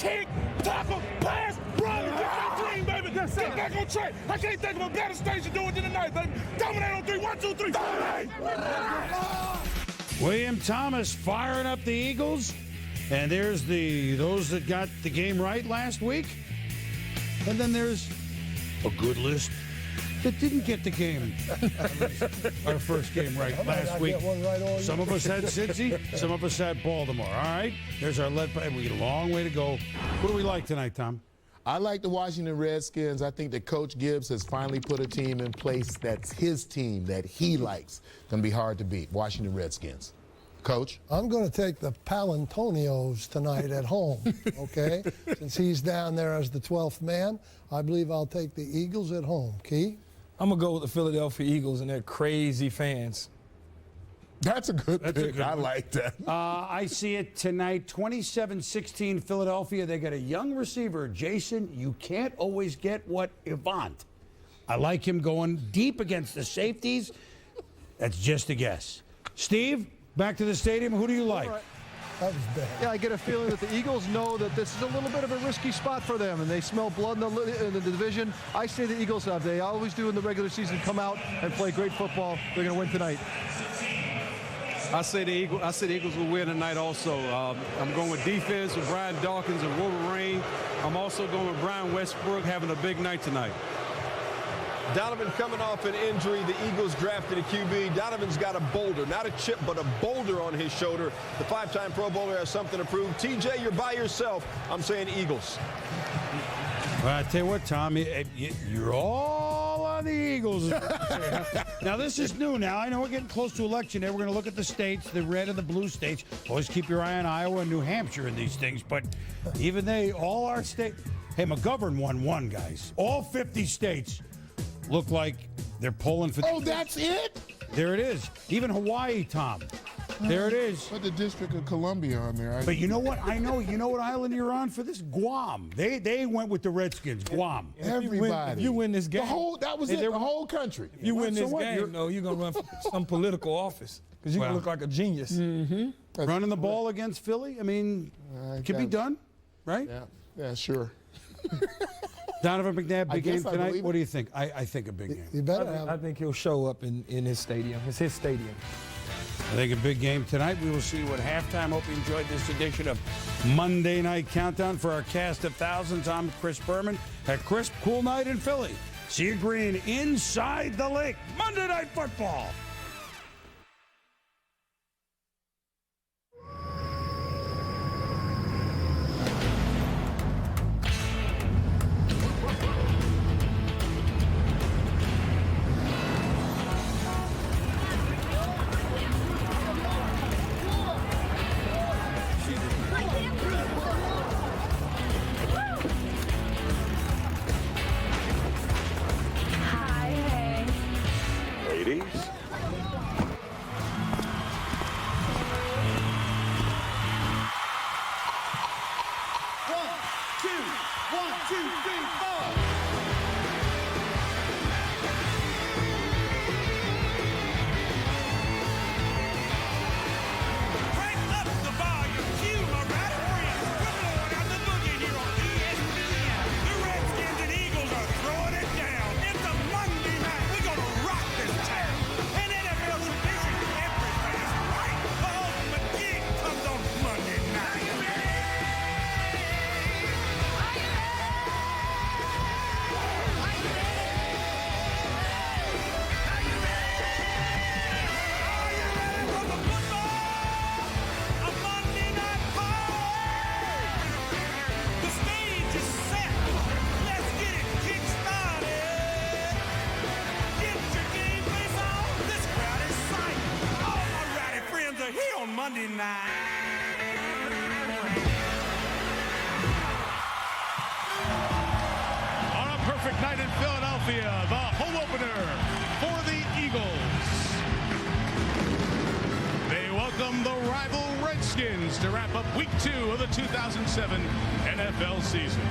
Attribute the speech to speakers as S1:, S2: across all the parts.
S1: kick, tackle, pass, run, and get that team, baby. Get back on track. I can't think of a better stage to do it than tonight, baby. Dominate on 3. 1, 2, 3. Dominate!
S2: William Thomas firing up the Eagles. And there's those that got the game right last week. And then there's a good list that didn't get the game. Our first game right last week. Some of us had Cincy, some of us had Baltimore. All right, there's our lead. We got a long way to go. What do we like tonight, Tom?
S3: I like the Washington Redskins. I think that Coach Gibbs has finally put a team in place that's his team, that he likes. Going to be hard to beat. Washington Redskins. Coach?
S4: I'm going to take the Palantonios tonight at home, okay? Since he's down there as the 12th man, I believe I'll take the Eagles at home. Key?
S5: I'm going to go with the Philadelphia Eagles and their crazy fans.
S3: That's a good pick. I like that.
S2: I see it tonight, 27-16 Philadelphia. They got a young receiver, Jason. You can't always get what you want. I like him going deep against the safeties. That's just a guess. Steve, back to the stadium. Who do you like?
S4: That was bad.
S6: Yeah, I get a feeling that the Eagles know that this is a little bit of a risky spot for them, and they smell blood in the division. I say the Eagles have. They always do in the regular season, come out and play great football. They're going to win tonight.
S7: I say the Eagles will win tonight also. I'm going with defense with Brian Dawkins and Wolverine. I'm also going with Brian Westbrook having a big night tonight.
S8: Donovan coming off an injury. The Eagles drafted a QB. Donovan's got a boulder, not a chip, but a boulder on his shoulder. The 5-time Pro Bowler has something to prove. TJ, you're by yourself. I'm saying Eagles.
S2: Well, I tell you what, Tom, you're all on the Eagles. Now, this is new now. I know we're getting close to election day. We're going to look at the states, the red and the blue states. Always keep your eye on Iowa and New Hampshire in these things. But even they, all our states. Hey, McGovern won one, guys. All 50 states look like they're polling for.
S3: Oh, that's it?
S2: There it is. Even Hawaii, Tom. There it is.
S3: Put the District of Columbia on there.
S2: But you know what? I know. You know what island you're on for this? Guam. They went with the Redskins. Guam.
S3: Everybody.
S5: If you win this game.
S3: That was it. The whole country.
S5: If you win this game, you're going to run for some political office because you're going to look like a genius.
S2: Mm-hmm. Running the ball against Philly, I mean, can be done, right?
S3: Yeah, sure.
S2: Donovan McNabb, big game tonight. What do you think? I think a big game.
S4: You better have.
S5: I think he'll show up in his stadium. It's his stadium.
S2: I think a big game tonight. We will see you at halftime. Hope you enjoyed this edition of Monday Night Countdown. For our cast of thousands, I'm Chris Berman. A crisp, cool night in Philly. See you green inside the lake. Monday Night Football.
S1: Monday night.
S9: On a perfect night in Philadelphia, the home opener for the Eagles. They welcome the rival Redskins to wrap up week 2 of the 2007 NFL season.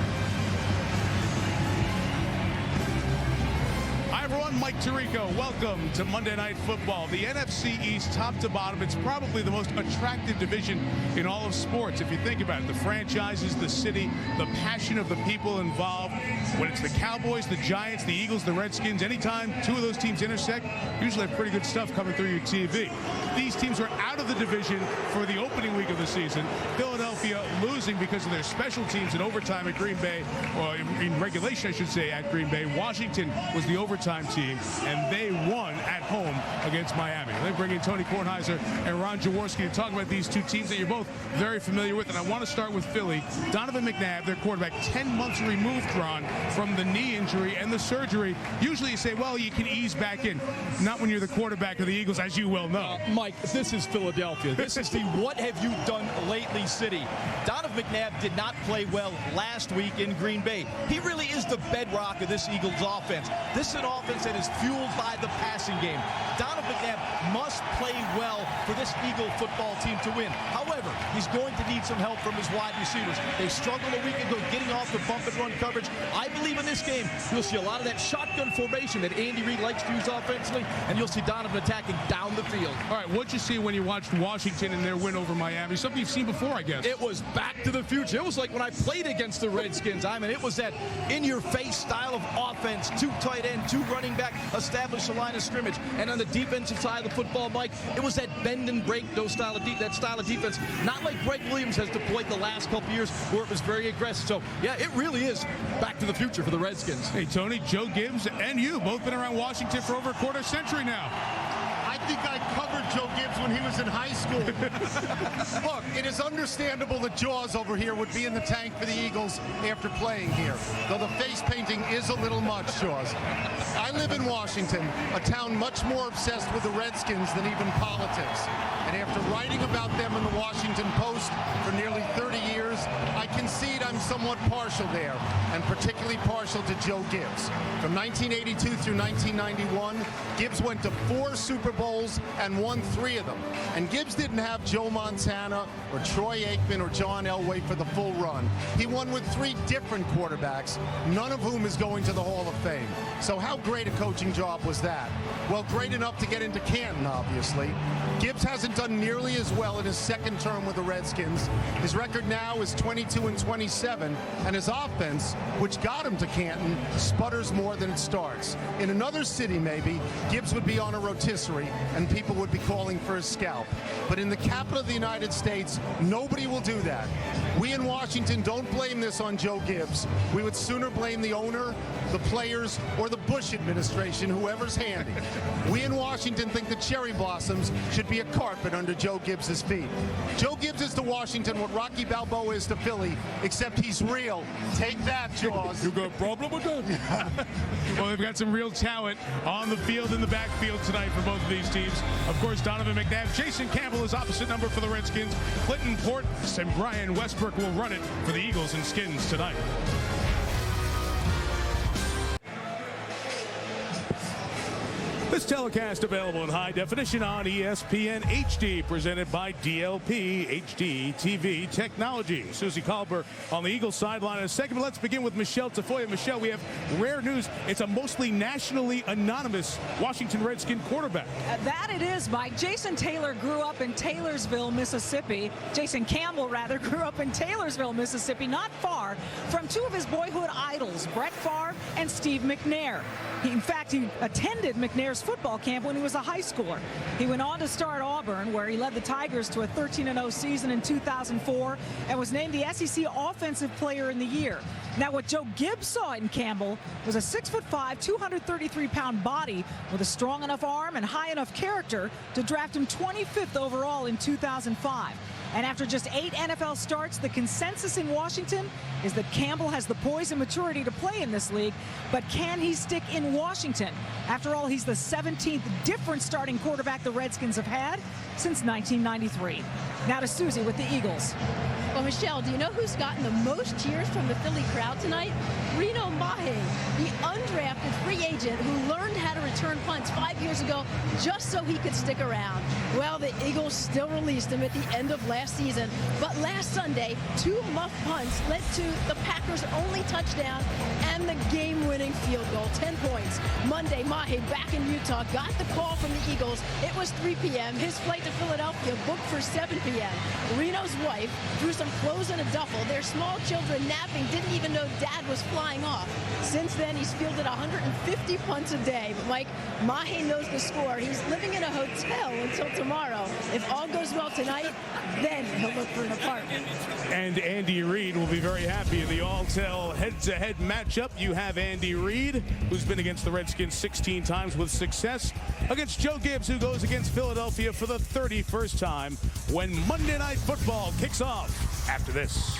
S9: I'm everyone, Mike Tirico. Welcome to Monday Night Football. The NFC East, top to bottom, it's probably the most attractive division in all of sports. If you think about it, the franchises, the city, the passion of the people involved. When it's the Cowboys, the Giants, the Eagles, the Redskins, anytime two of those teams intersect, usually have pretty good stuff coming through your TV. These teams are out of the division for the opening week of the season. Philadelphia losing because of their special teams in overtime at Green Bay, or in regulation, I should say, at Green Bay. Washington was the overtime team, and they won at home against Miami. They bring in Tony Kornheiser and Ron Jaworski to talk about these two teams that you're both very familiar with. And I want to start with Philly. Donovan McNabb, their quarterback, 10 months removed, Ron, from the knee injury and the surgery. Usually you say, well, you can ease back in. Not when you're the quarterback of the Eagles, as you well know.
S10: Mike, this is Philadelphia. This is the what have you done lately city. Donovan McNabb did not play well last week in Green Bay. He really is the bedrock of this Eagles offense. This is an offense that is fueled by the passing game. Donovan McNabb must play well for this Eagle football team to win. However, he's going to need some help from his wide receivers. They struggled a week ago getting off the bump and run coverage. I believe in this game, you'll see a lot of that shotgun formation that Andy Reid likes to use offensively, and you'll see Donovan attacking down the field.
S9: All right, what'd you see when you watched Washington and their win over Miami? Something you've seen before, I guess.
S10: It was back to the future. It was like when I played against the Redskins. I mean, it was that in-your-face style of offense. Two tight end, two running back, establish a line of scrimmage. And on the defensive side of the football, Mike, it was that bend and break, that style of defense. Not like Greg Williams has deployed the last couple years where it was very aggressive. So, yeah, it really is back to the future for the Redskins.
S9: Hey, Tony, Joe Gibbs and you both been around Washington for over a quarter century now.
S11: I think I covered Joe Gibbs when he was in high school. Look, it is understandable that Jaws over here would be in the tank for the Eagles after playing here, though the face painting is a little much, Jaws. I live in Washington, a town much more obsessed with the Redskins than even politics. And after writing about them in the Washington Post for nearly 30 years, I concede I'm somewhat partial there, and particularly partial to Joe Gibbs. From 1982 through 1991, Gibbs went to 4 Super Bowls and won 3 of them. And Gibbs didn't have Joe Montana or Troy Aikman or John Elway for the full run. He won with 3 different quarterbacks, none of whom is going to the Hall of Fame. So how great a coaching job was that? Well, great enough to get into Canton, obviously. Gibbs hasn't done nearly as well in his second term with the Redskins. His record now is 22-27, and his offense, which got him to Canton, sputters more than it starts. In another city, maybe, Gibbs would be on a rotisserie, and people would be calling for his scalp. But in the capital of the United States, nobody will do that. We in Washington don't blame this on Joe Gibbs. We would sooner blame the owner, the players, or the Bush administration, whoever's handy. We in Washington think the cherry blossoms should be a carpet under Joe Gibbs' feet. Joe Gibbs is to Washington what Rocky Balboa is to Philly, except he's real. Take that, Jaws.
S9: You got a problem with that? Well, they've got some real talent on the field and the backfield tonight for both of these teams. Of course, Donovan McNabb, Jason Campbell is opposite number for the Redskins. Clinton Portis and Brian Westbrook will run it for the Eagles and Skins tonight. This telecast available in high definition on ESPN HD, presented by DLP HD TV Technology. Suzy Kolber on the Eagles sideline in a second. But let's begin with Michele Tafoya. Michele, we have rare news. It's a mostly nationally anonymous Washington Redskin quarterback.
S12: That it is, Mike. Jason Taylor grew up in Taylorsville, Mississippi. Jason Campbell, rather, grew up in Taylorsville, Mississippi, not far from 2 of his boyhood idols, Brett Favre and Steve McNair. In fact, he attended McNair's football camp when he was a high schooler. He went on to start Auburn, where he led the Tigers to a 13-0 season in 2004 and was named the SEC Offensive Player in the Year. Now, what Joe Gibbs saw in Campbell was a 6'5", 233-pound body with a strong enough arm and high enough character to draft him 25th overall in 2005. And after just 8 NFL starts, the consensus in Washington is that Campbell has the poise and maturity to play in this league, but can he stick in Washington? After all, he's the 17th different starting quarterback the Redskins have had since 1993. Now to Suzy with the Eagles.
S13: Well, Michelle, do you know who's gotten the most cheers from the Philly crowd tonight? Reno Mahe, the undrafted free agent who learned how to return punts 5 years ago just so he could stick around. Well, the Eagles still released him at the end of last season, but last Sunday, 2 muff punts led to the Packers' only touchdown and the game-winning field goal, 10 points. Monday, Mahe, back in Utah, got the call from the Eagles. It was 3 p.m. His flight to Philadelphia booked for 7 p.m. Reno's wife threw some clothes in a duffel. Their small children napping didn't even know Dad was flying off. Since then, he's fielded 150 punts a day. But Mike, Mahe knows the score. He's living in a hotel until tomorrow. If all goes well tonight, then he'll look for an apartment.
S9: And Andy Reid will be very happy in the all-tell head-to-head matchup. You have Andy Reid, who's been against the Redskins 16 times with success, against Joe Gibbs, who goes against Philadelphia for the 31st time when Monday Night Football kicks off after this.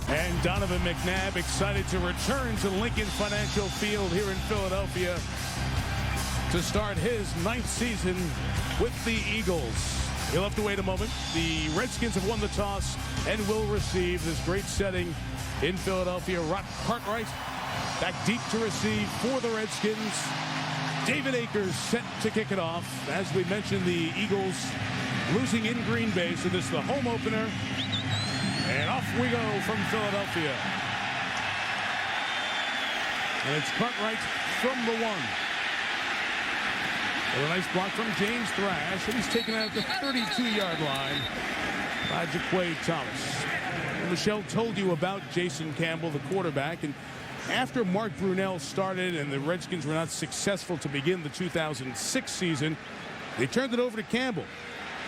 S9: And Donovan McNabb excited to return to Lincoln Financial Field here in Philadelphia to start his 9th season with the Eagles. He'll have to wait a moment. The Redskins have won the toss and will receive this great setting in Philadelphia. Cartwright back deep to receive for the Redskins. David Akers set to kick it off. As we mentioned, the Eagles losing in Green Bay, so this is the home opener. And off we go from Philadelphia. And it's Cartwright from the 1. With a nice block from James Thrash, and he's taken out at the 32-yard line by Jaquay Thomas. And Michele told you about Jason Campbell, the quarterback, and after Mark Brunell started and the Redskins were not successful to begin the 2006 season, they turned it over to Campbell.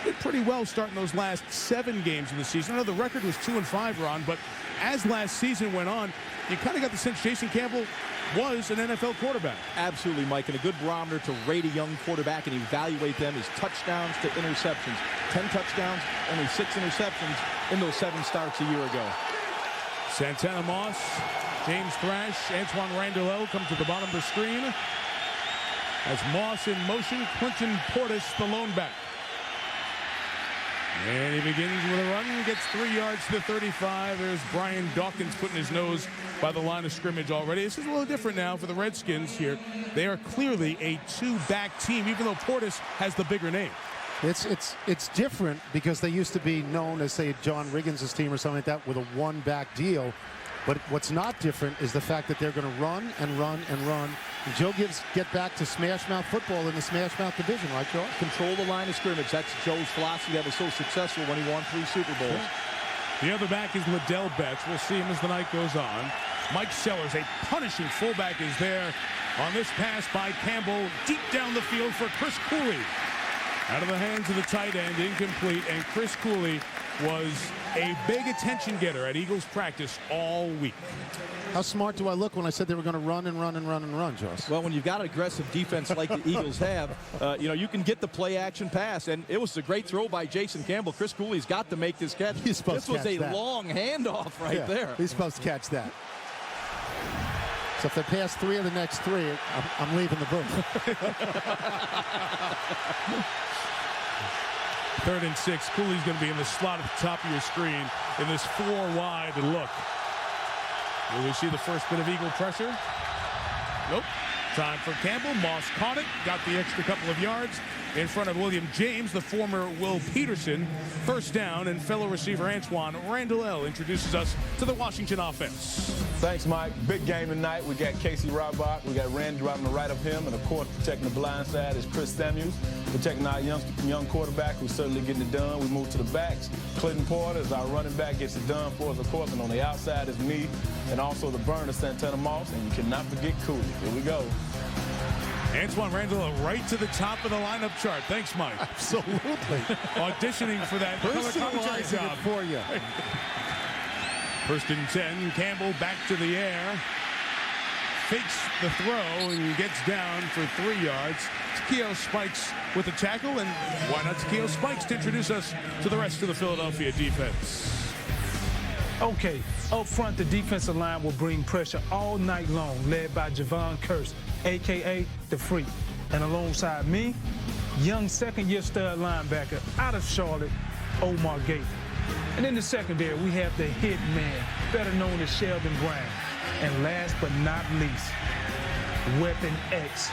S9: Did pretty well starting those last 7 games of the season. I know the record was 2-5, Ron, but as last season went on, you kind of got the sense Jason Campbell was an NFL quarterback.
S10: Absolutely, Mike, and a good barometer to rate a young quarterback and evaluate them is touchdowns to interceptions. 10 touchdowns, only 6 interceptions in those 7 starts a year ago.
S9: Santana Moss, James Thrash, Antoine Randall come to the bottom of the screen. As Moss in motion, Clinton Portis, the lone back. And he begins with a run, gets 3 yards to the 35. There's Brian Dawkins putting his nose by the line of scrimmage already. This is a little different now for the Redskins here. They are clearly a 2-back team, even though Portis has the bigger name.
S14: It's different because they used to be known as, say, John Riggins' team or something like that with a 1-back deal. But what's not different is the fact that they're going to run and run and run. And Joe Gibbs get back to smash-mouth football in the smash-mouth division, right, Joe?
S10: Control the line of scrimmage. That's Joe's philosophy that was so successful when he won 3 Super Bowls.
S9: The other back is Liddell Betts. We'll see him as the night goes on. Mike Sellers, a punishing fullback, is there on this pass by Campbell deep down the field for Chris Cooley. Out of the hands of the tight end, incomplete, and Chris Cooley was a big attention getter at Eagles practice all week.
S14: How smart do I look when I said they were going to run and run and run and run, Joss?
S10: Well, when you've got an aggressive defense like the Eagles have, you can get the play-action pass, and it was a great throw by Jason Campbell. Chris Cooley's got to make this catch.
S14: He's supposed to catch
S10: This was
S14: that.
S10: a long handoff right there.
S14: He's supposed to catch that. So if they pass 3 of the next 3, I'm leaving the booth.
S9: 3rd and 6. Cooley's going to be in the slot at the top of your screen in this 4-wide look. Will we see the first bit of Eagle pressure? Nope. Time for Campbell. Moss caught it, got the extra couple of yards in front of William James, the former Will Peterson. First down, and fellow receiver Antoine Randall introduces us to the Washington offense.
S15: Thanks, Mike. Big game tonight. We got Casey Robach. We got Randy right on the right of him. And, of course, protecting the blind side is Chris Samuels, protecting our young quarterback who's certainly getting it done. We move to the backs. Clinton Porter is our running back, gets it done for us, of course. And on the outside is me and also the burner, Santana Moss. And you cannot forget Cooley. Here we go.
S9: Antoine Randall right to the top of the lineup chart. Thanks, Mike.
S14: Absolutely.
S9: Auditioning for that color commentary
S14: Personalizing
S9: job.
S14: it for you.
S9: 1st and 10. Campbell back to the air. Fakes the throw and gets down for 3 yards. Takeo Spikes with the tackle, and why not Takeo Spikes to introduce us to the rest of the Philadelphia defense.
S5: Okay, up front, the defensive line will bring pressure all night long, led by Javon Kearse, a.k.a. The Freak. And alongside me, young second-year stud linebacker out of Charlotte, Omar Gates. And in the secondary, we have the hit man, better known as Sheldon Brown. And last but not least, Weapon X.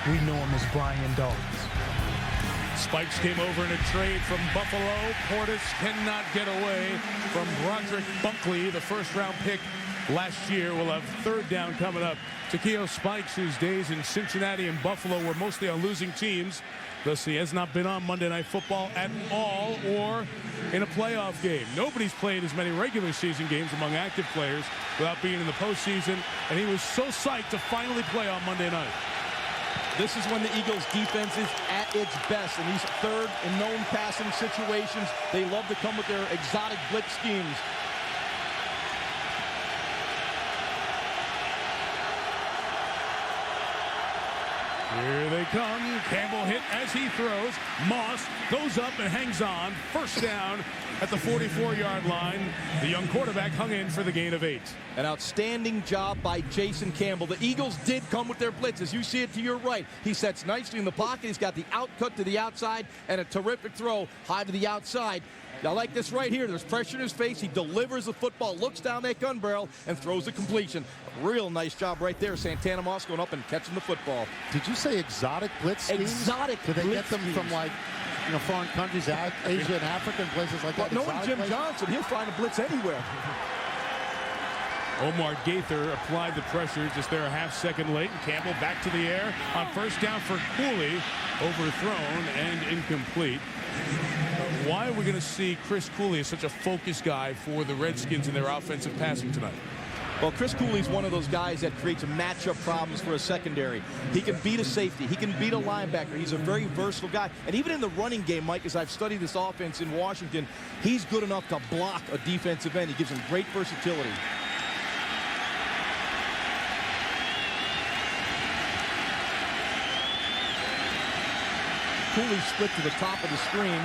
S5: We know him as Brian Dawkins.
S9: Spikes came over in a trade from Buffalo. Portis cannot get away from Broderick Bunkley, the first-round pick last year. We'll have third down coming up. Takeo Spikes, whose days in Cincinnati and Buffalo were mostly on losing teams, thus he has not been on Monday Night Football at all or in a playoff game. Nobody's played as many regular season games among active players without being in the postseason, and he was so psyched to finally play on Monday night.
S10: This is when the Eagles' defense is at its best. In these third and known passing situations, they love to come with their exotic blitz schemes.
S9: Here they come. Campbell hit as he throws. Moss goes up and hangs on. First down at the 44-yard line. The young quarterback hung in for the gain of 8.
S10: An outstanding job by Jason Campbell. The Eagles did come with their blitzes. You see it to your right. He sets nicely in the pocket. He's got the out cut to the outside and a terrific throw high to the outside. I like this right here. There's pressure in his face. He delivers the football, looks down that gun barrel, and throws the completion. Real nice job right there. Santana Moss going up and catching the football.
S14: Did you say exotic blitz schemes?
S10: Exotic
S14: Do they
S10: blitz
S14: get them
S10: schemes.
S14: from, like, you know, foreign countries, Asia and Africa, and places like that?
S10: Knowing
S14: Exotic
S10: Jim
S14: places?
S10: Johnson, he'll find a blitz anywhere.
S9: Omar Gaither applied the pressure just there a half-second late. And Campbell back to the air on first down for Cooley. Overthrown and incomplete. Why are we going to see Chris Cooley as such a focus guy for the Redskins in their offensive passing tonight?
S10: Well, Chris Cooley's one of those guys that creates matchup problems for a secondary. He can beat a safety. He can beat a linebacker. He's a very versatile guy. And even in the running game, Mike, as I've studied this offense in Washington, he's good enough to block a defensive end. He gives him great versatility. Cooley split to the top of the screen.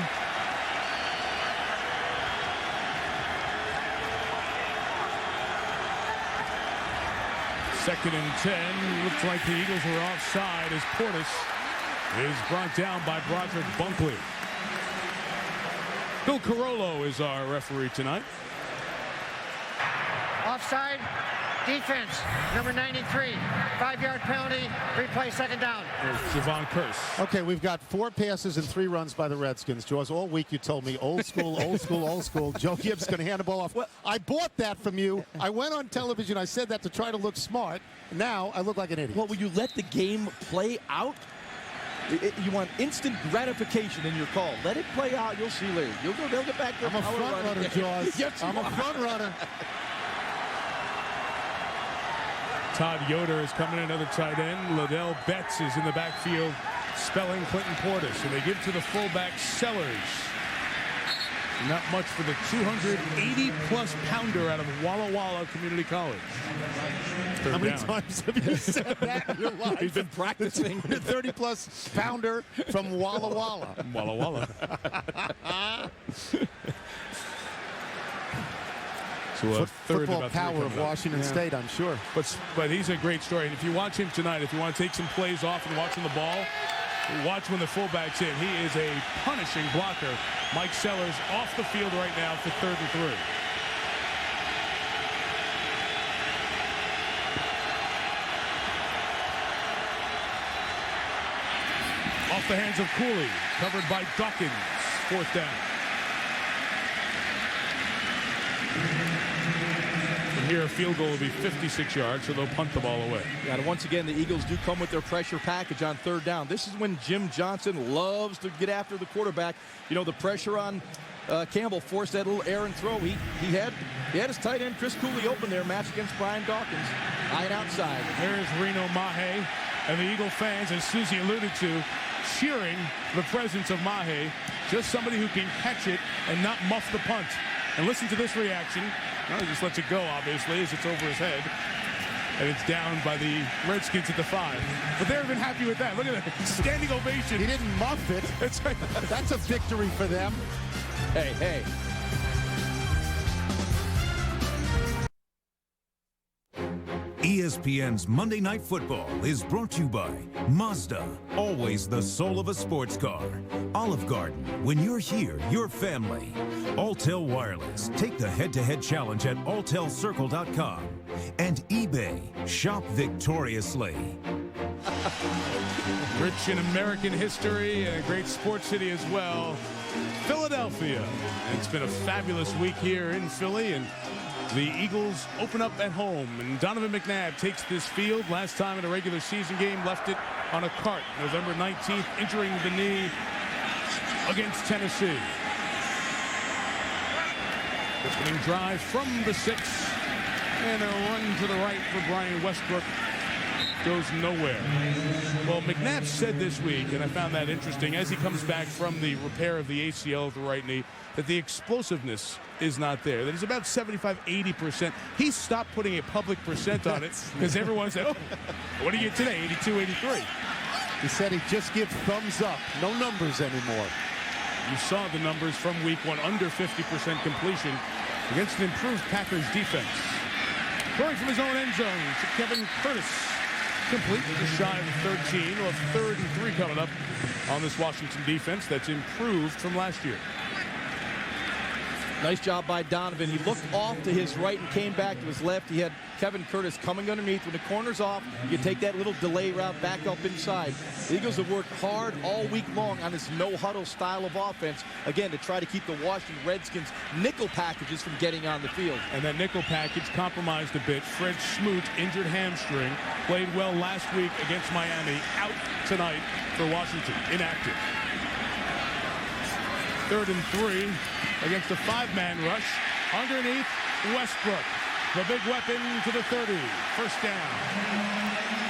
S9: Second and 10. Looks like the Eagles were offside as Portis is brought down by Broderick Bunkley. Bill Carollo is our referee tonight.
S16: Offside. Defense, number 93. 5-yard penalty. Replay, second down.
S9: Javon Curse.
S14: Okay, we've got 4 passes and 3 runs by the Redskins. Jaws, all week you told me old school, old school, old school. Joe Gibbs going to hand the ball off. Well, I bought that from you. I went on television. I said that to try to look smart. Now I look like an idiot.
S10: Well, will you let the game play out? You want instant gratification in your call. Let it play out. You'll see later. They'll get back there.
S14: I'm a front runner, Jaws.
S10: Yes,
S14: I'm a front runner.
S9: Todd Yoder is coming in, another tight end. Liddell Betts is in the backfield spelling Clinton Portis. And they give to the fullback Sellers. Not much for the 280-plus pounder out of Walla Walla Community College.
S14: How many times have you said that in your life?
S10: He's been practicing.
S14: 30-plus pounder from Walla Walla.
S9: Walla Walla. So
S14: football power of Washington State, I'm sure.
S9: But he's a great story. And if you watch him tonight, if you want to take some plays off and watching the ball, watch when the fullback's in. He is a punishing blocker. Mike Sellers off the field right now for 3rd and 3. Off the hands of Cooley, covered by Dawkins. 4th down. From here, a field goal will be 56 yards, so they'll punt the ball away.
S10: Yeah, and once again, the Eagles do come with their pressure package on 3rd down. This is when Jim Johnson loves to get after the quarterback. You know, the pressure on Campbell forced that little errant throw. He had his tight end Chris Cooley open there, matched against Brian Dawkins. High and outside.
S9: There's Reno Mahe, and the Eagle fans, as Suzy alluded to, cheering the presence of Mahe, just somebody who can catch it and not muff the punt. And listen to this reaction. Well, he just lets it go, obviously, as it's over his head. And it's down by the Redskins at the 5. But they're even happy with that. Look at that. Standing ovation.
S14: He didn't muff it. That's a victory for them.
S10: Hey.
S17: ESPN's Monday Night Football is brought to you by Mazda, always the soul of a sports car. Olive Garden, when you're here, you're family. Alltel Wireless, take the head-to-head challenge at alltelcircle.com. And eBay, shop victoriously.
S9: Rich in American history and a great sports city as well, Philadelphia. And it's been a fabulous week here in Philly, and the Eagles open up at home, and Donovan McNabb takes this field. Last time in a regular season game, left it on a cart November 19th, injuring the knee against Tennessee. Opening drive from the 6, and a run to the right for Brian Westbrook. Goes nowhere. Well, McNabb said this week, and I found that interesting, as he comes back from the repair of the ACL of the right knee, that the explosiveness is not there. That he's about 75-80%. He stopped putting a public percent on it because everyone said, oh, what do you get today? 82-83.
S14: He said he just gives thumbs up. No numbers anymore.
S9: You saw the numbers from week 1, under 50% completion against an improved Packers defense. Throwing from his own end zone to Kevin Curtis. Complete, just shy of 13. We'll have 3rd and 3 coming up on this Washington defense that's improved from last year.
S10: Nice job by Donovan. He looked off to his right and came back to his left. He had Kevin Curtis coming underneath. When the corner's off, you take that little delay route back up inside. The Eagles have worked hard all week long on this no-huddle style of offense, again, to try to keep the Washington Redskins nickel packages from getting on the field.
S9: And that nickel package compromised a bit. Fred Smoot, injured hamstring, played well last week against Miami, out tonight for Washington, inactive. 3rd and 3 against a 5-man rush. Underneath, Westbrook. The big weapon to the 30. First down.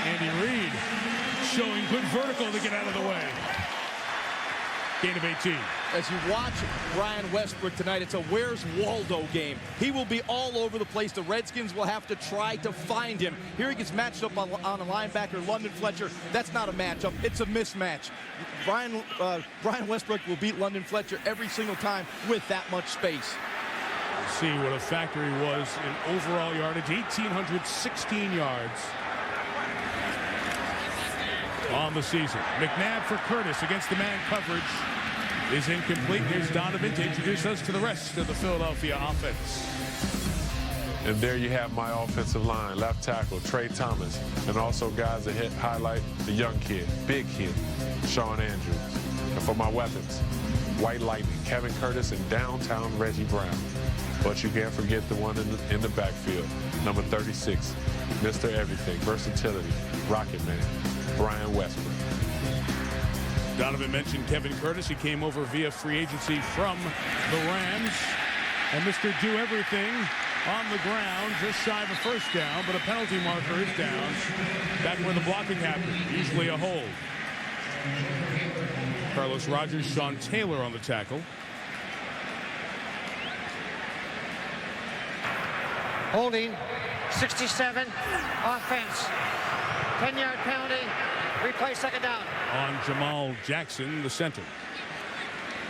S9: Andy Reid showing good vertical to get out of the way. Gain of 18.
S10: As you watch Brian Westbrook tonight, it's a where's Waldo game. He will be all over the place. The Redskins will have to try to find him. Here he gets matched up on a linebacker, London Fletcher. That's not a matchup. It's a mismatch. Brian Westbrook will beat London Fletcher every single time with that much space.
S9: We'll see what a factor he was in overall yardage. 1,816 yards on the season. McNabb for Curtis against the man coverage is incomplete. Here's Donovan to introduce us to the rest of the Philadelphia offense.
S18: And there you have my offensive line, left tackle, Trey Thomas, and also guys that highlight the young kid, big kid, Sean Andrews. And for my weapons, White Lightning, Kevin Curtis, and downtown Reggie Brown. But you can't forget the one in the backfield, number 36, Mr. Everything, versatility, Rocket Man, Brian Westbrook.
S9: Donovan mentioned Kevin Curtis. He came over via free agency from the Rams. And Mr. Do Everything on the ground, just shy of a first down, but a penalty marker is down. Back where the blocking happened, usually a hold. Carlos Rogers, Sean Taylor on the tackle.
S16: Holding, 67, offense, 10-yard penalty, replay, second down.
S9: On Jamal Jackson, the center.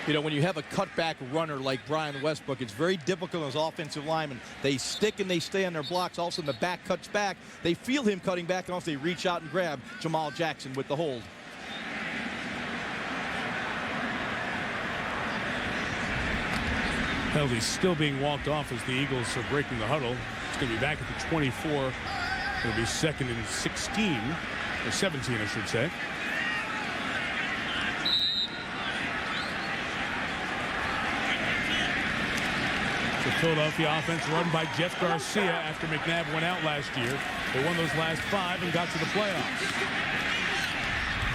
S10: You know, when you have a cutback runner like Brian Westbrook, it's very difficult as offensive linemen. They stick and they stay on their blocks. All of a sudden, the back cuts back. They feel him cutting back, and also they reach out and grab Jamal Jackson with the hold.
S9: Penalty still being walked off as the Eagles are breaking the huddle. It's going to be back at the 24. It'll be 2nd and 16, or 17, I should say. The Philadelphia offense run by Jeff Garcia after McNabb went out last year. They won those last 5 and got to the playoffs.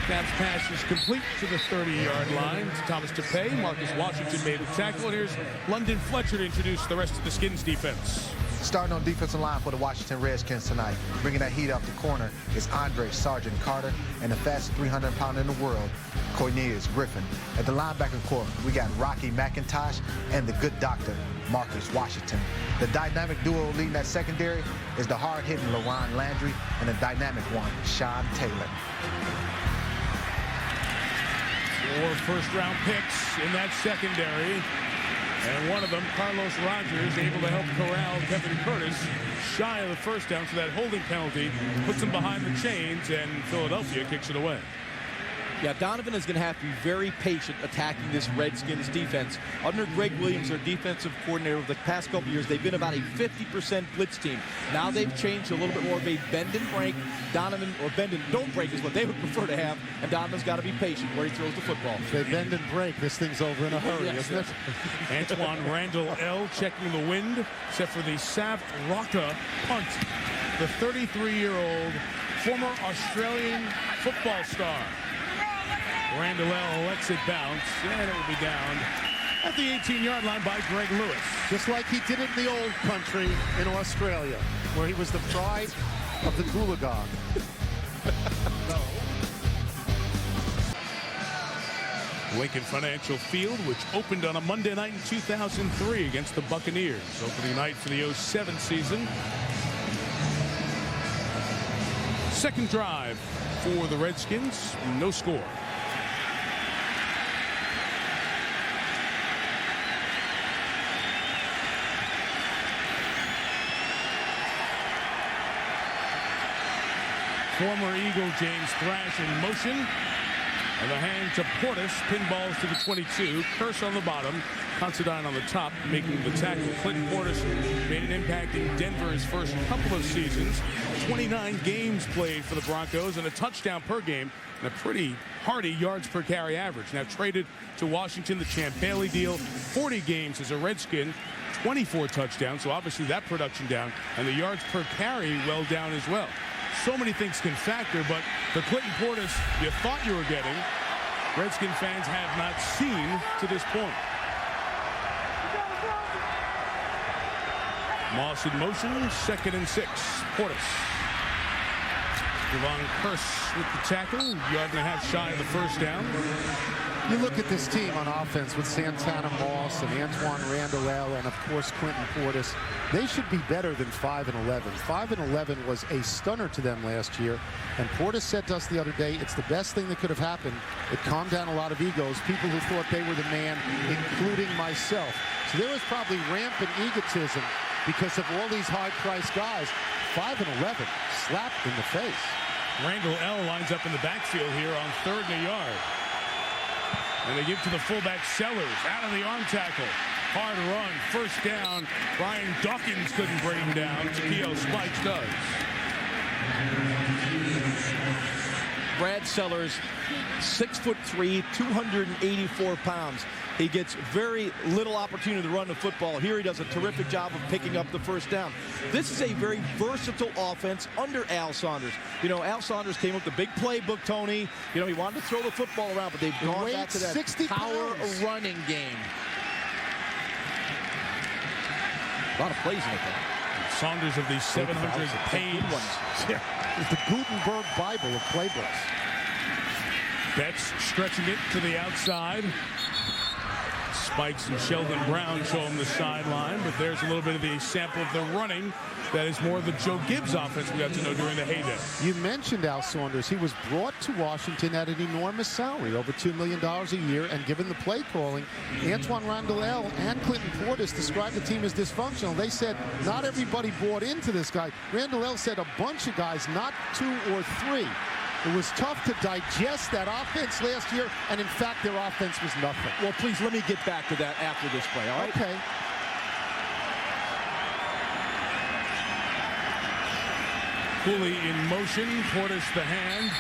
S9: McNabb's pass is complete to the 30-yard line. Thomas Tapei, Marcus Washington made the tackle. And here's London Fletcher to introduce the rest of the Skins defense.
S19: Starting on defensive line for the Washington Redskins tonight, bringing that heat up the corner is Andre Sergeant Carter and the fastest 300-pounder in the world, Cornelius Griffin. At the linebacker corps, we got Rocky McIntosh and the good doctor, Marcus Washington. The dynamic duo leading that secondary is the hard-hitting LaRon Landry and the dynamic one, Sean Taylor.
S9: 4 first-round picks in that secondary. And one of them, Carlos Rogers, able to help corral Kevin Curtis shy of the first down, so that holding penalty puts them behind the chains, and Philadelphia kicks it away.
S10: Yeah, Donovan is going to have to be very patient attacking this Redskins defense. Under Greg Williams, their defensive coordinator, over the past couple years, they've been about a 50% blitz team. Now they've changed to a little bit more of a bend and break. Donovan, or bend and don't break is what they would prefer to have, and Donovan's got to be patient where he throws the football.
S14: If they bend and break, this thing's over in a hurry, isn't it?
S9: Antoine Randall L. checking the wind, except for the Sav Rocca punt. The 33-year-old former Australian football star. Randall L. lets it bounce, and it will be down at the 18-yard line by Greg Lewis.
S14: Just like he did it in the old country in Australia, where he was the pride of the Goolagong.
S9: Lincoln Financial Field, which opened on a Monday night in 2003 against the Buccaneers. Opening night for the 07 season. Second drive for the Redskins, no score. Former Eagle James Thrash in motion. And the hand to Portis, pinballs to the 22. Curse on the bottom, Considine on the top, making the tackle. Clinton Portis made an impact in Denver his first couple of seasons. 29 games played for the Broncos and a touchdown per game and a pretty hearty yards per carry average. Now traded to Washington, the Champ Bailey deal. 40 games as a Redskin, 24 touchdowns, so obviously that production down, and the yards per carry well down as well. So many things can factor, but the Clinton Portis you thought you were getting, Redskin fans have not seen to this point. Moss in motion, 2nd and 6. Portis. Devon Curse with the tackle, yard and a half shy of the first down.
S14: You look at this team on offense with Santana Moss and Antoine Randall L. and, of course, Clinton Portis. They should be better than 5-11. 5-11 was a stunner to them last year. And Portis said to us the other day, it's the best thing that could have happened. It calmed down a lot of egos, people who thought they were the man, including myself. So there was probably rampant egotism because of all these high-priced guys. 5-11, slapped in the face.
S9: Randall L. lines up in the backfield here on 3rd and a yard. And they give to the fullback Sellers out of the arm tackle. Hard run, first down. Brian Dawkins couldn't bring him down. P.O. Spikes does.
S10: Brad Sellers, 6'3", 284 pounds. He gets very little opportunity to run the football. Here he does a terrific job of picking up the first down. This is a very versatile offense under Al Saunders. You know, Al Saunders came up with the big playbook, Tony. You know, he wanted to throw the football around, but they've gone back to that power running game. A lot of plays in it, though.
S9: Saunders of the 700-page ones.
S14: Yeah. It's the Gutenberg Bible of playbooks.
S9: Betts stretching it to the outside. Spikes and Sheldon Brown show him the sideline, but there's a little bit of the sample of the running that is more of the Joe Gibbs offense we got to know during the heyday.
S14: You mentioned Al Saunders. He was brought to Washington at an enormous salary, over $2 million a year, and given the play calling, Antoine Randall L. and Clinton Portis described the team as dysfunctional. They said not everybody bought into this guy. Randall L. said a bunch of guys, not 2 or 3. It was tough to digest that offense last year, and in fact, their offense was nothing.
S10: Well, please, let me get back to that after this play, all right?
S14: Okay.
S9: Cooley in motion, Portis the hand.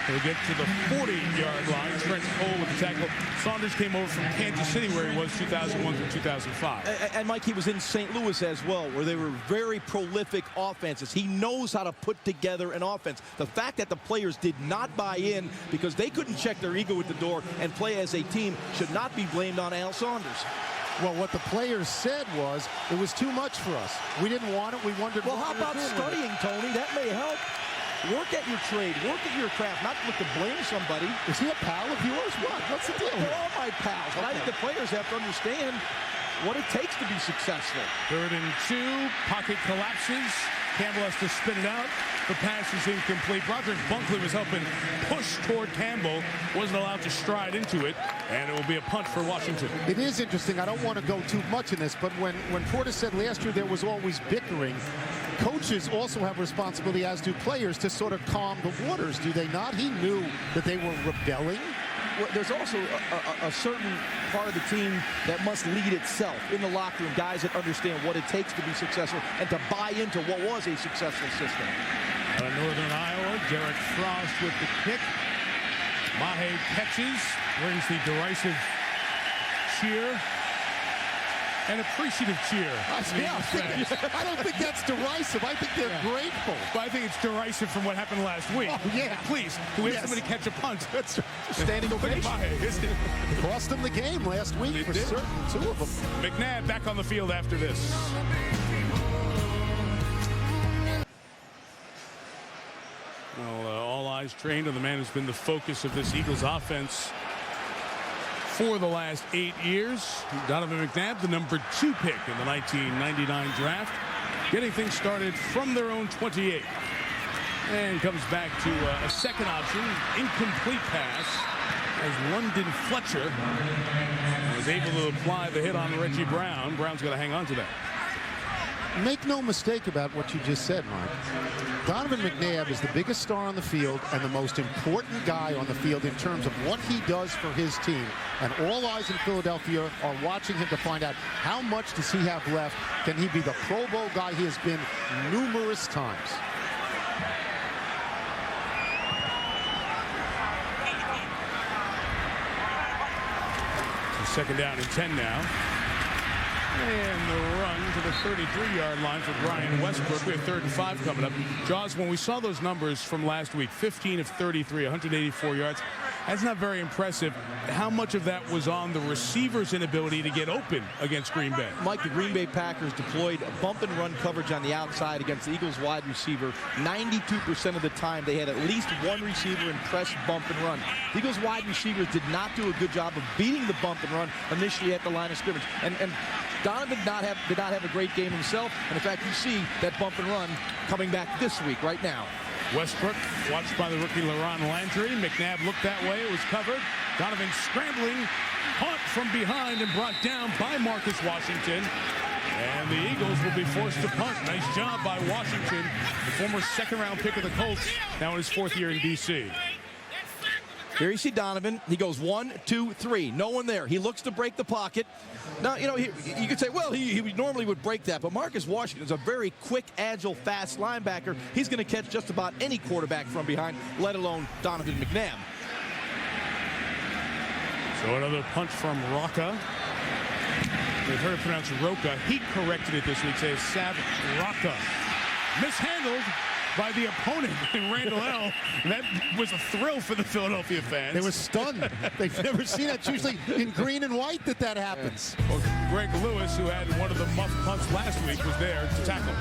S9: He'll get to the 40-yard line. Trent Cole with the tackle. Saunders came over from Kansas City, where he was 2001 through 2005.
S10: And Mike, he was in St. Louis as well, where they were very prolific offenses. He knows how to put together an offense. The fact that the players did not buy in because they couldn't check their ego at the door and play as a team should not be blamed on Al Saunders.
S14: Well, what the players said was it was too much for us. We didn't want it. We wondered.
S10: Well, how about studying, Tony? That may help. Work at your trade. Work at your craft. Not look to blame somebody.
S14: Is he a pal of yours? What? What's the deal?
S10: They're all my pals. Okay. I think the players have to understand what it takes to be successful.
S9: 3rd and 2. Pocket collapses. Campbell has to spin it out. The pass is incomplete. Broderick Bunkley was helping push toward Campbell. Wasn't allowed to stride into it. And it will be a punt for Washington.
S14: It is interesting. I don't want to go too much in this, but when Portis said last year there was always bickering, coaches also have responsibility, as do players, to sort of calm the waters, do they not? He knew that they were rebelling.
S10: Well, there's also a certain part of the team that must lead itself in the locker room, guys that understand what it takes to be successful and to buy into what was a successful system.
S9: Northern Iowa, Derek Frost with the kick. Mahe catches, brings the derisive cheer. An appreciative cheer.
S14: I don't think that's derisive. I think they're grateful.
S9: But I think it's derisive from what happened last week.
S14: Oh, yeah.
S9: Please, can we have somebody catch a punt?
S14: That's
S10: standing ovation.
S14: Cost them the game last week for certain, two of them.
S9: McNabb back on the field after this. Well, all eyes trained on the man who's been the focus of this Eagles offense for the last 8 years. Donovan McNabb, the number 2 pick in the 1999 draft, getting things started from their own 28. And comes back to a second option, incomplete pass, as London Fletcher was able to apply the hit on Reggie Brown. Brown's got to hang on to that.
S14: Make no mistake about what you just said, Mike. Donovan McNabb is the biggest star on the field and the most important guy on the field in terms of what he does for his team. And all eyes in Philadelphia are watching him to find out how much does he have left. Can he be the Pro Bowl guy he has been numerous times?
S9: So 2nd down and 10 now. And the run to the 33-yard line for Brian Westbrook. We have 3rd and 5 coming up. Jaws, when we saw those numbers from last week, 15 of 33, 184 yards, that's not very impressive. How much of that was on the receiver's inability to get open against Green Bay?
S10: Mike, the Green Bay Packers deployed bump and run coverage on the outside against the Eagles wide receiver. 92% of the time, they had at least one receiver in press, bump, and run. The Eagles wide receivers did not do a good job of beating the bump and run initially at the line of scrimmage. And Donovan did not have a great game himself. And in fact, you see that bump and run coming back this week, right now.
S9: Westbrook watched by the rookie LaRon Landry. McNabb looked that way. It was covered. Donovan scrambling. Punt from behind and brought down by Marcus Washington. And the Eagles will be forced to punt. Nice job by Washington, the former 2nd-round pick of the Colts, now in his 4th year in D.C.
S10: Here you see Donovan. He goes 1, 2, 3. No one there. He looks to break the pocket. Now, you know, you could say, well, he normally would break that, but Marcus Washington is a very quick, agile, fast linebacker. He's going to catch just about any quarterback from behind, let alone Donovan McNabb.
S9: So another punt from Rocca. We've heard it pronounced Roca. He corrected it this week, says Sav Rocca. Mishandled by the opponent in Randall L. That was a thrill for the Philadelphia fans.
S14: They were stunned. They've never seen that. It's usually in green and white that happens.
S9: Well, Greg Lewis, who had one of the muff punts last week, was there to tackle.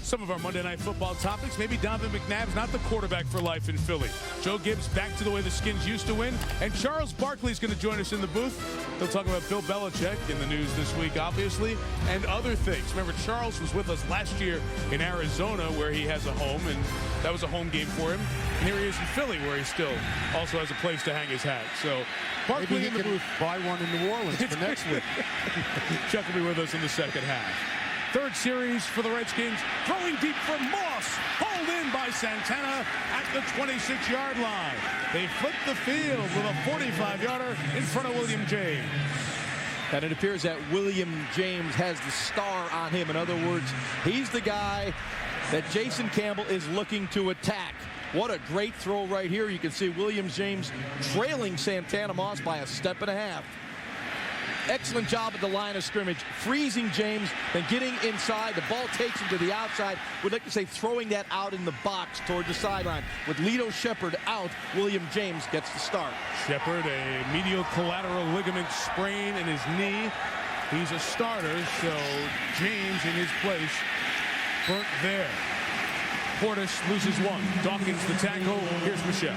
S9: Some of our Monday Night Football topics. Maybe Donovan McNabb's not the quarterback for life in Philly. Joe Gibbs back to the way the Skins used to win. And Charles Barkley's going to join us in the booth. They'll talk about Bill Belichick in the news this week, obviously, and other things. Remember, Charles was with us last year in Arizona, where he has a home, and that was a home game for him. And here he is in Philly, where he still also has a place to hang his hat. So Barkley
S14: maybe
S9: in the booth.
S14: Buy one in New Orleans for next week.
S9: Chuck will be with us in the 2nd half. 3rd series for the Redskins, throwing deep for Moss, hauled in by Santana at the 26-yard line. They flip the field with a 45-yarder in front of William James.
S10: And it appears that William James has the star on him. In other words, he's the guy that Jason Campbell is looking to attack. What a great throw right here. You can see William James trailing Santana Moss by a step and a half. Excellent job at the line of scrimmage, freezing James, then getting inside. The ball takes him to the outside. We'd like to say throwing that out in the box toward the sideline. With Lito Shepherd out, William James gets the start.
S9: Shepherd, a medial collateral ligament sprain in his knee. He's a starter, so James in his place burnt there. Portis loses one. Dawkins the tackle. Here's Michele.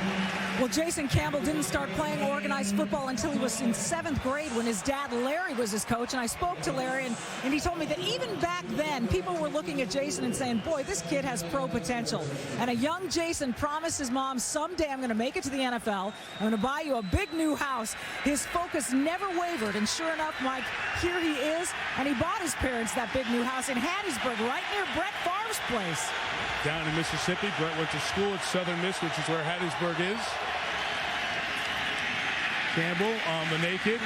S12: Well, Jason Campbell didn't start playing organized football until he was in 7th grade when his dad, Larry, was his coach. And I spoke to Larry, and he told me that even back then, people were looking at Jason and saying, boy, this kid has pro potential. And a young Jason promised his mom, someday I'm going to make it to the NFL. I'm going to buy you a big new house. His focus never wavered. And sure enough, Mike, here he is. And he bought his parents that big new house in Hattiesburg, right near Brett Favre's place.
S9: Down in Mississippi, Brett went to school at Southern Miss, which is where Hattiesburg is. Campbell on the naked,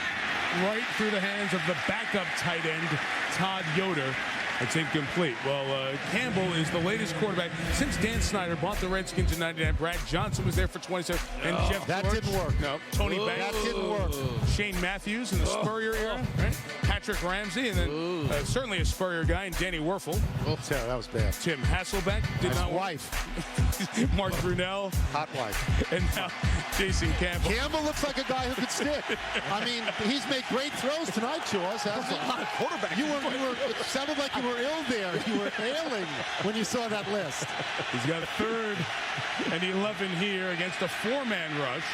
S9: right through the hands of the backup tight end, Todd Yoder. It's incomplete. Well, Campbell is the latest quarterback since Dan Snyder bought the Redskins in '99. Brad Johnson was there for 27, and Jeff
S14: that
S9: George.
S14: didn't work.
S9: No, Tony Banks.
S14: That didn't work.
S9: Shane Matthews in the Spurrier era, right? Patrick Ramsey, and then certainly a Spurrier guy, and Danny Werfel.
S14: Yeah, that was bad.
S9: Tim Hasselbeck did not work.
S14: Wife.
S9: Mark Brunell.
S14: Hot wife.
S9: And now Jason Campbell.
S14: Campbell looks like a guy who could stick. I mean, he's made great throws tonight, Jaws.
S10: There's a lot of quarterbacks.
S14: It sounded like you were ill there. You were ailing when you saw that list.
S9: He's got a 3rd and 11 here against a 4-man rush.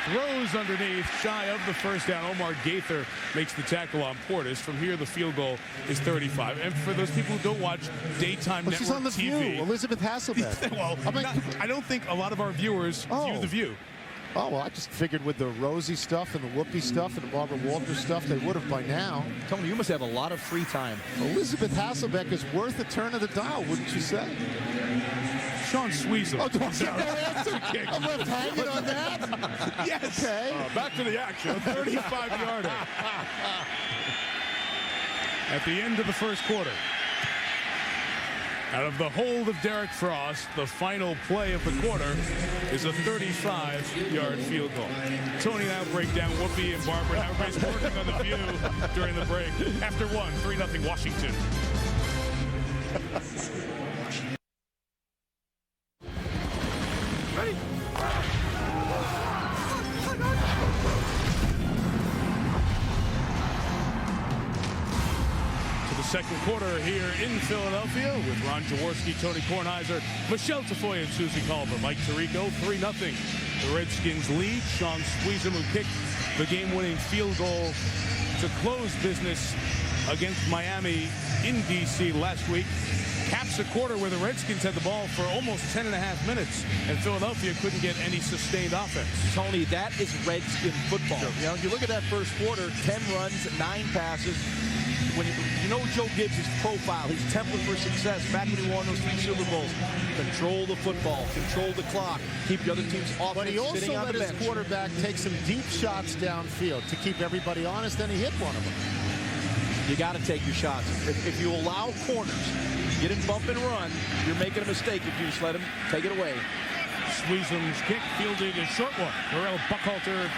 S9: Throws underneath, shy of the first down. Omar Gaither makes the tackle on Portis. From here, the field goal is 35. And for those people who don't watch daytime network
S14: she's on the
S9: TV,
S14: View. Elizabeth Hasselbeck.
S9: Well, I don't think a lot of our viewers view the View.
S14: Oh, well, I just figured with the Rosie stuff and the Whoopi stuff and the Barbara Walters stuff, they would have by now.
S10: Tony, you must have a lot of free time.
S14: Elizabeth Hasselbeck is worth a turn of the dial, wouldn't you say?
S9: Sean Suzy.
S14: Oh, don't you know answer? I'm left hanging on that?
S9: Yes.
S14: Okay.
S9: Back to the action. 35-yarder. At the end of the first quarter. Out of the hold of Derek Frost, the final play of the quarter is a 35-yard field goal. Tony now break down Whoopi and Barbara. Now everybody's working on the View during the break. After 3-0 Washington. Ready? Second quarter here in Philadelphia with Ron Jaworski, Tony Kornheiser, Michele Tafoya, and Suzy Kolber. Mike Tirico, 3-0. The Redskins lead. Sean Suzy, who kicked the game-winning field goal to close business against Miami in D.C. last week. Caps a quarter where the Redskins had the ball for almost 10.5 minutes, and Philadelphia couldn't get any sustained offense.
S10: Tony, that is Redskin football. Sure. You know, you look at that first quarter, 10 runs, 9 passes. When you know Joe Gibbs' profile, his template for success back when he won those 3 Super Bowls. Control the football, control the clock, keep the other team's offense
S14: but he also
S10: sitting on
S14: let
S10: the
S14: his
S10: bench.
S14: quarterback take some deep shots downfield to keep everybody honest, and he hit one of them.
S10: You got to take your shots. If you allow corners, get in bump and run, you're making a mistake if you just let him take it away.
S9: Sweezum's kick fielded a short one. Darrell Buckhalter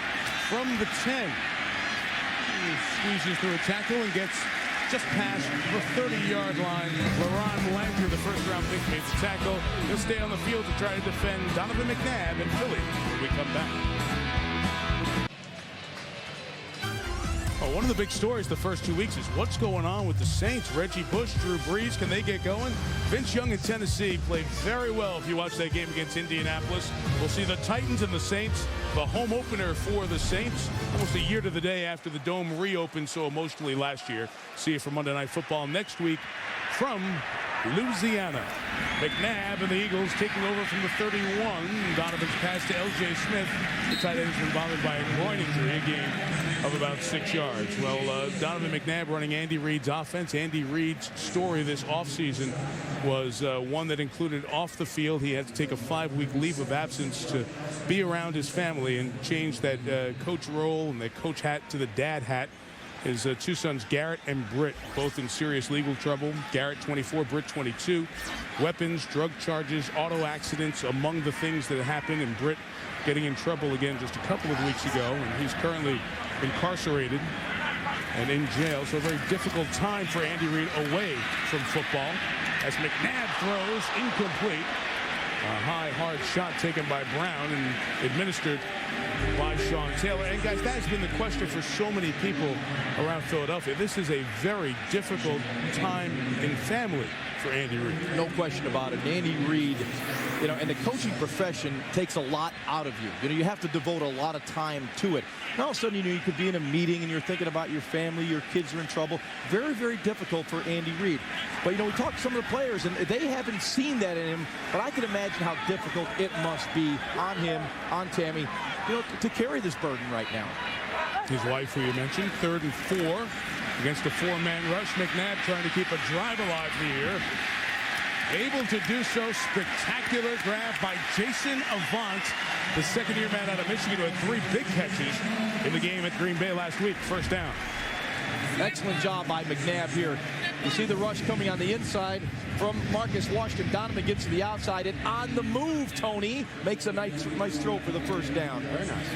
S9: from the 10. He squeezes through a tackle and gets just past the 30-yard line. LaRon Landry, the first-round pick, made the tackle. He'll stay on the field to try to defend Donovan McNabb in Philly when we come back. One of the big stories the first 2 weeks is what's going on with the Saints. Reggie Bush, Drew Brees, can they get going? Vince Young in Tennessee played very well if you watch that game against Indianapolis. We'll see the Titans and the Saints, the home opener for the Saints, almost a year to the day after the Dome reopened so emotionally last year. See you for Monday Night Football next week from Louisiana. McNabb and the Eagles taking over from the 31. Donovan's pass to L.J. Smith. The tight end has been bothered by a groin injury, a gain of about 6 yards. Well, Donovan McNabb running Andy Reid's offense. Andy Reid's story this offseason was one that included off the field. He had to take a 5-week leave of absence to be around his family and change that coach role and that coach hat to the dad hat. His 2 sons, Garrett and Britt, both in serious legal trouble. Garrett, 24, Britt, 22. Weapons, drug charges, auto accidents among the things that happened, and Britt getting in trouble again just a couple of weeks ago, and he's currently incarcerated and in jail. So a very difficult time for Andy Reid away from football as McNabb throws incomplete. A high, hard shot taken by Brown and administered by Sean Taylor. And guys, that has been the question for so many people around Philadelphia. This is a very difficult time in family for Andy Reid.
S10: No question about it. Andy Reid, you know, and the coaching profession takes a lot out of you. You know, you have to devote a lot of time to it. And all of a sudden, you know, you could be in a meeting and you're thinking about your family, your kids are in trouble. Very, very difficult for Andy Reid. But, you know, we talked to some of the players, and they haven't seen that in him. But I can imagine how difficult it must be on him, on Tammy, you know, to carry this burden right now.
S9: His wife, who you mentioned, 3rd and 4 against a 4-man rush. McNabb trying to keep a drive alive here. Able to do so. Spectacular grab by Jason Avant, the second-year man out of Michigan, who had 3 big catches in the game at Green Bay last week. First down.
S10: Excellent job by McNabb here. You see the rush coming on the inside from Marcus Washington. Donovan gets to the outside, and on the move, Tony makes a nice throw for the first down. Very nice.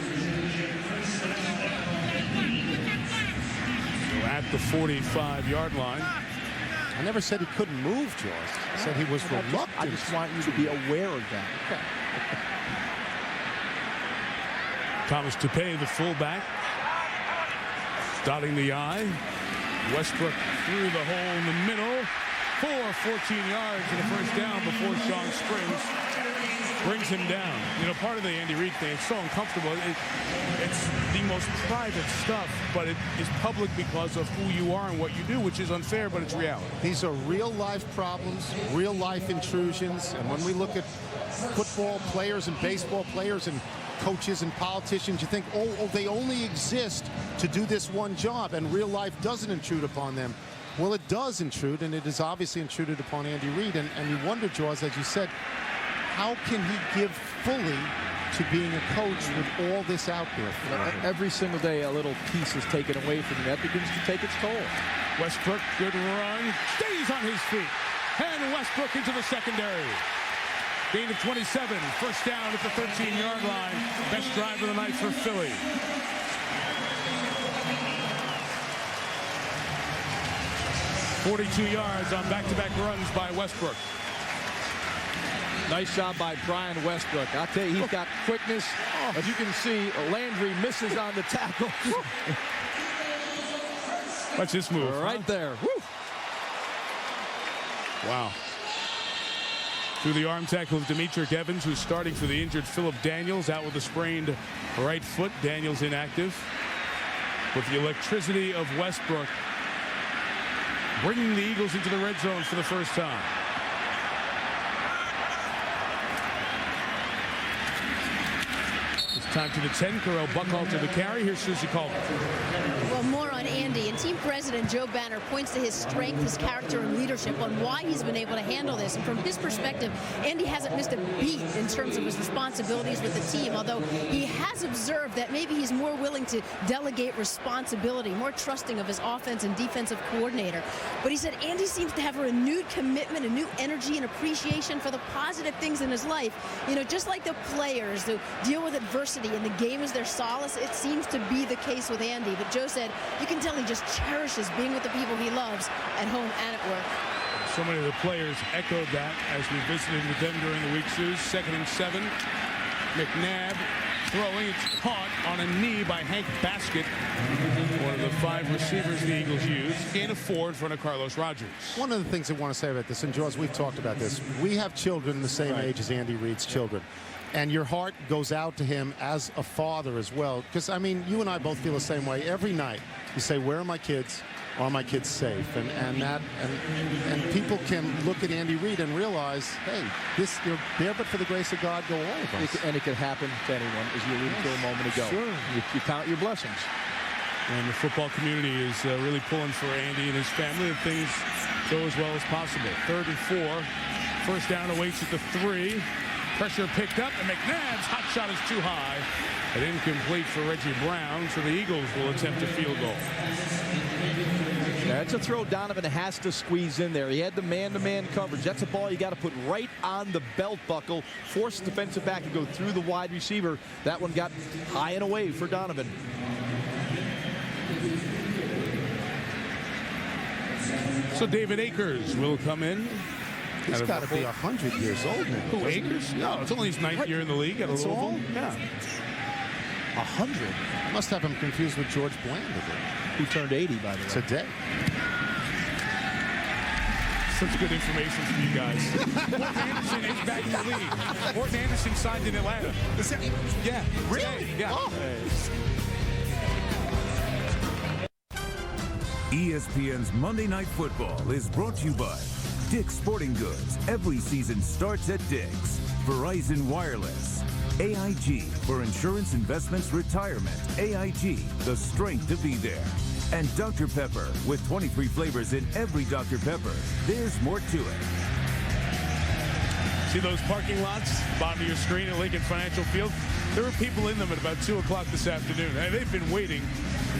S9: At the 45-yard line.
S14: I never said he couldn't move, Jaws. I said he was reluctant.
S10: I just want you to be aware of that. Okay.
S9: Thomas Toupé, the fullback, dotting the I. Westbrook through the hole in the middle for 14 yards and a first down before Sean Springs brings him down. You know, part of the Andy Reid thing, it's so uncomfortable. It's the most private stuff, but it is public because of who you are and what you do, which is unfair, but it's reality.
S14: These are real-life problems, real-life intrusions, and when we look at football players and baseball players and coaches and politicians, you think, oh, they only exist to do this one job, and real life doesn't intrude upon them. Well, it does intrude, and it is obviously intruded upon Andy Reid, and you wonder, Jaws, as you said, how can he give fully to being a coach with all this out there?
S10: You know, every single day a little piece is taken away from him. That begins to take its toll.
S9: Westbrook, good run, stays on his feet, and Westbrook into the secondary. Gain of 27, first down at the 13-yard line. Best drive of the night for Philly. .42 yards on back-to-back runs by Westbrook.
S10: Nice job by Brian Westbrook. I'll tell you, he's got quickness. As you can see, Landry misses on the tackle.
S9: Watch this move.
S10: Right there. Woo.
S9: Wow. Through the arm tackle of Demetric Evans, who's starting for the injured Philip Daniels, out with a sprained right foot. Daniels inactive. With the electricity of Westbrook, bringing the Eagles into the red zone for the first time. It's time to the 10. Carell Buckhalter the carry. Here's Suzy Kolber.
S13: Well, more on Andy. And team president Joe Banner points to his strength, his character, and leadership on why he's been able to handle this. And from his perspective, Andy hasn't missed a beat in terms of his responsibilities with the team, although he has observed that maybe he's more willing to delegate responsibility, more trusting of his offense and defensive coordinator. But he said Andy seems to have a renewed commitment, a new energy and appreciation for the positive things in his life. You know, just like the players who deal with adversity and the game is their solace, it seems to be the case with Andy. But Joe said you can tell he just cherishes being with the people he loves at home and at work.
S9: So many of the players echoed that as we visited with them during the week, Suze. 2nd and 7. McNabb throwing. It's caught on a knee by Hank Baskett, one of the 5 receivers the Eagles use. Gain of 4 in front of Carlos Rogers.
S14: One of the things I want to say about this, and Jaws, we've talked about this, we have children the same age as Andy Reid's children. And your heart goes out to him as a father as well. Because, I mean, you and I both feel the same way. Every night you say, where are my kids? Are my kids safe? And people can look at Andy Reid and realize, hey, this, you know, there but for the grace of God go all of us.
S10: And it can happen to anyone, as you alluded to a moment ago.
S14: Sure.
S10: You count your blessings.
S9: And the football community is really pulling for Andy and his family, and things go as well as possible. 3rd and 4. First down awaits at the 3. Pressure picked up, and McNabb's hot shot is too high. And incomplete for Reggie Brown, so the Eagles will attempt a field goal.
S10: That's a throw Donovan has to squeeze in there. He had the man-to-man coverage. That's a ball you got to put right on the belt buckle, force the defensive back to go through the wide receiver. That one got high and away for Donovan.
S9: So David Akers will come in.
S14: He's got to be 100 years old now.
S9: Who, Akers? No, it's only his 9th year in the league at Louisville.
S14: All?
S9: Yeah.
S14: 100? Must have him confused with George Bland again.
S10: Who turned 80, by the way.
S14: Today.
S9: Such good information for you guys. Morton Anderson is back in the league. Morton Anderson signed in Atlanta. Yeah.
S11: Really?
S9: Yeah.
S11: Oh.
S17: ESPN's Monday Night Football is brought to you by Dick's Sporting Goods. Every season starts at Dick's. Verizon Wireless. AIG for insurance, investments, retirement. AIG, the strength to be there. And Dr. Pepper, with 23 flavors in every Dr. Pepper. There's more to it.
S9: See those parking lots, bottom of your screen at Lincoln Financial Field? There were people in them at about 2 o'clock this afternoon. And they've been waiting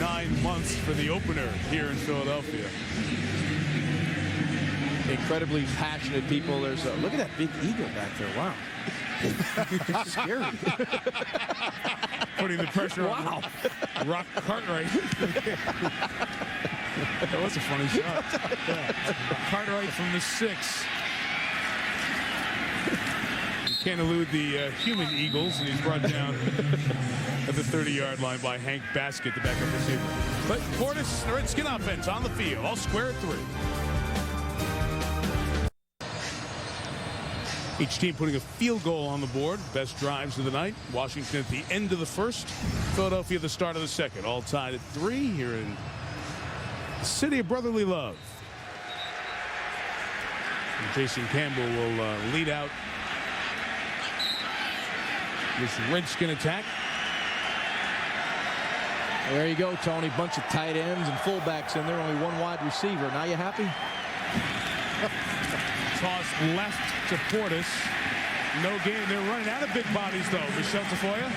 S9: 9 months for the opener here in Philadelphia.
S10: Incredibly passionate people. There's a, look at that big eagle back there. Wow. It's scary.
S9: Putting the pressure on Rock Cartwright. That was a funny shot. Yeah. Cartwright from the 6. You can't elude the human Eagles, and he's brought down at the 30-yard line by Hank Baskett, the backup receiver. But Portis, the Redskin offense on the field, all square at 3. Each team putting a field goal on the board. Best drives of the night. Washington at the end of the first. Philadelphia at the start of the second. All tied at 3 here in the city of brotherly love. And Jason Campbell will lead out this Redskin attack.
S10: There you go, Tony. Bunch of tight ends and fullbacks in there. Only one wide receiver. Now you happy?
S9: Toss left to Portis. No gain. They're running out of big bodies, though. Michele Tafoya.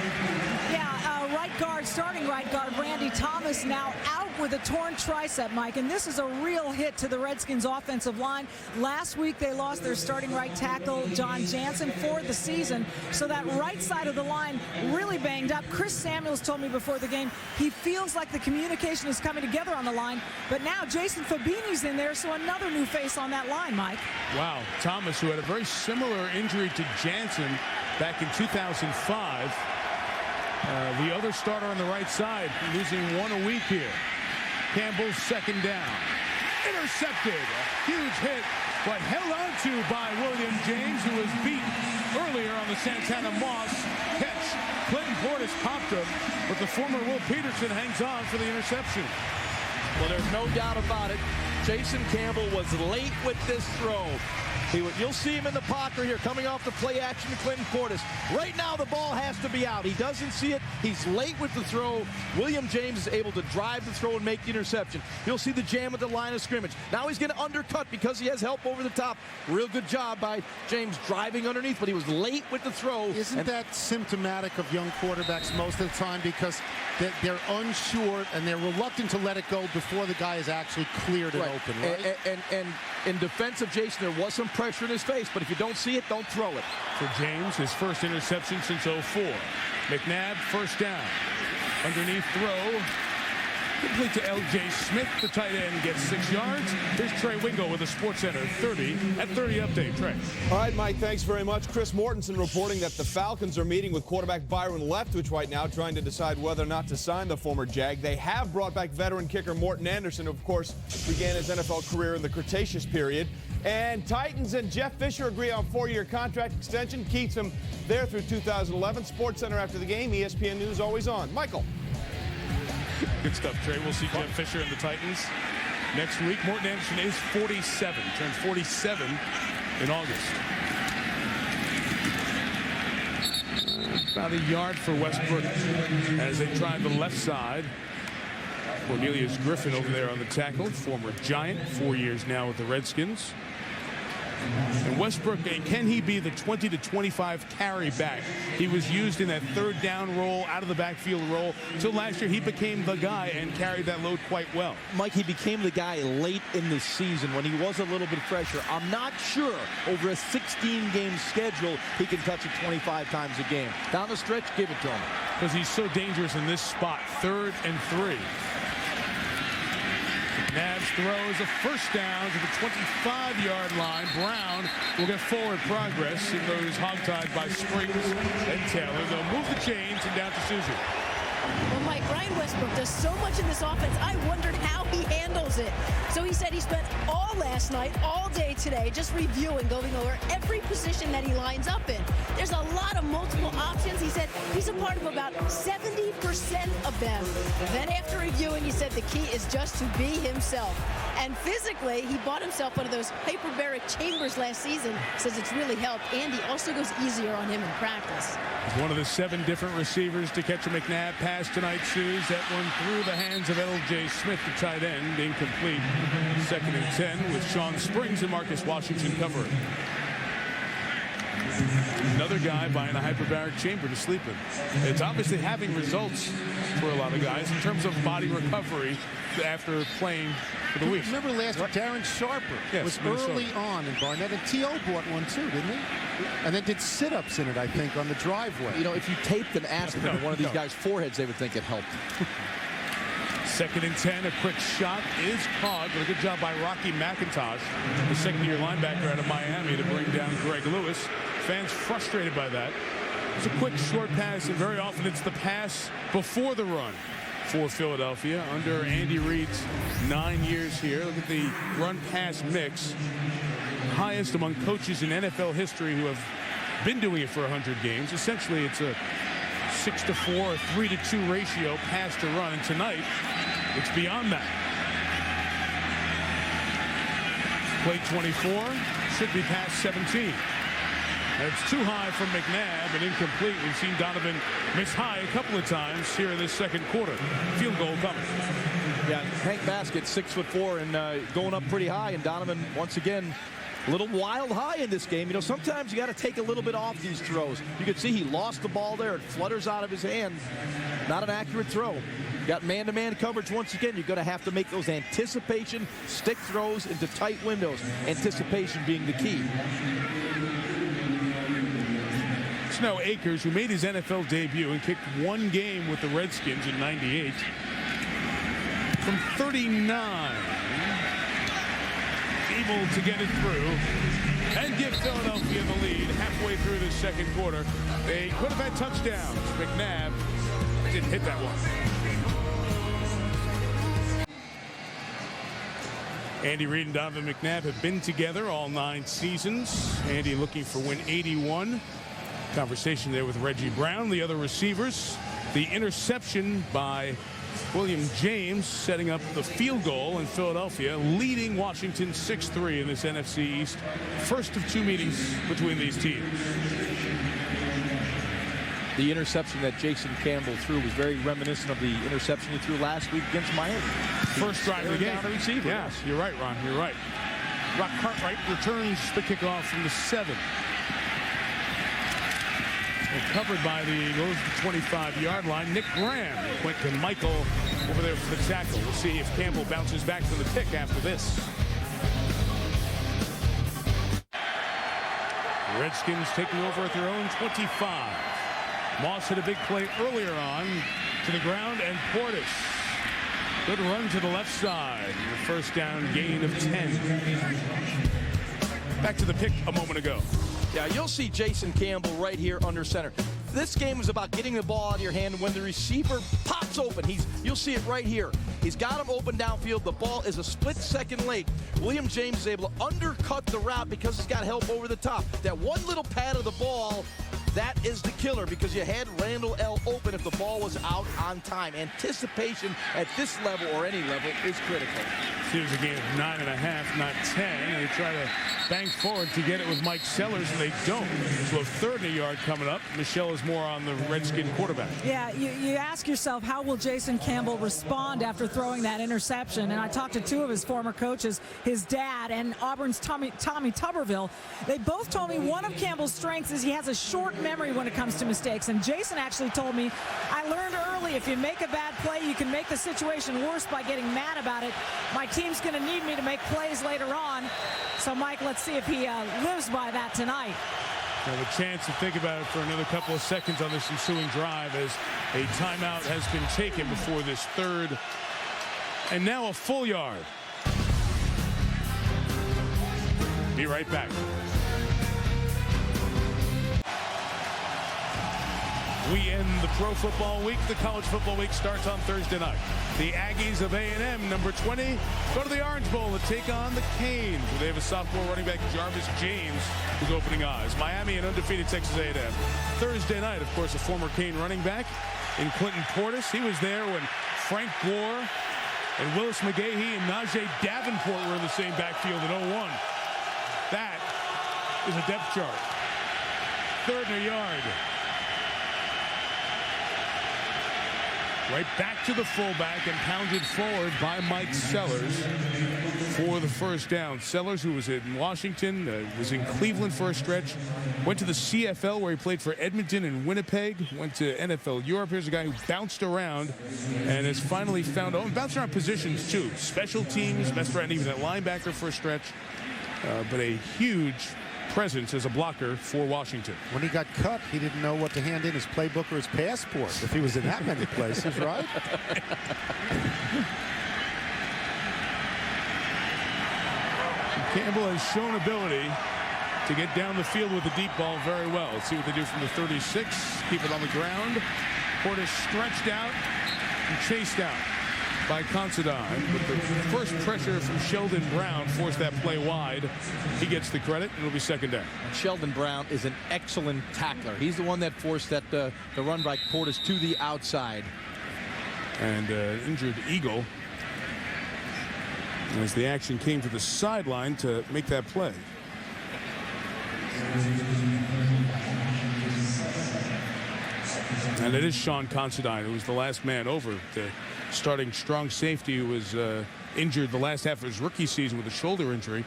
S12: Yeah, right guard, starting right guard, Randy Thomas now out with a torn tricep, Mike. And this is a real hit to the Redskins offensive line. Last week, they lost their starting right tackle, John Jansen, for the season. So that right side of the line really banged up. Chris Samuels told me before the game he feels like the communication is coming together on the line. But now Jason Fabini's in there, so another new face on that line, Mike.
S9: Wow. Thomas, who had a very similar injury to Jansen back in 2005. The other starter on the right side, losing 1 a week here. Campbell's second down. Intercepted. A huge hit, but held on to by William James, who was beat earlier on the Santana Moss catch. Clinton Portis popped him, but the former Will Peterson hangs on for the interception.
S10: Well, there's no doubt about it. Jason Campbell was late with this throw. You'll see him in the pocket here, coming off the play action to Clinton Portis. Right now, the ball has to be out. He doesn't see it. He's late with the throw. William James is able to drive the throw and make the interception. You'll see the jam at the line of scrimmage. Now he's going to undercut because he has help over the top. Real good job by James driving underneath, but he was late with the throw.
S14: Isn't that symptomatic of young quarterbacks most of the time? Because they're unsure and they're reluctant to let it go before the guy is actually cleared and open, right?
S10: And in defense of Jason, there was some pressure in his face, but if you don't see it, don't throw it.
S9: For James, his first interception since 04. McNabb, first down. Underneath throw. Complete to L.J. Smith. The tight end gets 6 yards. Here's Trey Wingo with the SportsCenter 30 at 30 update. Trey.
S8: All right, Mike, thanks very much. Chris Mortensen reporting that the Falcons are meeting with quarterback Byron Leftwich right now, trying to decide whether or not to sign the former Jag. They have brought back veteran kicker Morton Anderson, who, of course, began his NFL career in the Cretaceous period. And Titans and Jeff Fisher agree on 4-year contract extension. Keeps him there through 2011. SportsCenter after the game. ESPN News always on. Michael.
S9: Good stuff, Trey. We'll see Jeff Fisher and the Titans next week. Morton Anderson is 47. Turns 47 in August. About a yard for Westbrook as they try the left side. Cornelius Griffin over there on the tackle. Former Giant, 4 years now with the Redskins. And Westbrook, can he be the 20 to 25 carry back? He was used in that third down role, out of the backfield role. Until last year, he became the guy and carried that load quite well.
S10: Mike, he became the guy late in the season when he was a little bit fresher. I'm not sure over a 16-game schedule he can touch it 25 times a game. Down the stretch, give it to him.
S9: Because he's so dangerous in this spot, 3rd and 3. Nabs throws a first down to the 25-yard line. Brown will get forward progress. It goes hogtied by Springs and Taylor. They'll move the chains and down to Suzy.
S13: Well, Mike, Brian Westbrook does so much in this offense, I wondered how he handles it. So he said he spent all last night, all day today, just reviewing, going over every position that he lines up in. There's a lot of multiple options. He said he's a part of about 70% of them. Then after reviewing, he said the key is just to be himself. And physically, he bought himself one of those hyperbaric chambers last season. Says it's really helped. Andy also goes easier on him in practice.
S9: He's one of the 7 different receivers to catch a McNabb pass tonight, Suze. That one through the hands of L.J. Smith, the tight end, incomplete. 2nd and 10 with Sean Springs and Marcus Washington covering. Another guy buying a hyperbaric chamber to sleep in. It's obviously having results for a lot of guys in terms of body recovery after playing for the week.
S14: Remember last year, Darren Sharper was early on in Barnett, and T.O. bought one too, didn't he? And then did sit-ups in it, I think, on the driveway.
S10: You know, if you taped an aspirin on one of these guys' foreheads, they would think it helped.
S9: 2nd and 10, a quick shot is caught, but a good job by Rocky McIntosh, the 2nd-year linebacker out of Miami, to bring down Greg Lewis. Fans frustrated by that. It's a quick short pass, and very often it's the pass before the run for Philadelphia under Andy Reid's 9 years here. Look at the run-pass mix. Highest among coaches in NFL history who have been doing it for 100 games. Essentially, it's a 6-4 or 3-2 ratio pass to run, and tonight it's beyond that. Play 24 should be past 17. It's too high from McNabb and incomplete. We've seen Donovan miss high a couple of times here in this 2nd quarter. Field goal coming.
S10: Yeah, Hank Baskett, 6'4", and going up pretty high, and Donovan once again a little wild high in this game. You know, sometimes you got to take a little bit off these throws. You can see he lost the ball there. It flutters out of his hand. Not an accurate throw. Got man-to-man coverage once again. You're going to have to make those anticipation stick throws into tight windows. Anticipation being the key.
S9: Snow Akers, who made his NFL debut and kicked 1 game with the Redskins in '98, from 39. Able to get it through and give Philadelphia the lead halfway through the 2nd quarter. They could have had touchdowns. McNabb didn't hit that one. Andy Reid and Donovan McNabb have been together all 9 seasons. Andy looking for win 81. Conversation there with Reggie Brown, the other receivers. The interception by William James setting up the field goal, in Philadelphia leading Washington 6-3 in this NFC East. First of 2 meetings between these teams.
S10: The interception that Jason Campbell threw was very reminiscent of the interception he threw last week against Miami.
S9: First drive of the game.
S10: Receiver.
S9: Yes, you're right, Ron. You're right. Rock Cartwright returns the kickoff from the 7. And covered by the Eagles, the 25-yard line. Nick Graham, Quentin Michael over there for the tackle. We'll see if Campbell bounces back from the pick after this. The Redskins taking over at their own 25. Moss hit a big play earlier on to the ground, and Portis. Good run to the left side. The first down gain of 10. Back to the pick a moment ago.
S10: Yeah, you'll see Jason Campbell right here under center. This game is about getting the ball out of your hand, and when the receiver pops open, you'll see it right here. He's got him open downfield. The ball is a split second late. William James is able to undercut the route because he's got help over the top. That one little pad of the ball, that is the killer, because you had Randall L. open if the ball was out on time. Anticipation at this level or any level is critical.
S9: Seems a gain of 9.5, not 10. They try to bang forward to get it with Mike Sellers, and they don't. So a 3rd and a yard coming up. Michele is more on the Redskin quarterback.
S12: Yeah, you ask yourself, how will Jason Campbell respond after throwing that interception? And I talked to 2 of his former coaches, his dad and Auburn's Tommy Tuberville. They both told me one of Campbell's strengths is he has a short memory when it comes to mistakes. And Jason actually told me, I learned early, if you make a bad play, you can make the situation worse by getting mad about it. My team's going to need me to make plays later on. So, Mike, let's see if he lives by that tonight.
S9: We have a chance to think about it for another couple of seconds on this ensuing drive, as a timeout has been taken before this 3rd. And now a full yard. Be right back. We end the pro football week. The college football week starts on Thursday night. The Aggies of A&M, number 20, go to the Orange Bowl to take on the Canes. They have a sophomore running back, Jarvis James, who's opening eyes. Miami and undefeated Texas A&M. Thursday night, of course, a former Cane running back in Clinton Portis. He was there when Frank Gore and Willis McGahee and Najee Davenport were in the same backfield in 01. That is a depth chart. 3rd and a yard. Right back to the fullback and pounded forward by Mike Sellers for the first down. Sellers, who was in Washington, was in Cleveland for a stretch, went to the CFL where he played for Edmonton and Winnipeg, went to NFL Europe. Here's a guy who bounced around and has finally found, bounced around positions too. Special teams, best friend, even at linebacker for a stretch, but a huge presence as a blocker for Washington.
S14: When he got cut, he didn't know what to hand in, his playbook or his passport, if he was in that many places, right?
S9: Campbell has shown ability to get down the field with the deep ball very well. Let's see what they do from the 36. Keep it on the ground. Portis stretched out and chased out by Considine. But the first pressure from Sheldon Brown forced that play wide. He gets the credit, and it'll be second down.
S10: Sheldon Brown is an excellent tackler. He's the one that forced that the run by Portis to the outside.
S9: And injured Eagle as the action came to the sideline to make that play. And it is Sean Considine who was the last man over, the starting strong safety who was injured the last half of his rookie season with a shoulder injury.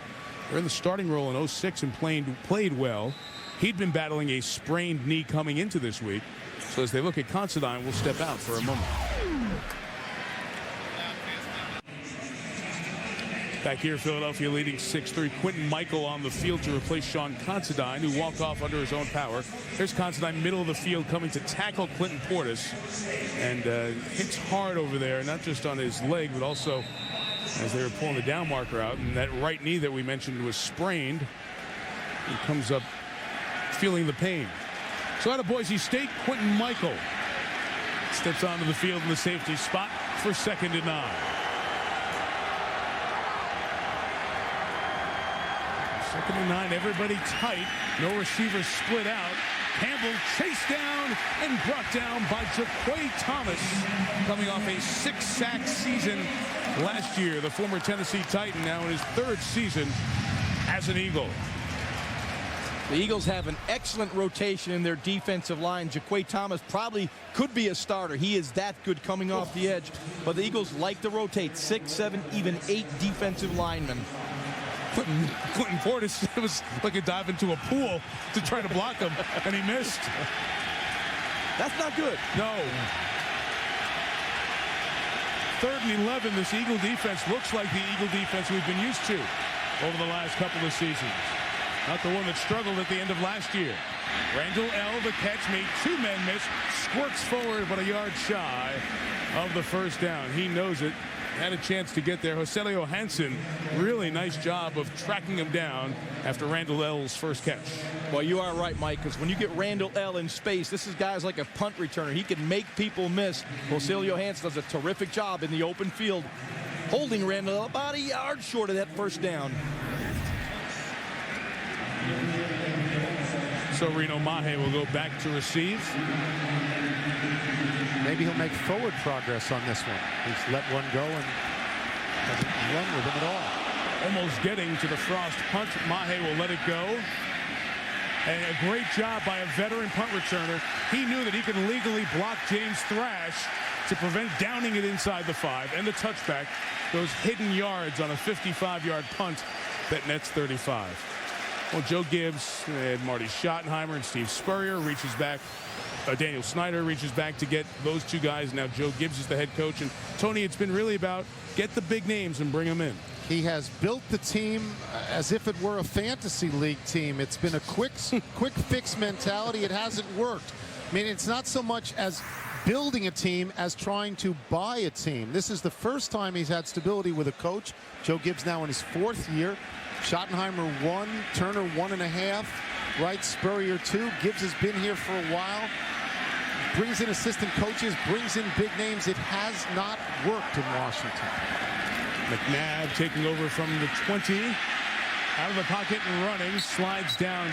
S9: They're in the starting role in 06 and played well. He'd been battling a sprained knee coming into this week. So as they look at Considine, we'll step out for a moment. Back here, Philadelphia leading 6-3. Quentin Michael on the field to replace Sean Considine, who walked off under his own power. There's Considine, middle of the field, coming to tackle Clinton Portis. And hits hard over there, not just on his leg, but also as they were pulling the down marker out. And that right knee that we mentioned was sprained. He comes up feeling the pain. So out of Boise State, Quentin Michael steps onto the field in the safety spot for 2nd and 9. 2nd and 9, everybody tight. No receivers split out. Campbell chased down and brought down by Jaquay Thomas, coming off a 6-sack season last year. The former Tennessee Titan now in his 3rd season as an Eagle.
S10: The Eagles have an excellent rotation in their defensive line. Jaquay Thomas probably could be a starter. He is that good coming off the edge. But the Eagles like to rotate 6, 7, even 8 defensive linemen.
S9: Clinton Portis, it was like a dive into a pool to try to block him, and he missed.
S10: That's not good.
S9: No. 3rd and 11, this Eagle defense looks like the Eagle defense we've been used to over the last couple of seasons. Not the one that struggled at the end of last year. Randall L., the catch, made 2 men miss, squirts forward, but a yard shy of the first down. He knows it. Had a chance to get there. Joselio Hansen, really nice job of tracking him down after Randall L's first catch.
S10: Well, you are right, Mike, because when you get Randall L in space, this is guys like a punt returner. He can make people miss. Joselio Hansen does a terrific job in the open field, holding Randall L about a yard short of that first down.
S9: So Reno Mahe will go back to receive.
S14: Maybe he'll make forward progress on this one. He's let one go and doesn't run with him at all.
S9: Almost getting to the Frost punt. Mahe will let it go. And a great job by a veteran punt returner. He knew that he could legally block James Thrash to prevent downing it inside the 5. And the touchback, those hidden yards on a 55-yard punt that nets 35. Well, Joe Gibbs and Marty Schottenheimer and Steve Spurrier reaches back. Daniel Snyder reaches back to get those 2 guys. Now Joe Gibbs is the head coach. And Tony, it's been really about get the big names and bring them in.
S14: He has built the team as if it were a fantasy league team. It's been a quick fix mentality. It hasn't worked. I mean, it's not so much as building a team as trying to buy a team. This is the first time he's had stability with a coach. Joe Gibbs now in his 4th year. Schottenheimer 1, Turner 1.5, Wright, Spurrier 2. Gibbs has been here for a while. brings in assistant coaches, brings in big names. It has not worked in Washington.
S9: McNabb taking over from the 20. Out of the pocket and running. Slides down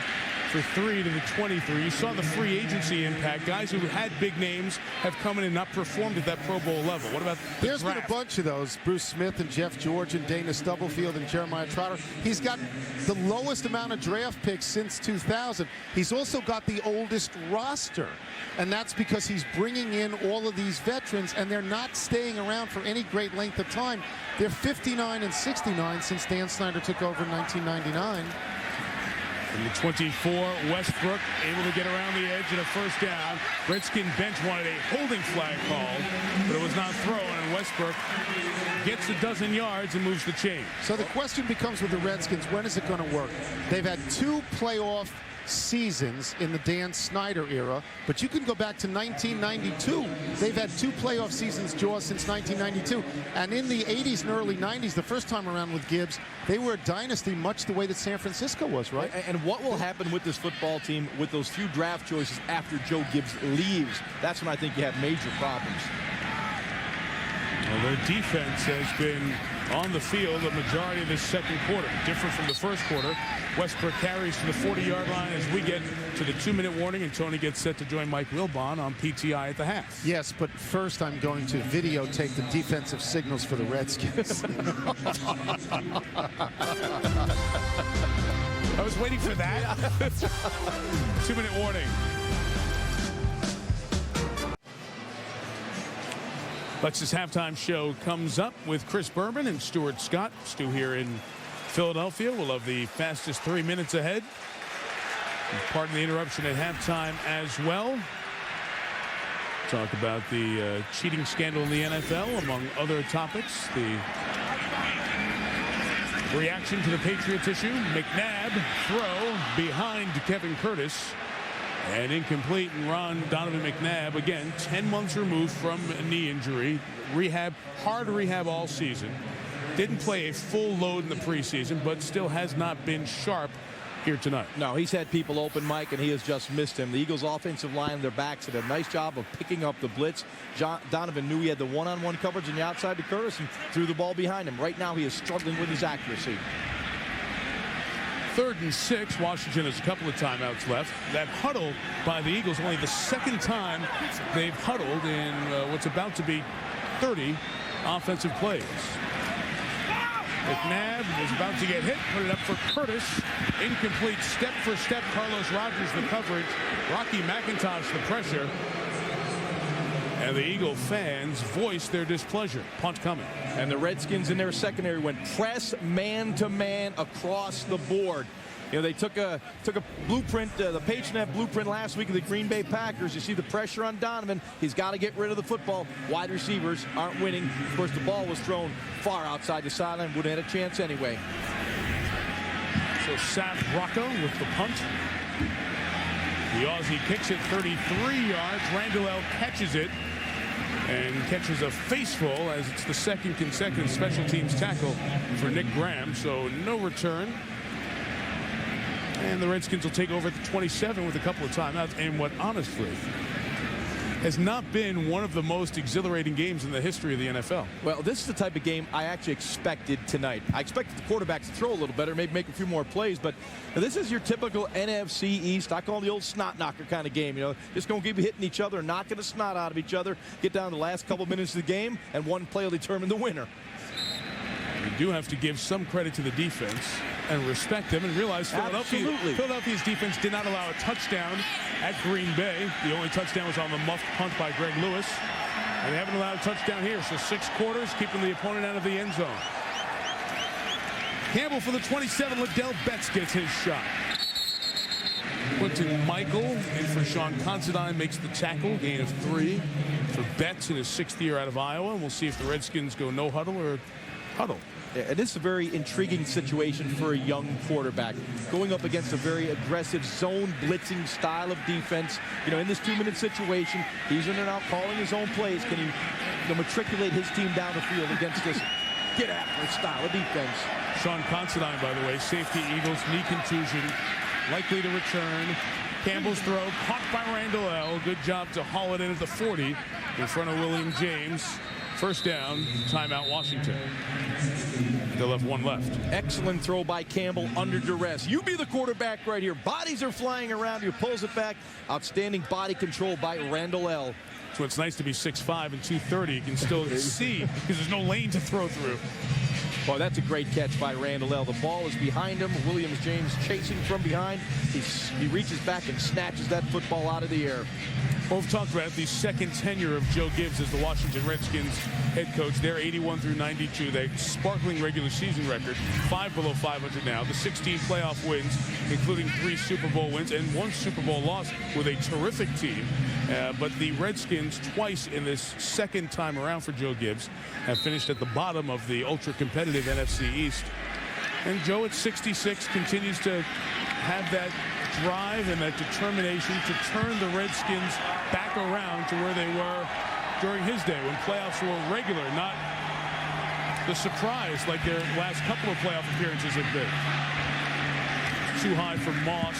S9: for 3 to the 23. You saw the free agency impact. Guys who had big names have come in and not performed at that Pro Bowl level. What about the
S14: There's
S9: draft?
S14: been a bunch of those. Bruce Smith and Jeff George and Dana Stubblefield and Jeremiah Trotter. He's got the lowest amount of draft picks since 2000. He's also got the oldest roster. And that's because he's bringing in all of these veterans, and they're not staying around for any great length of time. They're 59 and 69 since Dan Snyder took over in 1999.
S9: From the 24, Westbrook able to get around the edge and a first down. Redskin bench wanted a holding flag called, but it was not thrown, and Westbrook gets a dozen yards and moves the chain.
S14: So the question becomes with the Redskins, when is it going to work? They've had 2 playoff seasons in the Dan Snyder era, but you can go back to 1992. They've had 2 playoff seasons, Jaws, since 1992. And in the 80s and early 90s, the first time around with Gibbs, they were a dynasty much the way that San Francisco was, right?
S10: And what will happen with this football team with those few draft choices after Joe Gibbs leaves? That's when I think you have major problems.
S9: Well, their defense has been on the field the majority of this second quarter. Different from the first quarter. Westbrook carries to the 40-yard line as we get to the 2-minute warning, and Tony gets set to join Mike Wilbon on PTI at the half.
S14: Yes, but first I'm going to videotape the defensive signals for the Redskins.
S9: I was waiting for that. 2-minute warning. Lex's halftime show comes up with Chris Berman and Stuart Scott. Stu here in Philadelphia. We'll have the fastest 3 minutes ahead. Pardon the interruption at halftime as well. Talk about the cheating scandal in the NFL, among other topics. The reaction to the Patriots issue. McNabb throw behind Kevin Curtis. And incomplete, and Donovan McNabb, again, 10 months removed from a knee injury. Rehab, hard rehab all season. Didn't play a full load in the preseason, but still has not been sharp here tonight.
S10: No, he's had people open, Mike, and he has just missed him. The Eagles' offensive line, their backs did a nice job of picking up the blitz. Donovan knew he had the one-on-one coverage on the outside to Curtis and threw the ball behind him. Right now, he is struggling with his accuracy.
S9: 3rd and 6. Washington has a couple of timeouts left. That huddle by the Eagles, only the second time they've huddled in what's about to be 30 offensive plays. McNabb is about to get hit. Put it up for Curtis. Incomplete. Step for step. Carlos Rogers the coverage. Rocky McIntosh the pressure. And the Eagle fans voice their displeasure. Punt coming.
S10: And the Redskins in their secondary went press man-to-man across the board. You know, they took a blueprint, the PageNet blueprint last week of the Green Bay Packers. You see the pressure on Donovan. He's got to get rid of the football. Wide receivers aren't winning. Of course, the ball was thrown far outside the sideline. Would have had a chance anyway.
S9: So Saf Rocco with the punt. The Aussie kicks it 33 yards. Randall catches it and catches a faceful as it's the second consecutive special teams tackle for Nick Graham. So no return. And the Redskins will take over at the 27 with a couple of timeouts. And what honestly has not been one of the most exhilarating games in the history of the NFL.
S10: Well, this is the type of game I actually expected tonight. I expected the quarterbacks to throw a little better, maybe make a few more plays, but this is your typical NFC East, I call it the old snot knocker kind of game. You know, just going to keep hitting each other, knocking the snot out of each other, get down to the last couple minutes of the game, and one play will determine the winner.
S9: You do have to give some credit to the defense and respect them and realize Philadelphia's defense did not allow a touchdown at Green Bay. The only touchdown was on the muffed punt by Greg Lewis. And they haven't allowed a touchdown here. So 6 quarters, keeping the opponent out of the end zone. Campbell for the 27. Liddell Betts gets his shot. Quentin Michael in for Sean Considine makes the tackle. Gain of 3 for Betts in his 6th year out of Iowa. And we'll see if the Redskins go no huddle or huddle.
S10: And this is a very intriguing situation for a young quarterback going up against a very aggressive zone blitzing style of defense. You know, in this 2-minute situation, he's in and out calling his own plays. Can he matriculate his team down the field against this get after style of defense?
S9: Sean Considine, by the way, safety, Eagles, knee contusion, likely to return. Campbell's throw caught by Randall L. Good job to haul it in at the 40 in front of William James. First down, timeout Washington. They'll have one left.
S10: Excellent throw by Campbell under duress. You be the quarterback right here. Bodies are flying around you. Pulls it back. Outstanding body control by Randall L.
S9: So it's nice to be 6'5" and 230. You can still see because there's no lane to throw through.
S10: Boy, that's a great catch by Randall L. The ball is behind him. Williams James chasing from behind. He reaches back and snatches that football out of the air.
S9: Well, we've talked about the second tenure of Joe Gibbs as the Washington Redskins head coach. They're 81 through 92. They sparkling regular season record, 5 below 500 now. The 16 playoff wins, including 3 Super Bowl wins and 1 Super Bowl loss with a terrific team. But the Redskins, twice in this second time around for Joe Gibbs, have finished at the bottom of the ultra-competitive NFC East. And Joe at 66 continues to have that drive and that determination to turn the Redskins back around to where they were during his day when playoffs were regular, not the surprise like their last couple of playoff appearances have been. Too high for Moss,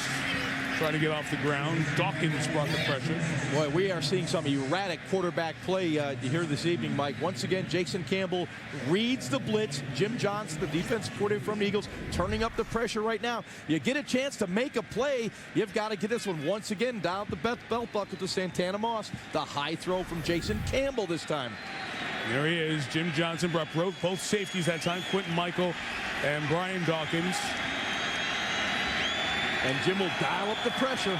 S9: trying to get off the ground. Dawkins brought the pressure.
S10: Boy, we are seeing some erratic quarterback play here this evening, Mike. Once again, Jason Campbell reads the blitz. Jim Johnson, the defensive coordinator from the Eagles, turning up the pressure right now. You get a chance to make a play, you've got to get this one once again down the belt buckle to Santana Moss. The high throw from Jason Campbell this time.
S9: There he is. Jim Johnson brought both safeties that time, Quentin Michael and Brian Dawkins.
S10: And Jim will dial up the pressure.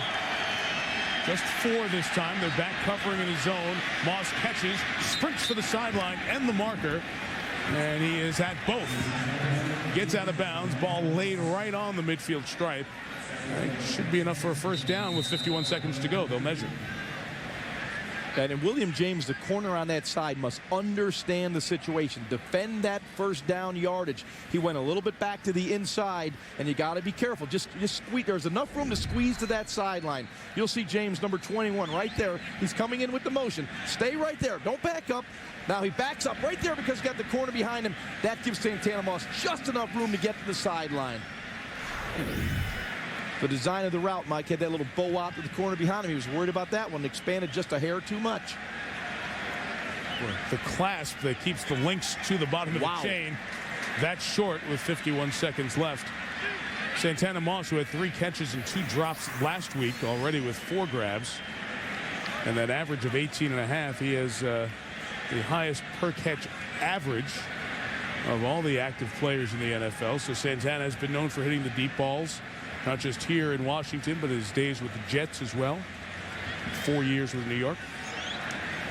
S9: Just 4 this time. They're back covering in his zone. Moss catches, sprints for the sideline and the marker. And he is at both. Gets out of bounds. Ball laid right on the midfield stripe. It should be enough for a first down with 51 seconds to go. They'll measure.
S10: And William James, the corner on that side, must understand the situation. Defend that first down yardage. He went a little bit back to the inside, and you got to be careful. Just squeeze. There's enough room to squeeze to that sideline. You'll see James, number 21, right there. He's coming in with the motion. Stay right there. Don't back up. Now he backs up right there because he's got the corner behind him. That gives Santana Moss just enough room to get to the sideline. The design of the route, Mike, had that little bow out to the corner behind him. He was worried about that one. Expanded just a hair too much.
S9: The clasp that keeps the links to the bottom of the chain. That's short with 51 seconds left. Santana Moss, who had 3 catches and 2 drops last week, already with 4 grabs. And that average of 18.5, he has the highest per catch average of all the active players in the NFL. So Santana has been known for hitting the deep balls. Not just here in Washington, but his days with the Jets as well. 4 years with New York.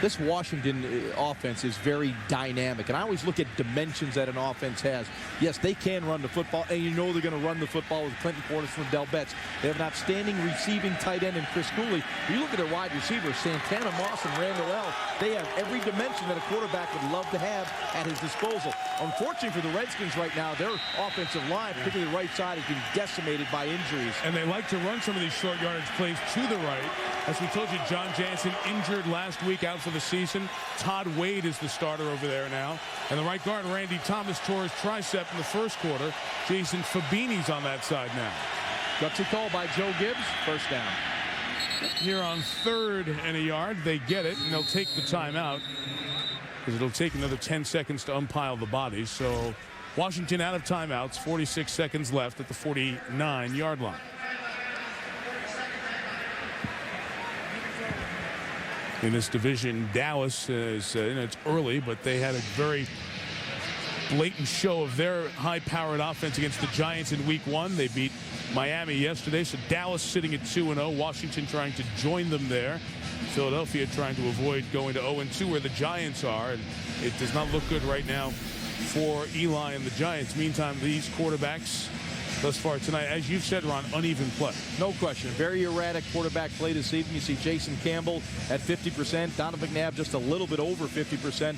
S10: This Washington offense is very dynamic, and I always look at dimensions that an offense has. Yes, they can run the football, and you know they're going to run the football with Clinton Portis and Del Betts. They have an outstanding receiving tight end in Chris Cooley. When you look at their wide receivers, Santana Moss and Randall L., they have every dimension that a quarterback would love to have at his disposal. Unfortunately for the Redskins right now, their offensive line, particularly the right side, is being decimated by injuries.
S9: And they like to run some of these short yardage plays to the right. As we told you, John Jansen injured last week, out for the season. Todd Wade is the starter over there now. And the right guard, Randy Thomas, tore his tricep in the first quarter. Jason Fabini's on that side now.
S10: Gutsy call by Joe Gibbs. First down.
S9: Here on 3rd and a yard, they get it, and they'll take the timeout because it'll take another 10 seconds to umpile the bodies. So Washington out of timeouts, 46 seconds left at the 49-yard line. In this division, Dallas is, it's early, but they had a very blatant show of their high-powered offense against the Giants in Week 1. They beat Miami yesterday, so Dallas sitting at 2-0. Washington trying to join them there. Philadelphia trying to avoid going to 0-2 where the Giants are, and it does not look good right now for Eli and the Giants. Meantime, these quarterbacks thus far tonight, as you've said, Ron, uneven play.
S10: No question. Very erratic quarterback play this evening. You see Jason Campbell at 50%. Donovan McNabb just a little bit over 50%.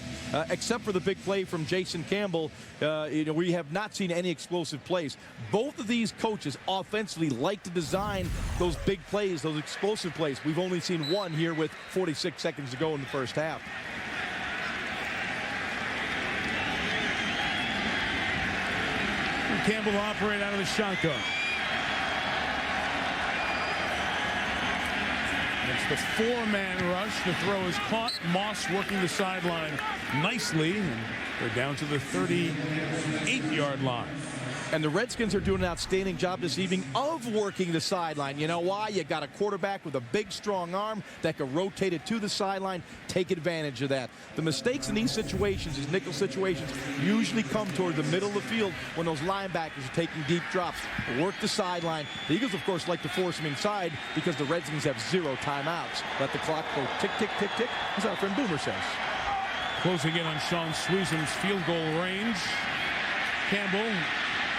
S10: Except for the big play from Jason Campbell, we have not seen any explosive plays. Both of these coaches offensively like to design those big plays, those explosive plays. We've only seen one here with 46 seconds to go in the first half.
S9: Campbell will operate out of the shotgun. It's the four-man rush. The throw is caught. Moss working the sideline nicely, and they're down to the 38-yard line.
S10: And the Redskins are doing an outstanding job this evening of working the sideline. You know why? You got a quarterback with a big, strong arm that can rotate it to the sideline. Take advantage of that. The mistakes in these situations, these nickel situations, usually come toward the middle of the field when those linebackers are taking deep drops. Work the sideline. The Eagles, of course, like to force them inside because the Redskins have 0 timeouts. Let the clock go tick, tick, tick, tick, as our friend Boomer says.
S9: Closing in on Sean Sweezum's field goal range. Campbell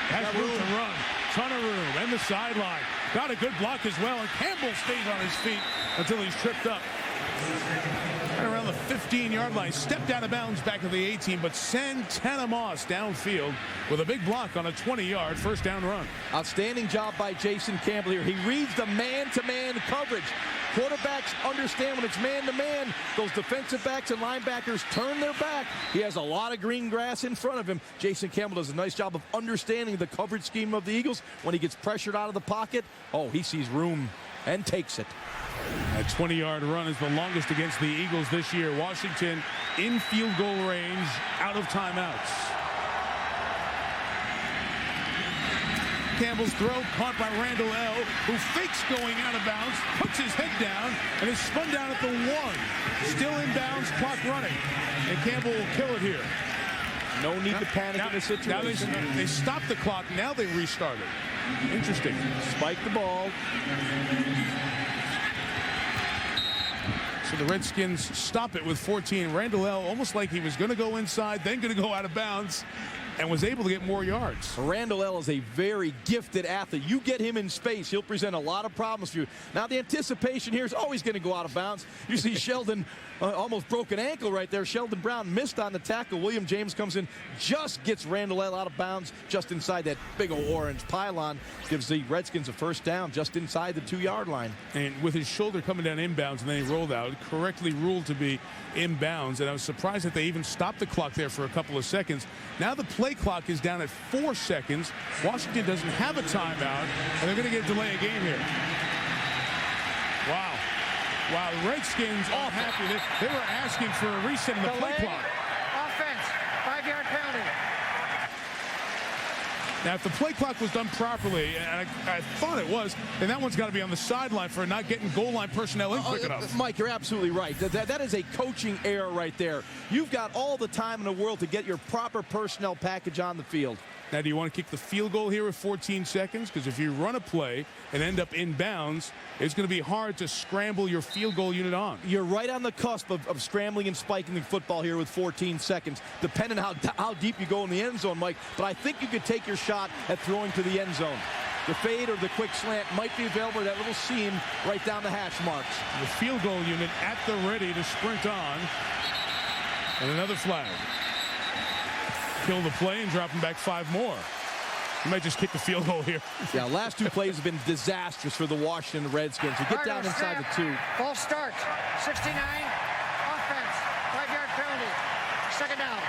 S9: has room to run. Ton of room. And the sideline. Got a good block as well. And Campbell stays on his feet until he's tripped up. Right around the 15-yard line. Stepped out of bounds back at the 18, but Santana Moss downfield with a big block on a 20-yard first down run.
S10: Outstanding job by Jason Campbell here. He reads the man-to-man coverage. Quarterbacks understand when it's man-to-man, those defensive backs and linebackers turn their back. He has a lot of green grass in front of him. Jason Campbell does a nice job of understanding the coverage scheme of the Eagles. When he gets pressured out of the pocket, oh, he sees room and takes it.
S9: A 20-yard run is the longest against the Eagles this year. Washington in field goal range, out of timeouts. Campbell's throw caught by Randall L., who fakes going out of bounds, puts his head down, and is spun down at the 1. Still in bounds, clock running. And Campbell will kill it here.
S10: No need to panic in this situation.
S9: Now they stopped the clock. Now they restarted. Interesting.
S10: Spike the ball.
S9: So the Redskins stop it with 14. Randall L. almost like he was going to go inside, then going to go out of bounds, and was able to get more yards.
S10: Randall L. is a very gifted athlete. You get him in space, he'll present a lot of problems for you. Now the anticipation here is always going to go out of bounds. You see Sheldon almost broke an ankle right there. Sheldon Brown missed on the tackle. William James comes in, just gets Randall L. out of bounds just inside that big old orange pylon. Gives the Redskins a first down just inside the 2-yard line.
S9: And with his shoulder coming down inbounds and then he rolled out, correctly ruled to be inbounds. And I was surprised that they even stopped the clock there for a couple of seconds. Now the play clock is down at 4 seconds. Washington doesn't have a timeout, and they're going to get a delay of game here. Wow. Wow, the Redskins are happy. They were asking for a reset in the play clock.
S16: Offense, 5-yard penalty.
S9: Now, if the play clock was done properly, and I thought it was, then that one's got to be on the sideline for not getting goal line personnel in quick enough.
S10: Mike, you're absolutely right. That is a coaching error right there. You've got all the time in the world to get your proper personnel package on the field.
S9: Now, do you want to kick the field goal here with 14 seconds? Because if you run a play and end up in bounds, it's going to be hard to scramble your field goal unit on.
S10: You're right on the cusp of scrambling and spiking the football here with 14 seconds, depending on how deep you go in the end zone, Mike. But I think you could take your shot at throwing to the end zone. The fade or the quick slant might be available at that little seam right down the hash marks.
S9: The field goal unit at the ready to sprint on. And another flag. Kill the play and drop him back 5 more. You might just kick the field goal here.
S10: Yeah, last 2 plays have been disastrous for the Washington Redskins. You get down inside the 2.
S16: False start. 69. Offense. 5-yard penalty. Second down.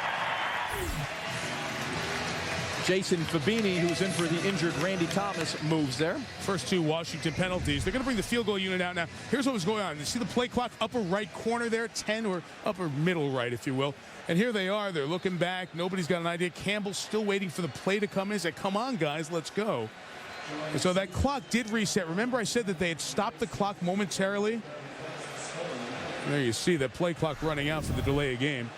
S10: Jason Fabini, who's in for the injured Randy Thomas, moves there.
S9: First 2 Washington penalties. They're going to bring the field goal unit out now. Here's what was going on. You see the play clock upper right corner there, 10 or upper middle right, if you will. And here they are. They're looking back. Nobody's got an idea. Campbell's still waiting for the play to come in. He said, come on, guys, let's go. And so that clock did reset. Remember I said that they had stopped the clock momentarily? There you see that play clock running out for the delay of game.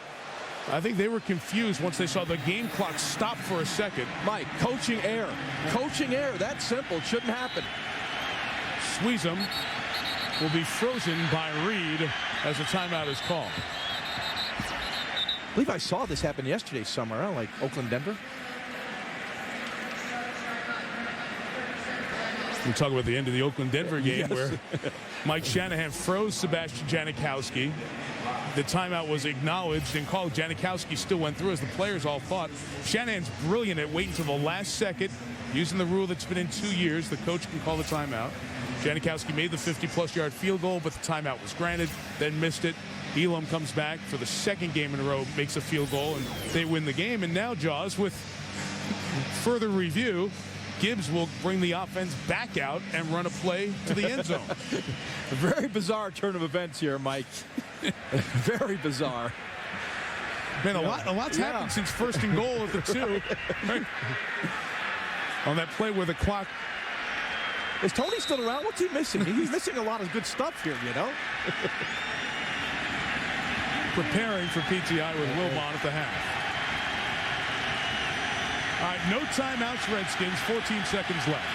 S9: I think they were confused once they saw the game clock stop for a second.
S10: Mike, coaching error. Coaching error. That's simple. It shouldn't happen.
S9: Sweezum will be frozen by Reed as a timeout is called.
S10: I believe I saw this happen yesterday somewhere, like Oakland, Denver.
S9: We talk about the end of the Oakland-Denver game.
S10: Yes.
S9: Where Mike Shanahan froze Sebastian Janikowski. The timeout was acknowledged and called. Janikowski still went through, as the players all thought. Shanahan's brilliant at waiting until the last second, using the rule that's been in 2 years. The coach can call the timeout. Janikowski made the 50-plus yard field goal, but the timeout was granted, then missed it. Elam comes back for the 2nd game in a row, makes a field goal, and they win the game. And now, Jaws, with further review, Gibbs will bring the offense back out and run a play to the end zone.
S10: A very bizarre turn of events here, Mike. Very bizarre.
S9: Man, a lot's happened since first and goal of the 2. Right? On that play where the clock.
S10: Is Tony still around? What's he missing? He's missing a lot of good stuff here, you know?
S9: Preparing for PTI with Wilbon at the half. All right, no timeouts, Redskins. 14 seconds left.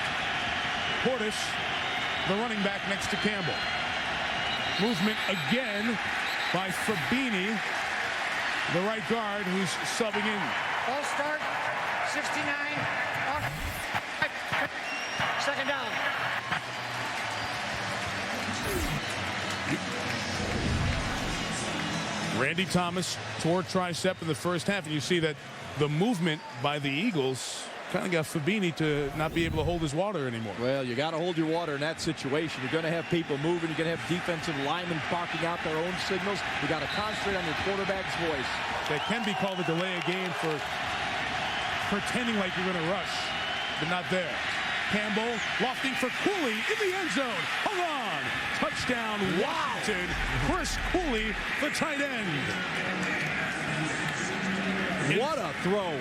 S9: Portis, the running back next to Campbell. Movement again by Fabini, the right guard who's subbing in.
S16: All start, 69. Second down.
S9: Randy Thomas tore tricep in the first half, and you see that the movement by the Eagles kind of got Fabini to not be able to hold his water anymore.
S10: Well, you got to hold your water in that situation. You're going to have people moving. You're going to have defensive linemen barking out their own signals. You got to concentrate on your quarterback's voice.
S9: That can be called a delay of game for pretending like you're going to rush, but not there. Campbell lofting for Cooley in the end zone. Hold on. Touchdown, Washington. Chris Cooley, the tight end.
S10: What a throw.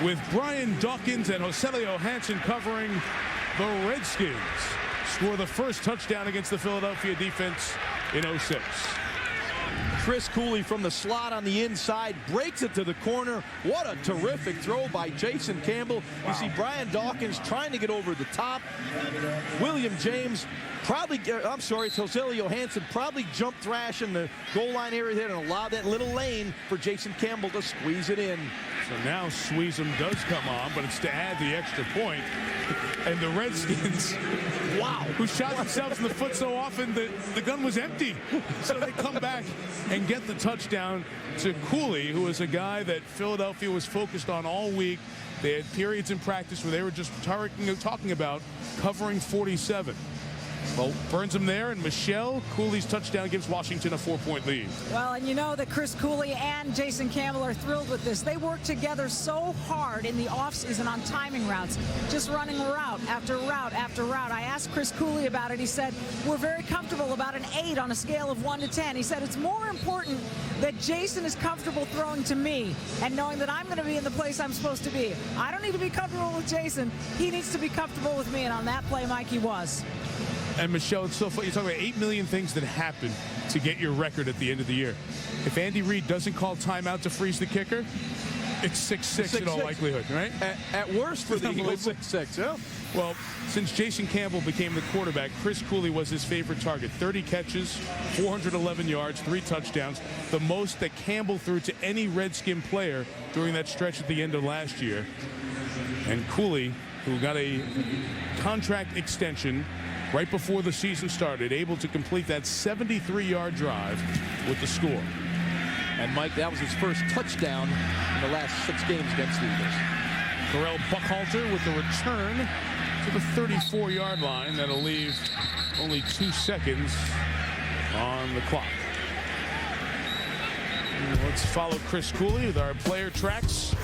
S9: With Brian Dawkins and Joselio Hansen covering, the Redskins score the first touchdown against the Philadelphia defense in 06.
S10: Chris Cooley from the slot on the inside breaks it to the corner. What a terrific throw by Jason Campbell. You see Brian Dawkins trying to get over the top. William James Joselio Hansen probably jump thrash in the goal line area there and allow that little lane for Jason Campbell to squeeze it in.
S9: So now Sweezum does come on, but it's to add the extra point. And the Redskins, who shot themselves in the foot so often that the gun was empty. So they come back and get the touchdown to Cooley, who is a guy that Philadelphia was focused on all week. They had periods in practice where they were just talking about covering 47. Well, burns him there, and Michele, Cooley's touchdown gives Washington a 4-point lead.
S12: Well, and you know that Chris Cooley and Jason Campbell are thrilled with this. They work together so hard in the offseason on timing routes, just running route after route after route. I asked Chris Cooley about it. He said, we're very comfortable about an 8 on a scale of 1 to 10. He said, it's more important that Jason is comfortable throwing to me and knowing that I'm going to be in the place I'm supposed to be. I don't need to be comfortable with Jason. He needs to be comfortable with me, and on that play, Mike, he was.
S9: And Michele, it's so funny. You're talking about 8 million things that happen to get your record at the end of the year. If Andy Reid doesn't call timeout to freeze the kicker, it's 6-6 in all likelihood, right?
S10: At worst for the Eagles, 6-6, yeah.
S9: Well, since Jason Campbell became the quarterback, Chris Cooley was his favorite target. 30 catches, 411 yards, 3 touchdowns, the most that Campbell threw to any Redskin player during that stretch at the end of last year. And Cooley, who got a contract extension right before the season started, able to complete that 73-yard drive with the score.
S10: And Mike, that was his first touchdown in the last 6 games against the Eagles.
S9: Terrell Buckhalter with the return to the 34-yard line. That'll leave only 2 seconds on the clock. Let's follow Chris Cooley with our player tracks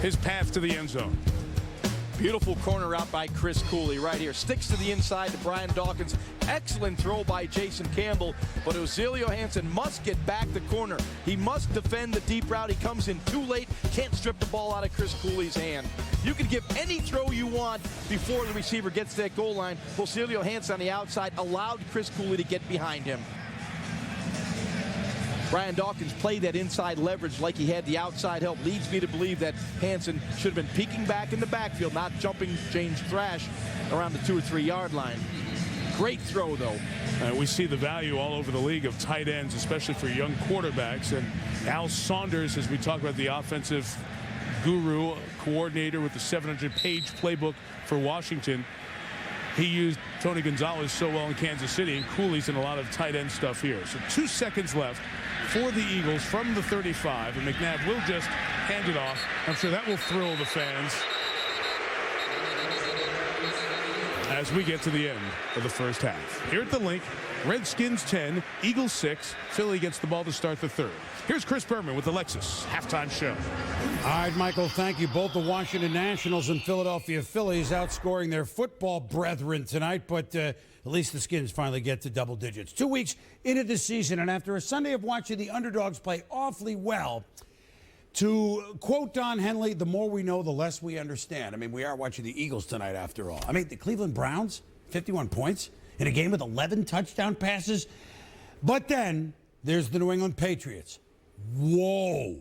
S9: his path to the end zone.
S10: Beautiful corner route by Chris Cooley right here. Sticks to the inside to Brian Dawkins. Excellent throw by Jason Campbell, but Joselio Hansen must get back the corner. He must defend the deep route. He comes in too late, can't strip the ball out of Chris Cooley's hand. You can give any throw you want before the receiver gets to that goal line. Joselio Hansen on the outside allowed Chris Cooley to get behind him. Brian Dawkins played that inside leverage like he had the outside help. Leads me to believe that Hansen should have been peeking back in the backfield, not jumping James Thrash around the 2 or 3 yard line. Great throw, though.
S9: We see the value all over the league of tight ends, especially for young quarterbacks. And Al Saunders, as we talk about the offensive guru, coordinator with the 700-page playbook for Washington, he used Tony Gonzalez so well in Kansas City, and Cooley's in a lot of tight end stuff here. So 2 seconds left for the Eagles from the 35, and McNabb will just hand it off. I'm sure that will thrill the fans as we get to the end of the first half. Here at the Link, Redskins 10, Eagles 6. Philly gets the ball to start the third. Here's Chris Berman with the Lexus halftime show.
S2: All right, Michael, thank you. Both the Washington Nationals and Philadelphia Phillies outscoring their football brethren tonight, but at least the Skins finally get to double digits. 2 weeks into the season, and after a Sunday of watching the underdogs play awfully well, to quote Don Henley, the more we know, the less we understand. I mean, we are watching the Eagles tonight after all. I mean, the Cleveland Browns, 51 points in a game with 11 touchdown passes. But then there's the New England Patriots. Whoa.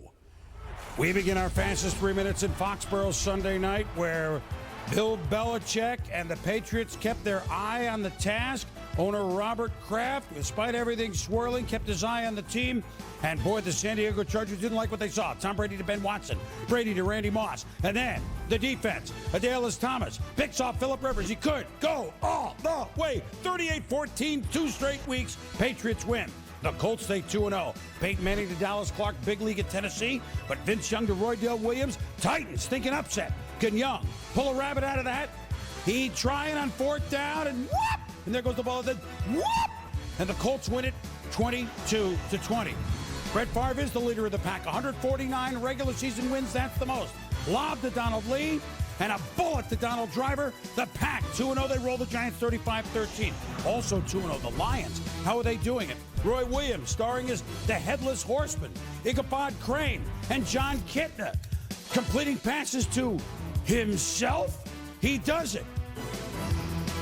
S2: We begin our fastest 3 minutes in Foxborough Sunday night, where Bill Belichick and the Patriots kept their eye on the task. Owner Robert Kraft, despite everything swirling, kept his eye on the team. And boy, the San Diego Chargers didn't like what they saw. Tom Brady to Ben Watson, Brady to Randy Moss. And then the defense. Adalys Thomas picks off Phillip Rivers. He could go all the way. 38-14, 2 straight weeks. Patriots win. The Colts take 2-0. Peyton Manning to Dallas Clark, big league at Tennessee. But Vince Young to Roydale Williams. Titans thinking upset. Can Young pull a rabbit out of the hat? He trying on 4th down, and whoop! And there goes the ball, and then whoop! And the Colts win it 22-20. Brett Favre is the leader of the pack. 149 regular season wins, that's the most. Lob to Donald Lee, and a bullet to Donald Driver. The pack, 2-0, they roll the Giants 35-13. Also 2-0, the Lions. How are they doing it? Roy Williams, starring as the Headless Horseman. Ichabod Crane and John Kitna completing passes to himself. He does it.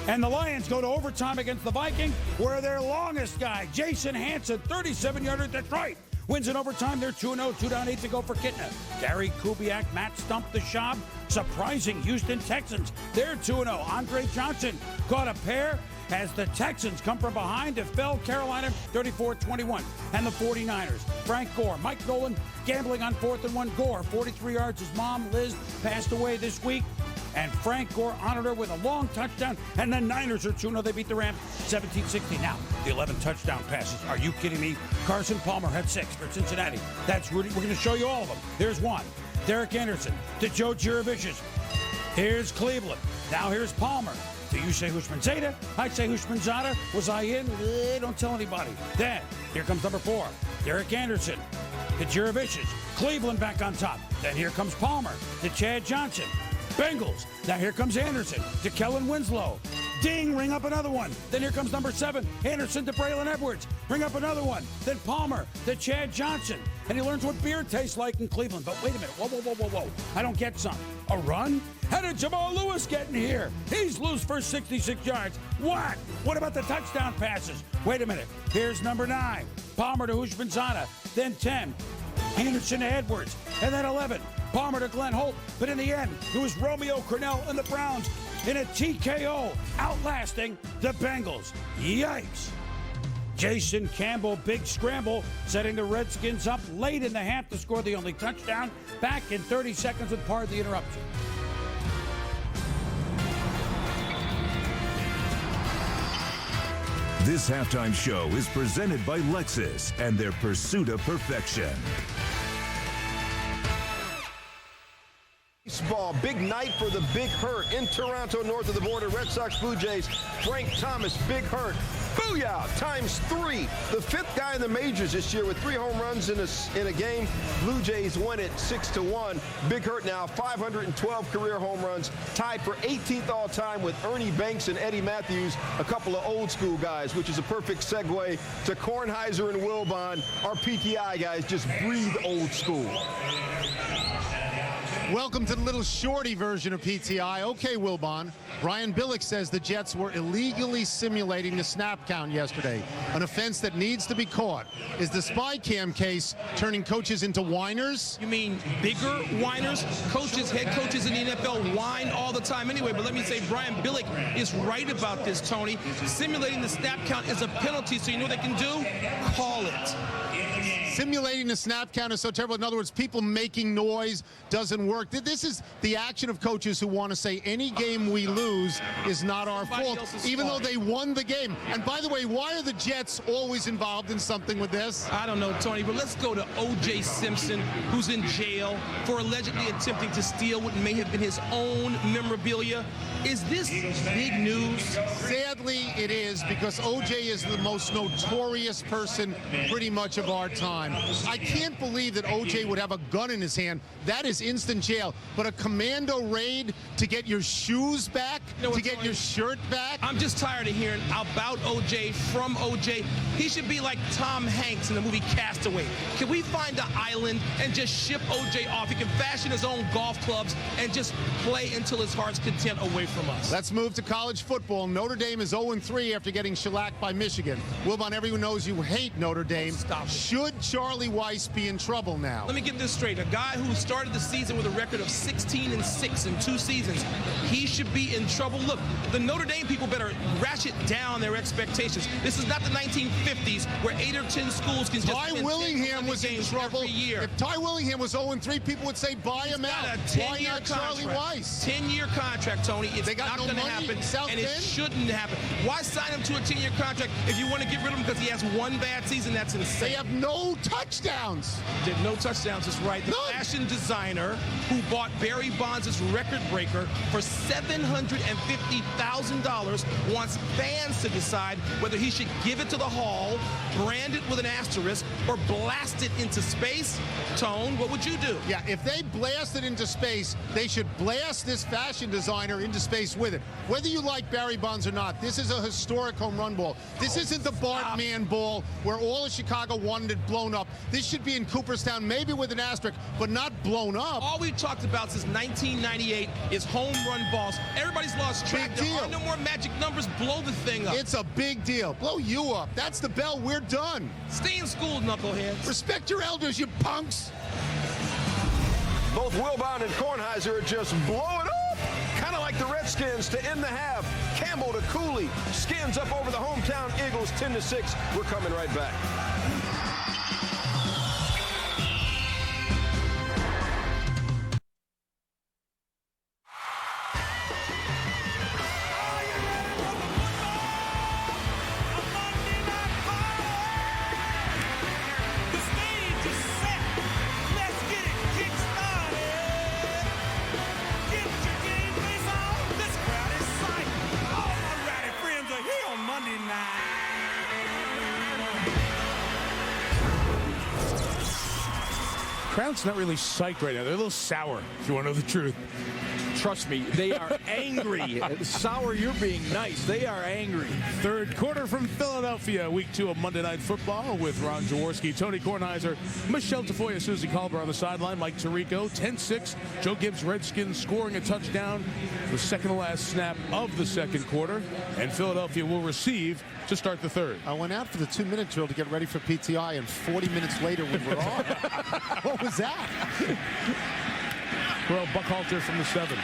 S2: And the Lions go to overtime against the Vikings, where their longest guy, Jason Hanson, 37-yarder Detroit, wins in overtime. They're 2-0, 2 down, 8 to go for Kitna. Gary Kubiak, Matt Stump the Shab, surprising Houston Texans. They're 2-0. Andre Johnson caught a pair as the Texans come from behind to fell Carolina 34-21. And the 49ers, Frank Gore, Mike Nolan gambling on 4th and 1. Gore, 43 yards. His mom, Liz, passed away this week. And Frank Gore honored her with a long touchdown. And the Niners are 2-0. They beat the Rams 17-16. Now, the 11 touchdown passes. Are you kidding me? Carson Palmer had 6 for Cincinnati. That's Rudy. We're going to show you all of them. Here's one. Derek Anderson to Joe Jurevicius. Here's Cleveland. Now here's Palmer. Do you say Hushmanzada? I say Hushmanzada. Was I in? Don't tell anybody. Then, here comes number 4. Derek Anderson to Jurevicius. Cleveland back on top. Then here comes Palmer to Chad Johnson. Bengals. Now here comes Anderson to Kellen Winslow. Ding, ring up another one. Then here comes number 7, Anderson to Braylon Edwards. Ring up another one. Then Palmer to Chad Johnson. And he learns what beer tastes like in Cleveland. But wait a minute. Whoa. I don't get some. A run? How did Jamal Lewis get in here? He's loose for 66 yards. What? What about the touchdown passes? Wait a minute. Here's number 9, Palmer to Hushmanzada. Then 10, Anderson to Edwards. And then 11, Palmer to Glenn Holt. But in the end, it was Romeo Crennel and the Browns in a TKO, outlasting the Bengals. Yikes. Jason Campbell, big scramble, setting the Redskins up late in the half to score the only touchdown. Back in 30 seconds with part of the interruption.
S17: This halftime show is presented by Lexus and their pursuit of perfection.
S8: Baseball, big night for the Big Hurt in Toronto, north of the border. Red Sox, Blue Jays, Frank Thomas, Big Hurt. Booyah! ×3. The 5th guy in the majors this year with 3 home runs in a game. Blue Jays won it 6-1. Big Hurt now 512 career home runs, tied for 18th all time with Ernie Banks and Eddie Matthews, a couple of old school guys, which is a perfect segue to Kornheiser and Wilbon. Our PTI guys just breathe old school.
S11: Welcome to the little shorty version of PTI. Okay, Wilbon. Brian Billick says the Jets were illegally simulating the snap count yesterday, an offense that needs to be caught. Is the spy cam case turning coaches into whiners?
S20: You mean bigger whiners? Coaches, head coaches in the NFL whine all the time anyway. But let me say, Brian Billick is right about this, Tony. Simulating the snap count is a penalty, so you know what they can do? Call it.
S11: simulating the snap count is so terrible. In other words, people making noise doesn't work. This is the action of coaches who want to say any game we lose is not our fault, even though they won the game. And by the way, why are the Jets always involved in something with this?
S20: I don't know, Tony, but let's go to O.J. Simpson, who's in jail for allegedly attempting to steal what may have been his own memorabilia. Is this big news?
S11: Sadly, it is, because O.J. is the most notorious person pretty much of our time. I can't believe that O.J. would have a gun in his hand. That is instant jail. But a commando raid to get your shoes back, to get your shirt back?
S20: I'm just tired of hearing about O.J. from O.J. He should be like Tom Hanks in the movie Castaway. Can we find an island and just ship O.J. off? He can fashion his own golf clubs and just play until his heart's content away from us.
S11: Let's move to college football. Notre Dame is 0-3 after getting shellacked by Michigan. Wilbon, everyone knows you hate Notre Dame. Should Charlie Weiss be in trouble now?
S20: Let me get this straight. A guy who started the season with a record of 16-6 in 2 seasons, he should be in trouble. Look, the Notre Dame people better ratchet down their expectations. This is not the 1950s where 8 or 10 schools can just
S11: Ty Willingham was in trouble. If Ty Willingham was 0-3, people would say buy him out. Why not Charlie Weiss?
S20: 10-year contract, Tony. It's not going to happen, and it shouldn't happen. Why sign him to a 10-year contract if you want to get rid of him because he has one bad season? That's insane.
S11: They have no touchdowns.
S20: They have no touchdowns, is right. The fashion designer who bought Barry Bonds' record breaker for $750,000 wants fans to decide whether he should give it to the Hall, brand it with an asterisk, or blast it into space. Tone, what would you do?
S11: Yeah, if they blast it into space, they should blast this fashion designer into space with it. Whether you like Barry Bonds or not, this is a historic home run ball. This isn't the Bart Mann ball where all of Chicago wanted it blown up. This should be in Cooperstown, maybe with an asterisk, but not blown up.
S20: All we've talked about since 1998 is home run balls. Everybody's lost track. There are no more magic numbers. Blow the thing up.
S11: It's a big deal. Blow you up. That's the bell. We're done.
S20: Stay in school, knuckleheads.
S11: Respect your elders, you punks.
S8: Both Wilbon and Kornheiser are just blowing up, kind of like the Redskins to end the half. Campbell to Cooley. Skins up over the hometown Eagles 10-6. We're coming right back.
S9: Crowd's not really psyched right now. They're a little sour, if you want to know the truth.
S10: Trust me, they are angry. Sour, you're being nice. They are angry.
S9: Third quarter from Philadelphia, week 2 of Monday Night Football with Ron Jaworski, Tony Kornheiser, Michele, Tafoya, Suzy, Kolber on the sideline, Mike Tirico, 10-6. Joe Gibbs, Redskins scoring a touchdown, the second to last snap of the second quarter, and Philadelphia will receive to start the third.
S14: I went out for the 2-minute drill to get ready for PTI, and 40 minutes later we were on. What was that?
S9: Well, Buckhalter from the 7.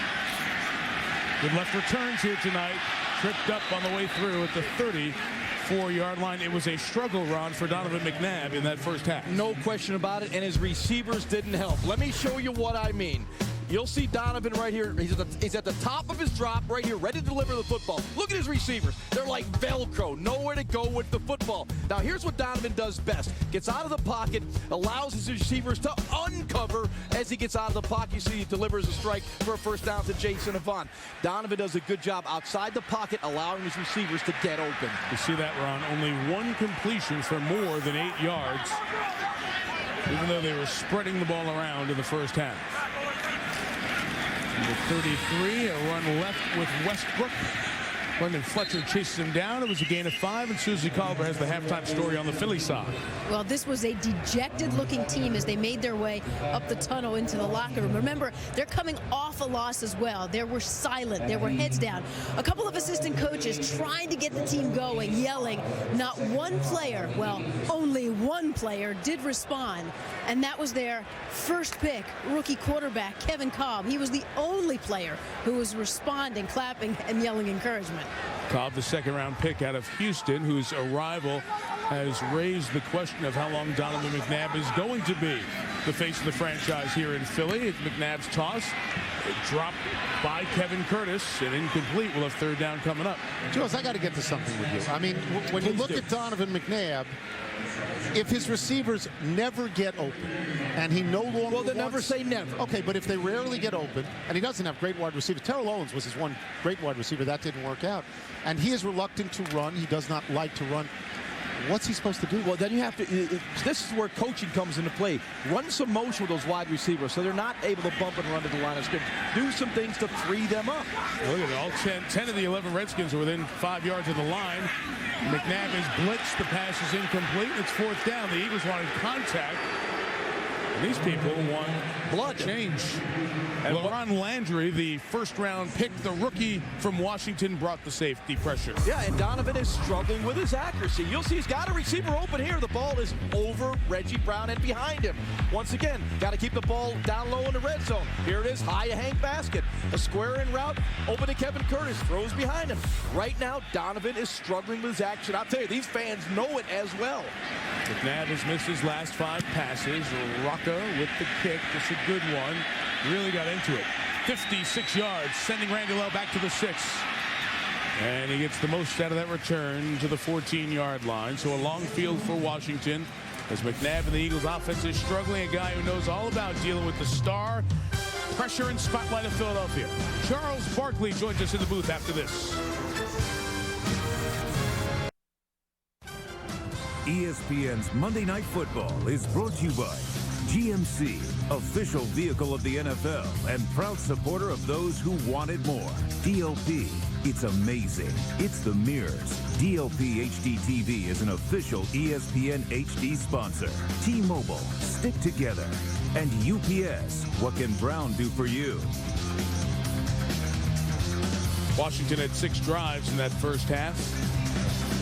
S9: With left returns here tonight. Tripped up on the way through at the 34-yard line. It was a struggle, Ron, for Donovan McNabb in that first half.
S10: No question about it, and his receivers didn't help. Let me show you what I mean. You'll see Donovan right here. He's at the top of his drop right here, ready to deliver the football. Look at his receivers. They're like Velcro, nowhere to go with the football. Now, here's what Donovan does best. Gets out of the pocket, allows his receivers to uncover as he gets out of the pocket. You see he delivers a strike for a first down to Jason Avant. Donovan does a good job outside the pocket, allowing his receivers to get open.
S9: You see that, Ron? Only one completion for more than 8 yards, even though they were spreading the ball around in the first half. Number 33, a run left with Westbrook. Brendan Fletcher chases him down. It was a gain of 5, and Suzy Kolber has the halftime story on the Philly side.
S13: Well, this was a dejected-looking team as they made their way up the tunnel into the locker room. Remember, they're coming off a loss as well. They were silent. They were heads down. A couple of assistant coaches trying to get the team going, yelling. Not one player, well, only one player did respond, and that was their first pick, rookie quarterback Kevin Kolb. He was the only player who was responding, clapping, and yelling encouragement.
S9: Kolb, the second-round pick out of Houston, whose arrival has raised the question of how long Donovan McNabb is going to be the face of the franchise here in Philly. It's McNabb's toss. It dropped by Kevin Curtis and incomplete. We'll have third down coming up.
S14: Jules, I got to get to something with you. I mean, when you look at Donovan McNabb, if his receivers never get open and he no longer
S10: Well, they never say never.
S14: Okay, but if they rarely get open and he doesn't have great wide receivers, Terrell Owens was his one great wide receiver. That didn't work out. And he is reluctant to run. He does not like to run. What's he supposed to do?
S10: Well, then you have to, this is where coaching comes into play. Run some motion with those wide receivers so they're not able to bump and run to the line of scrimmage. Do some things to free them up.
S9: Look at it. All 10 of the 11 Redskins are within 5 yards of the line. McNabb is blitzed. The pass is incomplete. It's fourth down. The Eagles wanted contact. These people want
S10: blood
S9: change. And LaRon Landry, the first-round pick, the rookie from Washington, brought the safety pressure.
S10: Yeah, and Donovan is struggling with his accuracy. You'll see he's got a receiver open here. The ball is over Reggie Brown and behind him. Once again, got to keep the ball down low in the red zone. Here it is, high to Hank Basket. A square in route, open to Kevin Curtis, throws behind him. Right now, Donovan is struggling with his action. I'll tell you, these fans know it as well.
S9: McNabb has missed his last 5 passes. Rocca with the kick. Just a good one. Really got into it. 56 yards, sending Randall back to the 6. And he gets the most out of that return to the 14-yard line. So a long field for Washington as McNabb and the Eagles offense is struggling. A guy who knows all about dealing with the star pressure and spotlight of Philadelphia. Charles Barkley joins us in the booth after this.
S17: ESPN's Monday Night Football is brought to you by GMC, official vehicle of the NFL and proud supporter of those who wanted more. DLP, it's amazing. It's the mirrors. DLP HD TV is an official ESPN HD sponsor. T-Mobile, stick together. And UPS, what can Brown do for you?
S9: Washington had 6 drives in that first half.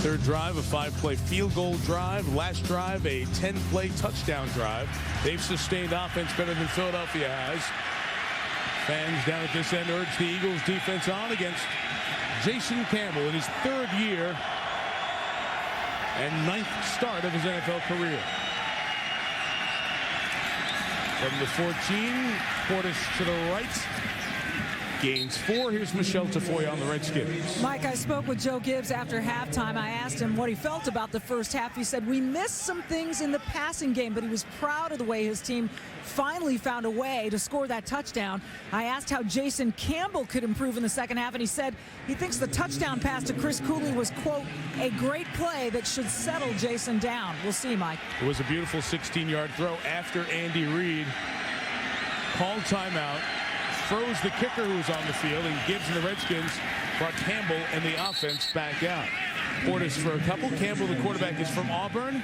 S9: Third drive, a 5-play field goal drive. Last drive, a 10-play touchdown drive. They've sustained offense better than Philadelphia has. Fans down at this end urge the Eagles defense on against Jason Campbell in his 3rd year and 9th start of his NFL career. From the 14, Portis to the right. Gains 4. Here's Michele Tafoya on the Redskins.
S12: Mike, I spoke with Joe Gibbs after halftime. I asked him what he felt about the first half. He said, we missed some things in the passing game, but he was proud of the way his team finally found a way to score that touchdown. I asked how Jason Campbell could improve in the second half, and he said he thinks the touchdown pass to Chris Cooley was, quote, a great play that should settle Jason down. We'll see, Mike.
S9: It was a beautiful 16-yard throw after Andy Reid called timeout. Froze the kicker who was on the field, and Gibbs and the Redskins brought Campbell and the offense back out. Portis for a couple. Campbell, the quarterback, is from Auburn.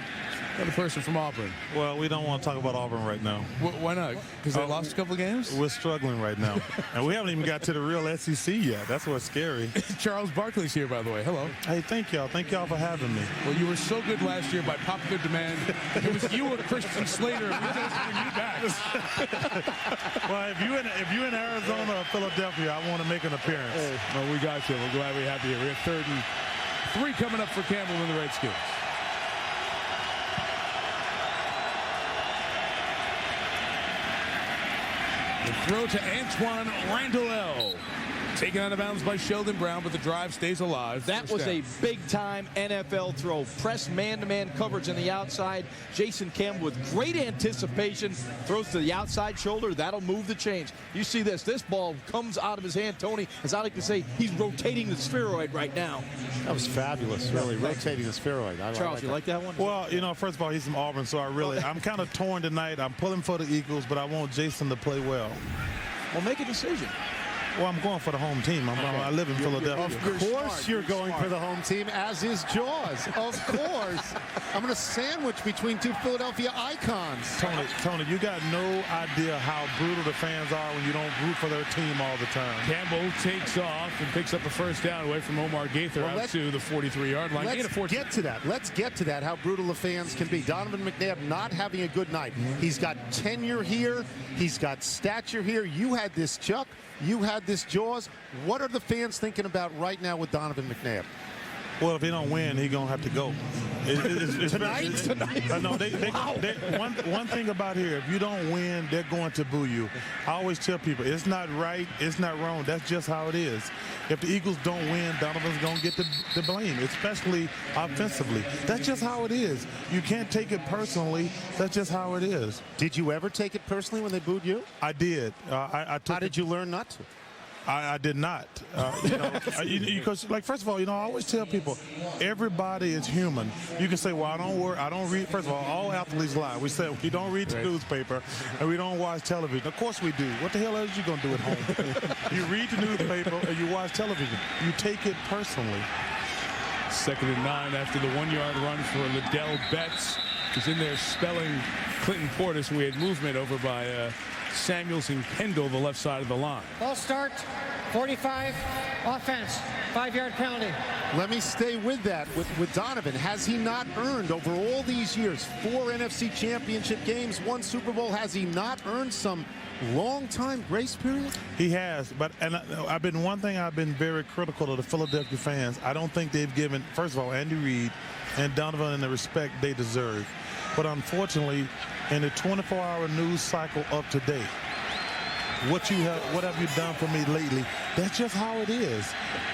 S9: Another person from Auburn.
S21: Well, we don't want to talk about Auburn right now.
S9: Why not? Because they lost a couple of games?
S21: We're struggling right now. And we haven't even got to the real SEC yet. That's what's scary.
S9: Charles Barkley's here, by the way. Hello.
S21: Hey, thank y'all. Thank y'all for having me.
S9: Well, you were so good last year by popular demand. It was you or Christian Slater. And we're going to bring you back.
S21: Well, if you're in Arizona or Philadelphia, I want to make an appearance.
S9: Well, we got you. We're glad we have you here. We have 3rd and 3 coming up for Campbell and the Redskins. The throw to Antoine Randall. Taken out of bounds by Sheldon Brown, but the drive stays alive.
S10: That was a big-time NFL throw. Press man-to-man coverage on the outside. Jason Campbell with great anticipation. Throws to the outside shoulder. That'll move the chains. You see this. This ball comes out of his hand. Tony, as I like to say, he's rotating the spheroid right now.
S14: That was fabulous, really, rotating the spheroid.
S10: Charles, you like that one?
S21: Well, you know, first of all, he's from Auburn, so I'm kind of torn tonight. I'm pulling for the Eagles, but I want Jason to play well.
S10: Well, make a decision.
S21: Well, I'm going for the home team. I live in Philadelphia.
S14: Of course you're going for the home team, as is Jaws. Of course. I'm going to sandwich between 2 Philadelphia icons.
S21: Tony, you got no idea how brutal the fans are when you don't root for their team all the time.
S9: Campbell takes off and picks up a first down away from Omar Gaither out to the 43-yard line.
S14: Let's get to that. Let's get to that, how brutal the fans can be. Donovan McNabb not having a good night. He's got tenure here. He's got stature here. You had this, Chuck. You had this, Jaws. What are the fans thinking about right now with Donovan McNabb?
S21: Well, if he don't win, he gonna have to go.
S14: Tonight?
S21: No, one thing about here, if you don't win, they're going to boo you. I always tell people, it's not right, it's not wrong. That's just how it is. If the Eagles don't win, Donovan's gonna get the blame, especially offensively. That's just how it is. You can't take it personally. That's just how it is.
S14: Did you ever take it personally when they booed you?
S21: I did.
S14: How did you learn not to?
S21: I did not. Because, like, first of all, I always tell people, everybody is human. You can say, well, I don't read. First of all athletes lie. We say we don't read the newspaper and we don't watch television. Of course we do. What the hell else are you going to do at home? You read the newspaper and you watch television. You take it personally.
S6: 2nd and 9 after the 1-yard run for Liddell Betts. He's in there spelling Clinton Portis. We had movement over by Samuels and Kendall, the left side of the line.
S16: Ball start, 45, offense, 5-yard penalty.
S14: Let me stay with that, with Donovan. Has he not earned over all these years, 4 NFC championship games, 1 Super Bowl, has he not earned some long-time grace period?
S21: He has, but I've been very critical of the Philadelphia fans. I don't think they've given, first of all, Andy Reid and Donovan the respect they deserve. But unfortunately, in the 24-hour news cycle of today, what have you done for me lately? That's just how it is.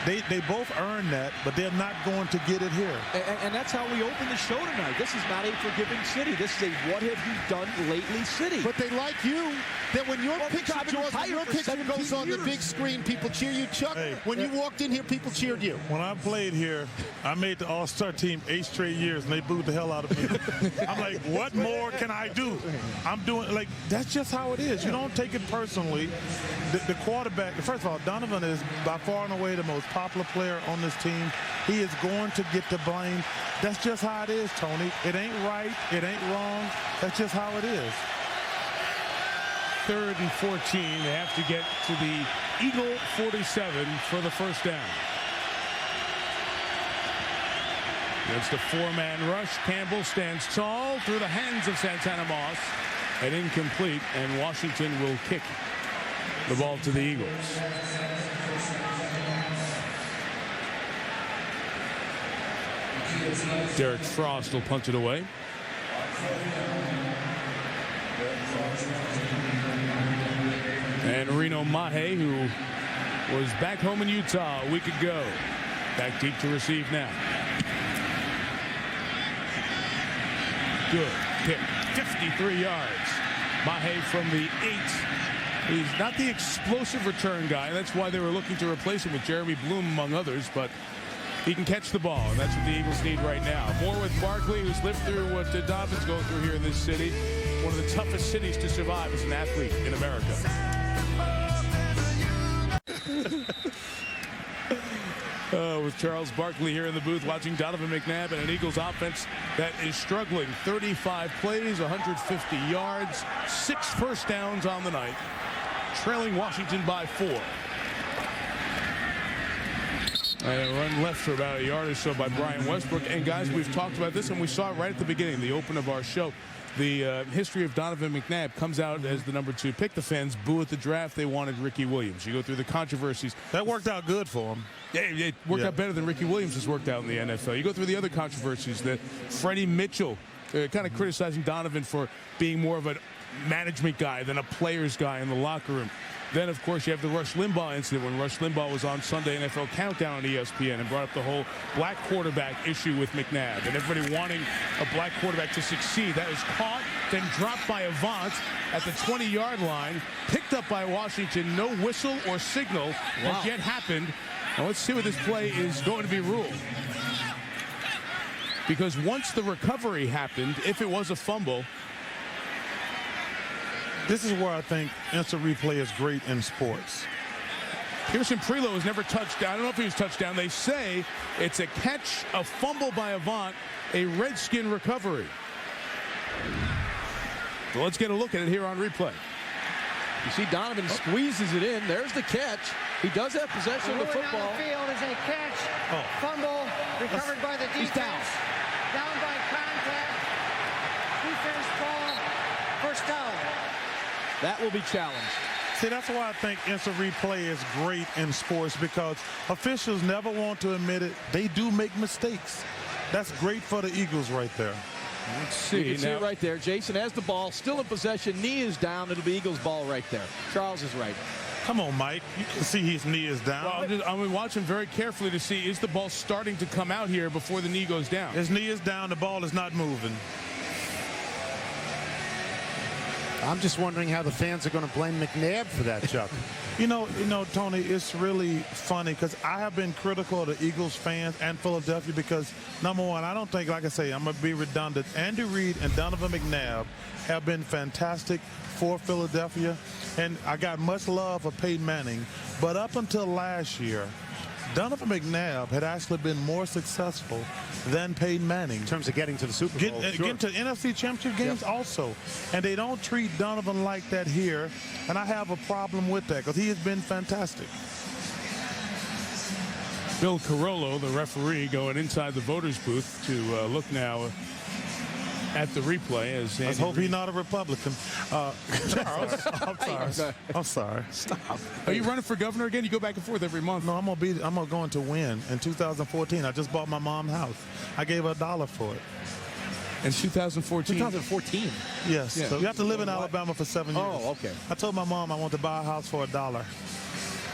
S21: They both earn that, but they're not going to get it here.
S10: And that's how we open the show tonight. This is not a forgiving city. This is a what have you done lately city.
S14: But they like you. That when your picture, George, when your picture goes on the big screen, people cheer you. Chuck, when you walked in here, people cheered you.
S21: When I played here, I made the All-Star team 8 straight years, and they booed the hell out of me. I'm like, what more can I do? I'm doing, like, that's just how it is. You don't take it personally. The quarterback, first of all, Donovan is by far and away the most popular player on this team. He is going to get the blame. That's just how it is, Tony. It ain't right. It ain't wrong. That's just how it is.
S6: 3rd and 14. They have to get to the Eagle 47 for the first down. It's the 4-man rush. Campbell stands tall through the hands of Santana Moss. And incomplete, and Washington will kick the ball to the Eagles. Derek Frost will punch it away. And Reno Mahe, who was back home in Utah a week ago, back deep to receive now. Good kick, 53 yards. Mahe from the 8. He's not the explosive return guy. That's why they were looking to replace him with Jeremy Bloom, among others, but he can catch the ball, and that's what the Eagles need right now. More with Barkley, who's lived through what Donovan's going through here in this city. One of the toughest cities to survive as an athlete in America. With Charles Barkley here in the booth watching Donovan McNabb and an Eagles offense that is struggling. 35 plays, 150 yards, 6 first downs on the night, trailing Washington by 4. And a run left for about a yard or so by Brian Westbrook. And guys, we've talked about this, and we saw it right at the beginning, the open of our show. The history of Donovan McNabb comes out as the number 2 pick. The fans boo at the draft. They wanted Ricky Williams. You go through the controversies.
S21: That worked out good for him.
S6: Yeah, it worked out better than Ricky Williams has worked out in the NFL. You go through the other controversies. That Freddie Mitchell kind of criticizing Donovan for being more of a management guy than a player's guy in the locker room. Then, of course, you have the Rush Limbaugh incident when Rush Limbaugh was on Sunday NFL Countdown on ESPN and brought up the whole black quarterback issue with McNabb and everybody wanting a black quarterback to succeed. That was caught, then dropped by Avant at the 20-yard line, picked up by Washington. No whistle or signal has yet happened. Now let's see what this play is going to be ruled. Because once the recovery happened, if it was a fumble,
S21: this is where I think instant replay is great in sports.
S6: Pearson Prelo has never touched down. I don't know if he was touched down. They say it's a catch, a fumble by Avant, a Redskin recovery. So let's get a look at it here on replay.
S10: You see Donovan squeezes it in. There's the catch. He does have possession of the football.
S16: Down the field is a catch. Fumble recovered by the defense.
S10: He's down.
S16: Down by contact. Defense ball. First down.
S10: That will be challenged.
S21: See, that's why I think instant replay is great in sports, because officials never want to admit it. They do make mistakes. That's great for the Eagles right there.
S10: Let's see. You can see it right there. Jason has the ball, still in possession. Knee is down. It'll be Eagles ball right there. Charles is right.
S21: Come on, Mike. You can see his knee is down.
S6: Well, I'm watching very carefully to see, is the ball starting to come out here before the knee goes down?
S21: His knee is down. The ball is not moving.
S14: I'm just wondering how the fans are going to blame McNabb for that, Chuck.
S21: You know, Tony, it's really funny because I have been critical of the Eagles fans and Philadelphia because, number one, I don't think, like I say, I'm going to be redundant. Andy Reid and Donovan McNabb have been fantastic for Philadelphia, and I got much love for Peyton Manning. But up until last year, Donovan McNabb had actually been more successful than Peyton Manning.
S14: In terms of getting to the Super Bowl.
S21: Getting to NFC Championship games also. And they don't treat Donovan like that here. And I have a problem with that because he has been fantastic.
S6: Bill Carollo, the referee, going inside the voters' booth to look now at the replay. As
S21: Let's hope he's not a Republican.
S6: Charles,
S21: I'm sorry.
S6: Stop. Are you running for governor again? You go back and forth every month.
S21: No, I'm going to win in 2014. I just bought my mom's house. I gave her $1 for it.
S6: In 2014?
S10: 2014?
S21: Yes.
S6: Yeah.
S21: So you have to live in Alabama for 7 years.
S10: Oh, okay.
S21: I told my mom I want to buy a house for $1.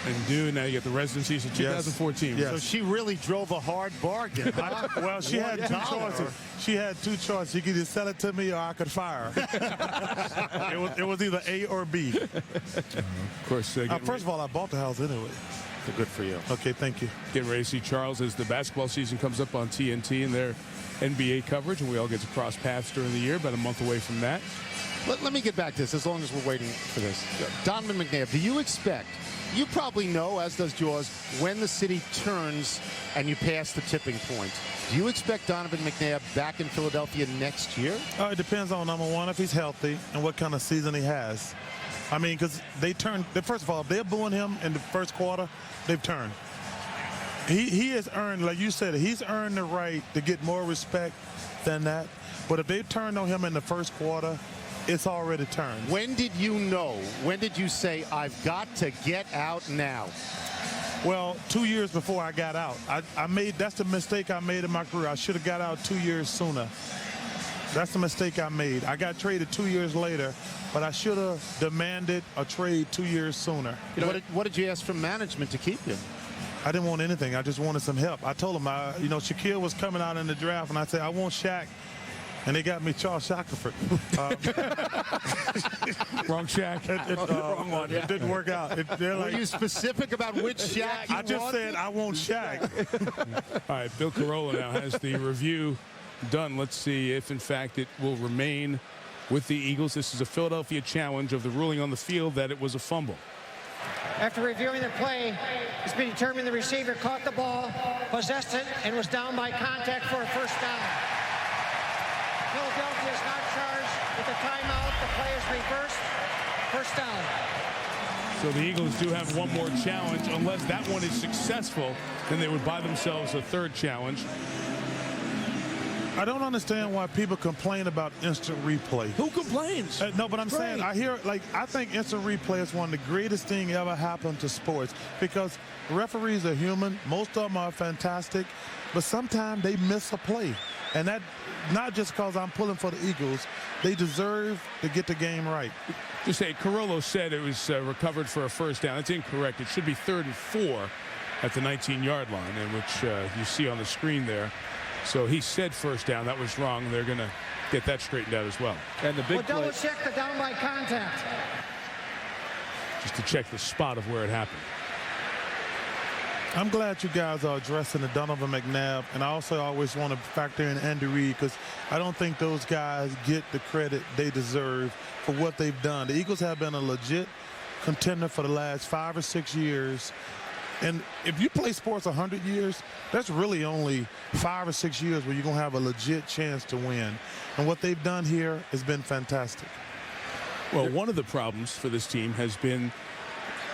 S6: And now you get the residencies in 2014.
S21: Yes.
S14: So she really drove a hard bargain. Huh?
S21: Well, she had two choices. She had two choices. She could either sell it to me or I could fire her. it was either A or B.
S6: Of course.
S21: First of all, I bought the house anyway.
S14: Good for you.
S21: Okay, thank you.
S6: Getting ready to see Charles as the basketball season comes up on TNT and their NBA coverage, and we all get to cross paths during the year, about a month away from that.
S14: Let me get back to this as long as we're waiting for this. Donovan McNabb, do you expect, you probably know, as does Jaws, when the city turns and you pass the tipping point, do you expect Donovan McNabb back in Philadelphia next year?
S21: It depends on, number one, if he's healthy and what kind of season he has. I mean, because first of all, if they're booing him in the first quarter, they've turned. He has earned, like you said, he's earned the right to get more respect than that. But if they turned on him in the first quarter, it's already turned.
S14: When did you know? When did you say, I've got to get out now?
S21: Well, 2 years before I got out. That's the mistake I made in my career. I should have got out 2 years sooner. That's the mistake I made. I got traded 2 years later, but I should have demanded a trade 2 years sooner.
S14: What did you ask from management to keep you?
S21: I didn't want anything. I just wanted some help. I told them, Shaquille was coming out in the draft, and I said, I want Shaq. And they got me Charles Shackelford.
S6: Wrong Shaq.
S21: Wrong one. It didn't work out.
S14: Were you specific about which Shaq you
S21: I just
S14: wanted?
S21: said I want Shaq.
S6: All right, Bill Carollo now has the review done. Let's see if, in fact, it will remain with the Eagles. This is a Philadelphia challenge of the ruling on the field that it was a fumble.
S16: After reviewing the play, it's been determined the receiver caught the ball, possessed it, and was down by contact for a first down. Philadelphia is not charged with a timeout. The play is reversed. First down.
S6: So the Eagles do have one more challenge. Unless that one is successful, then they would buy themselves a third challenge.
S21: I don't understand why people complain about instant replay.
S6: Who complains?
S21: No, but I'm saying, I think instant replay is one of the greatest things ever happened to sports because referees are human. Most of them are fantastic, but sometimes they miss a play. And that, not just because I'm pulling for the Eagles, they deserve to get the game right.
S6: Just say, Carollo said it was recovered for a first down. That's incorrect. It should be 3rd and 4 at the 19-yard line, in which you see on the screen there. So he said first down. That was wrong. They're going to get that straightened out as well.
S10: And the big
S16: We'll double check the down by contact.
S6: Just to check the spot of where it happened.
S21: I'm glad you guys are addressing the Donovan McNabb, and I also always want to factor in Andy Reid because I don't think those guys get the credit they deserve for what they've done. The Eagles have been a legit contender for the last 5 or 6 years. And if you play sports 100 years, that's really only 5 or 6 years where you're going to have a legit chance to win. And what they've done here has been fantastic.
S6: Well, one of the problems for this team has been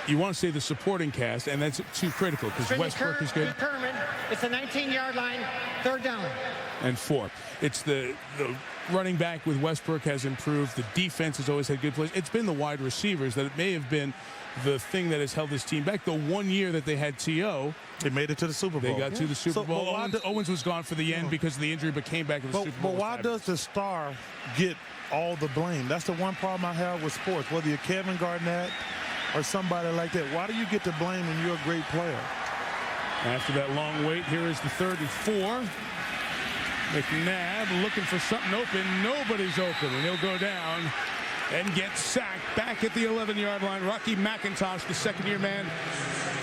S6: you want to say the supporting cast, and that's too critical because Westbrook is good.
S16: It's the 19-yard line, 3rd down.
S6: And 4. It's the running back with Westbrook has improved. The defense has always had good plays. It's been the wide receivers that it may have been the thing that has held this team back. The one year that they had T.O.,
S21: they made it to the Super Bowl.
S6: They got to the Super Bowl. Owens was gone for the end because of the injury, but came back in the Super Bowl.
S21: But why does the star get all the blame? That's the one problem I have with sports. Whether you're Kevin Garnett or somebody like that, why do you get the blame when you're a great player?
S6: After that long wait, here is the 3rd and 4. McNabb looking for something open. Nobody's open, and he'll go down and get sacked back at the 11-yard line. Rocky McIntosh, the second-year man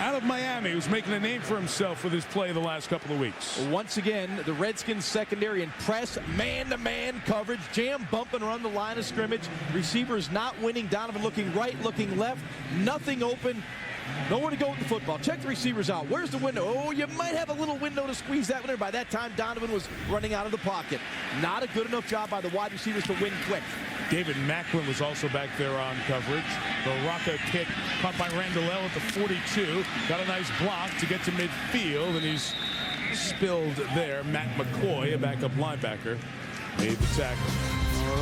S6: out of Miami, who's making a name for himself with his play the last couple of weeks.
S10: Once again, the Redskins secondary in press, man-to-man coverage, jam, bump, and run the line of scrimmage. Receivers not winning. Donovan looking right, looking left. Nothing open. Nowhere to go with the football. Check the receivers out. Where's the window? Oh, you might have a little window to squeeze that one in. By that time, Donovan was running out of the pocket. Not a good enough job by the wide receivers to win quick.
S6: David Macklin was also back there on coverage. The Rocca kick caught by Randall at the 42. Got a nice block to get to midfield, and he's spilled there. Matt McCoy, a backup linebacker, made the tackle.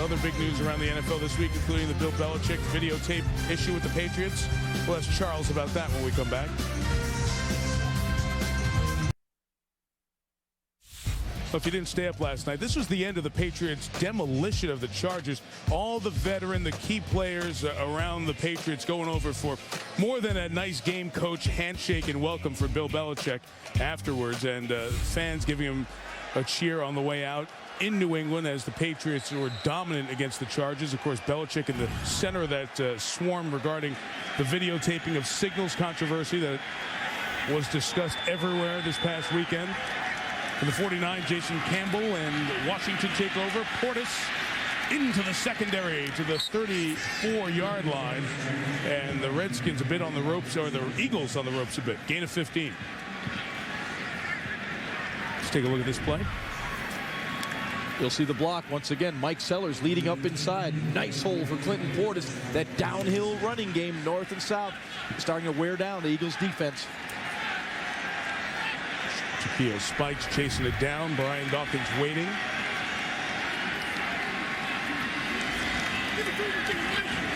S6: Other big news around the NFL this week, including the Bill Belichick videotape issue with the Patriots. We'll ask Charles about that when we come back. So if you didn't stay up last night, this was the end of the Patriots' demolition of the Chargers. All the veteran, the key players around the Patriots going over for more than a nice game, coach, handshake, and welcome for Bill Belichick afterwards. And fans giving him a cheer on the way out in New England as the Patriots were dominant against the Chargers. Of course, Belichick in the center of that swarm regarding the videotaping of signals controversy that was discussed everywhere this past weekend. For the 49, Jason Campbell and Washington take over. Portis into the secondary to the 34-yard line. And the Redskins a bit on the ropes, or the Eagles on the ropes a bit. Gain of 15. Let's take a look at this play.
S10: You'll see the block once again. Mike Sellers leading up inside. Nice hole for Clinton Portis. That downhill running game north and south starting to wear down the Eagles defense.
S6: Shaquille Spikes chasing it down. Brian Dawkins waiting.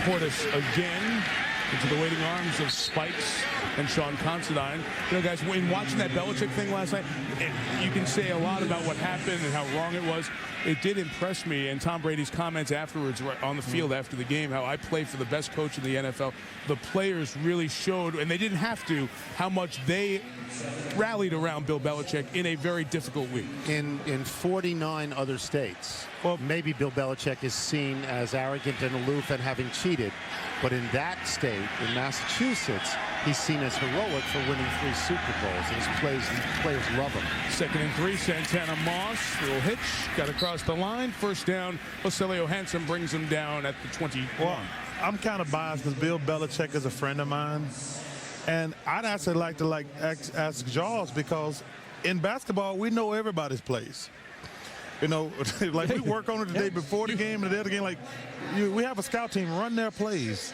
S6: Portis again into the waiting arms of Spikes and Sean Considine. You know, guys, in watching that Belichick thing last night, you can say a lot about what happened and how wrong it was. It did impress me, and Tom Brady's comments afterwards on the field after the game, how I play for the best coach in the NFL. The players really showed, and they didn't have to, how much they rallied around Bill Belichick in a very difficult week.
S14: In 49 other states, well, maybe Bill Belichick is seen as arrogant and aloof and having cheated. But in that state, in Massachusetts, he's seen as heroic for winning 3 Super Bowls. And his players love him.
S6: 2nd and 3, Santana Moss, little hitch, got across the line. First down, Ocelio Hanson brings him down at the 21.
S21: Well, I'm kind of biased because Bill Belichick is a friend of mine. And I'd actually like to ask Jaws, because in basketball, we know everybody's plays. You know, like we work on it the day before the game and the other game. Like, we have a scout team run their plays.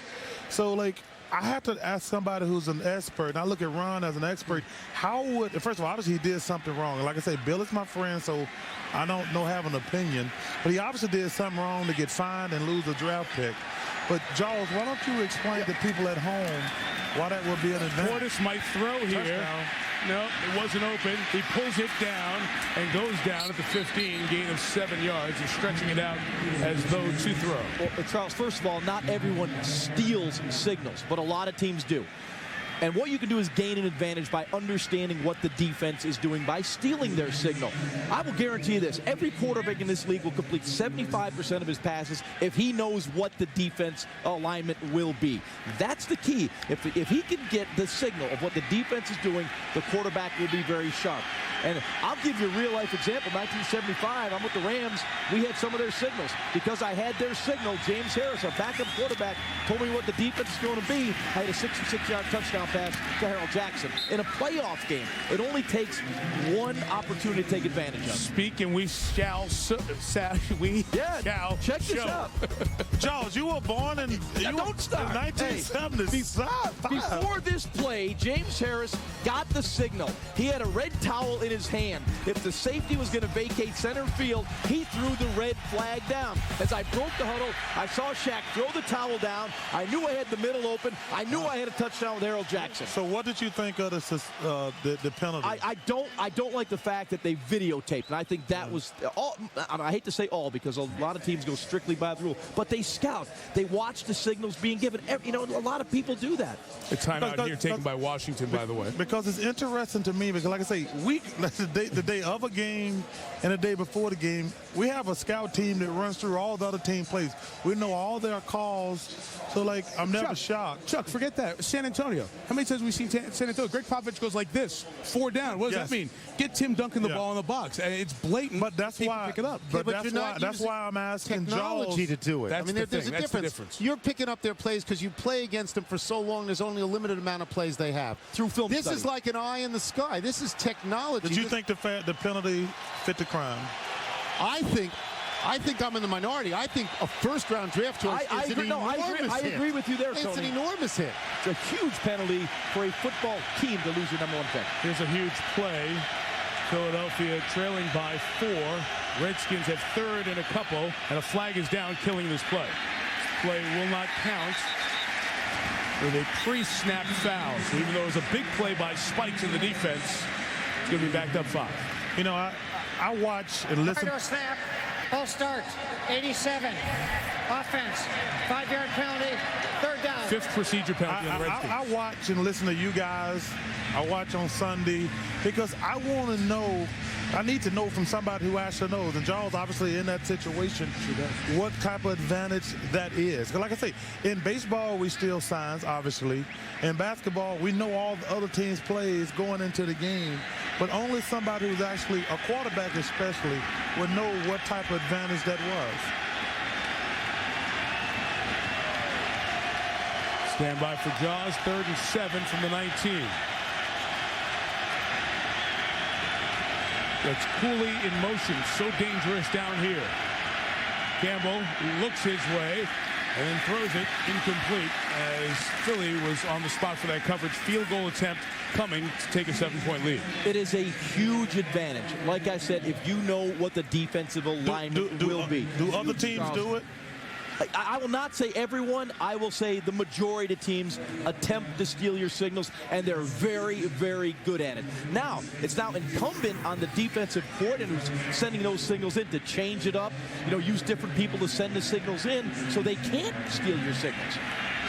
S21: So, like, I have to ask somebody who's an expert, and I look at Ron as an expert. How would, first of all, obviously he did something wrong. Like I say, Bill is my friend, so I don't have an opinion. But he obviously did something wrong to get fined and lose a draft pick. But, Jaws, why don't you explain to people at home why that would be an advantage?
S6: Portis might throw here. Touchdown. No, it wasn't open. He pulls it down and goes down at the 15, gain of 7 yards, and stretching it out as though to throw.
S10: Well, Charles, first of all, not everyone steals signals, but a lot of teams do. And what you can do is gain an advantage by understanding what the defense is doing by stealing their signal. I will guarantee you this. Every quarterback in this league will complete 75% of his passes if he knows what the defense alignment will be. That's the key. If he can get the signal of what the defense is doing, the quarterback will be very sharp. And I'll give you a real-life example. 1975, I'm with the Rams. We had some of their signals. Because I had their signal, James Harris, a backup quarterback, told me what the defense is going to be. I had a 66-yard touchdown touchdown pass to Harold Jackson. In a playoff game, it only takes one opportunity to take advantage of.
S6: Speaking, we shall check this out.
S21: Charles, you were born in,
S10: don't start.
S21: 1975.
S10: Before this play, James Harris got the signal. He had a red towel in his hand. If the safety was going to vacate center field, he threw the red flag down. As I broke the huddle, I saw Shaq throw the towel down. I knew I had the middle open. I knew I had a touchdown with Harold Jackson.
S21: So what did you think of the penalty?
S10: I don't like the fact that they videotaped, and I think that was all. I hate to say all because a lot of teams go strictly by the rule, but they scout. They watch the signals being given. You know, a lot of people do that.
S6: A timeout here taken by Washington, by the way.
S21: Because it's interesting to me, because like I say, the day of a game and the day before the game, we have a scout team that runs through all the other team plays. We know all their calls. So, like, I'm never shocked.
S6: Chuck, forget that. San Antonio. How many times have we seen San Antonio? Greg Popovich goes like this, 4 down. What does that mean? Get Tim Duncan the ball in the box. It's blatant.
S21: But that's why.
S6: Pick it up.
S21: But that's why I'm asking
S14: technology
S21: Jaws
S14: to do it.
S6: That's
S14: there's a difference. You're picking up their plays because you play against them for so long. There's only a limited amount of plays they have.
S10: Through film
S14: This
S10: study.
S14: is like an eye in the sky. This is technology.
S21: Did you think the penalty fit the crime?
S14: I think I'm in the minority. I think a first-round draft choice is an enormous hit.
S10: I agree with you there,
S14: Tony.
S10: Tony.
S14: It's an enormous hit.
S10: It's a huge penalty for a football team to lose your #1 pick.
S6: Here's a huge play. Philadelphia trailing by 4. Redskins have third and a couple, and a flag is down, killing this play. Play will not count with a pre-snap foul. So even though it was a big play by Spikes in the defense, it's going to be backed up 5.
S21: You know, I watch and listen.
S16: Right to a snap. Full start. 87. Offense. 5-yard penalty. 3rd down.
S6: 5th procedure penalty on the Redskins.
S21: I watch and listen to you guys. I watch on Sunday because I want to know. I need to know from somebody who actually knows. And Jaws obviously in that situation, what type of advantage that is. Because like I say, in baseball we steal signs, obviously. In basketball, we know all the other teams' plays going into the game. But only somebody who's actually a quarterback especially would know what type of advantage that was.
S6: Stand by for Jaws. 3rd and 7 from the 19. That's Cooley in motion. So dangerous down here. Campbell looks his way and then throws it incomplete as Philly was on the spot for that coverage. Field goal attempt coming to take a 7-point lead.
S10: It is a huge advantage. Like I said, if you know what the defensive alignment will be.
S21: Do other teams do it?
S10: I will not say everyone. I will say the majority of teams attempt to steal your signals, and they're very, very good at it. Now, it's now incumbent on the defensive coordinator who's sending those signals in to change it up, use different people to send the signals in so they can't steal your signals.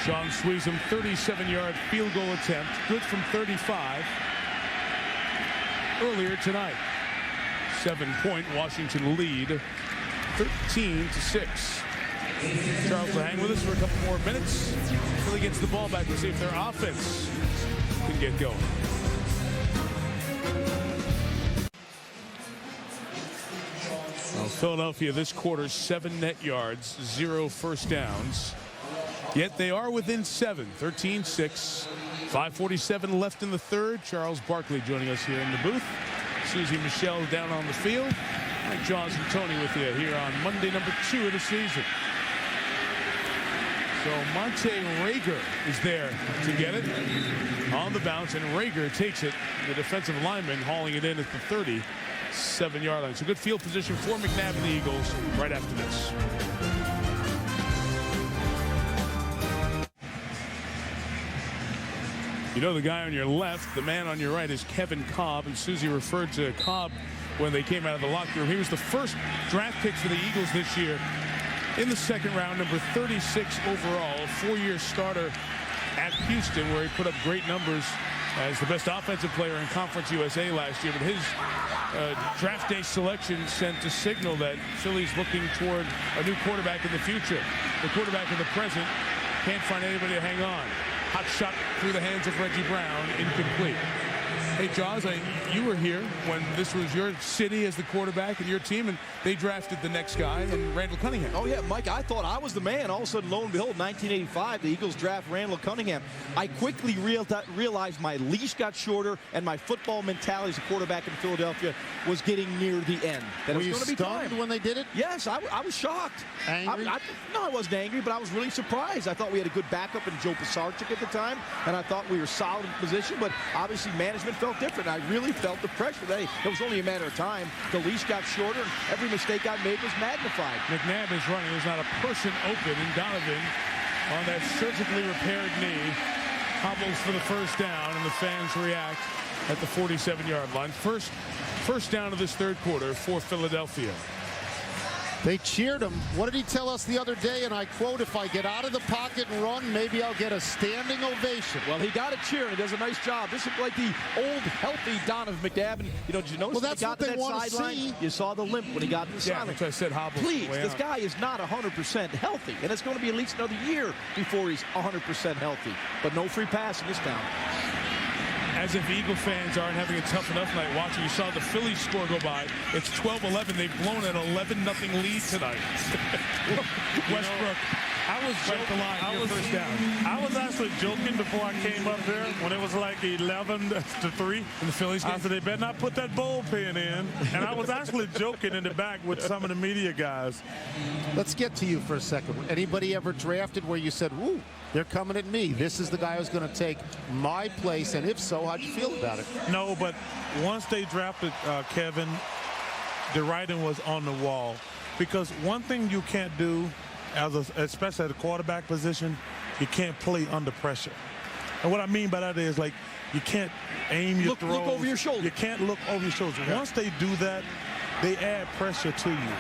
S6: Sean Sweezum, 37-yard field goal attempt, good from 35 earlier tonight. 7-point Washington lead, 13-6. Charles will hang with us for a couple more minutes. Philly gets the ball back to see if their offense can get going. Well, Philadelphia this quarter 7 net yards, 0 first downs. Yet they are within 7, 13-6. 5:47 left in the 3rd. Charles Barkley joining us here in the booth. Suzy, Michele down on the field. Mike Jaws and Tony with you here on Monday number 2 of the season. So Monte Rager is there to get it on the bounce, and Rager takes it. The defensive lineman hauling it in at the 37-yard line. So good field position for McNabb and the Eagles right after this. You know the guy on your left, the man on your right is Kevin Kolb, and Suzy referred to Kolb when they came out of the locker room. He was the first draft pick for the Eagles this year. In the 2nd round, number 36 overall, a 4-year starter at Houston, where he put up great numbers as the best offensive player in Conference USA last year. But his draft day selection sent a signal that Philly's looking toward a new quarterback in the future. The quarterback in the present can't find anybody to hang on. Hot shot through the hands of Reggie Brown, incomplete. Hey, Jaws, you were here when this was your city as the quarterback and your team, and they drafted the next guy, and Randall Cunningham.
S10: Oh, yeah, Mike, I thought I was the man. All of a sudden, lo and behold, 1985, the Eagles draft Randall Cunningham. I quickly realized my leash got shorter, and my football mentality as a quarterback in Philadelphia was getting near the end. That
S14: Were
S10: it was
S14: you
S10: going to be
S14: stunned
S10: time.
S14: when they did it?
S10: Yes, I was shocked.
S14: Angry?
S10: No, I wasn't angry, but I was really surprised. I thought we had a good backup in Joe Pisarcik at the time, and I thought we were solid in position, but obviously management felt different. I really felt the pressure. It was only a matter of time. The leash got shorter, and every mistake I made was magnified.
S6: McNabb is running. There's not a person open, and Donovan on that surgically repaired knee hobbles for the first down, and the fans react at the 47-yard line. First down of this third quarter for Philadelphia.
S14: They cheered him. What did he tell us the other day? And I quote, if I get out of the pocket and run, maybe I'll get a standing ovation.
S10: Well, he got a cheer, and he does a nice job. This is like the old, healthy Donovan McNabb. And, did you notice
S14: well, that's
S10: when he got
S14: what they
S10: to
S14: want
S10: that
S14: to
S10: sideline?
S14: see.
S10: You saw the limp when he got to the sideline.
S6: Which I said hobbles.
S10: Please, this guy is not 100% healthy, and it's going to be at least another year before he's 100% healthy. But no free pass in this town.
S6: As if Eagle fans aren't having a tough enough night watching. You saw the Phillies score go by. It's 12-11. They've blown an 11-0 lead tonight. Westbrook.
S21: I was actually joking before I came up there when it was like 11-3.
S6: And the Phillies game?
S21: I said, they better not put that bullpen in. And I was actually joking in the back with some of the media guys.
S14: Let's get to you for a second. Anybody ever drafted where you said, woo, they're coming at me. This is the guy who's going to take my place. And if so, how'd you feel about it?
S21: No, but once they drafted Kevin, the writing was on the wall. Because one thing you can't do, especially at the quarterback position, you can't play under pressure. And what I mean by that is, like, you can't aim your throws.
S10: Look over your shoulder.
S21: You can't look over your shoulders. Yeah. Once they do that, they add pressure to you.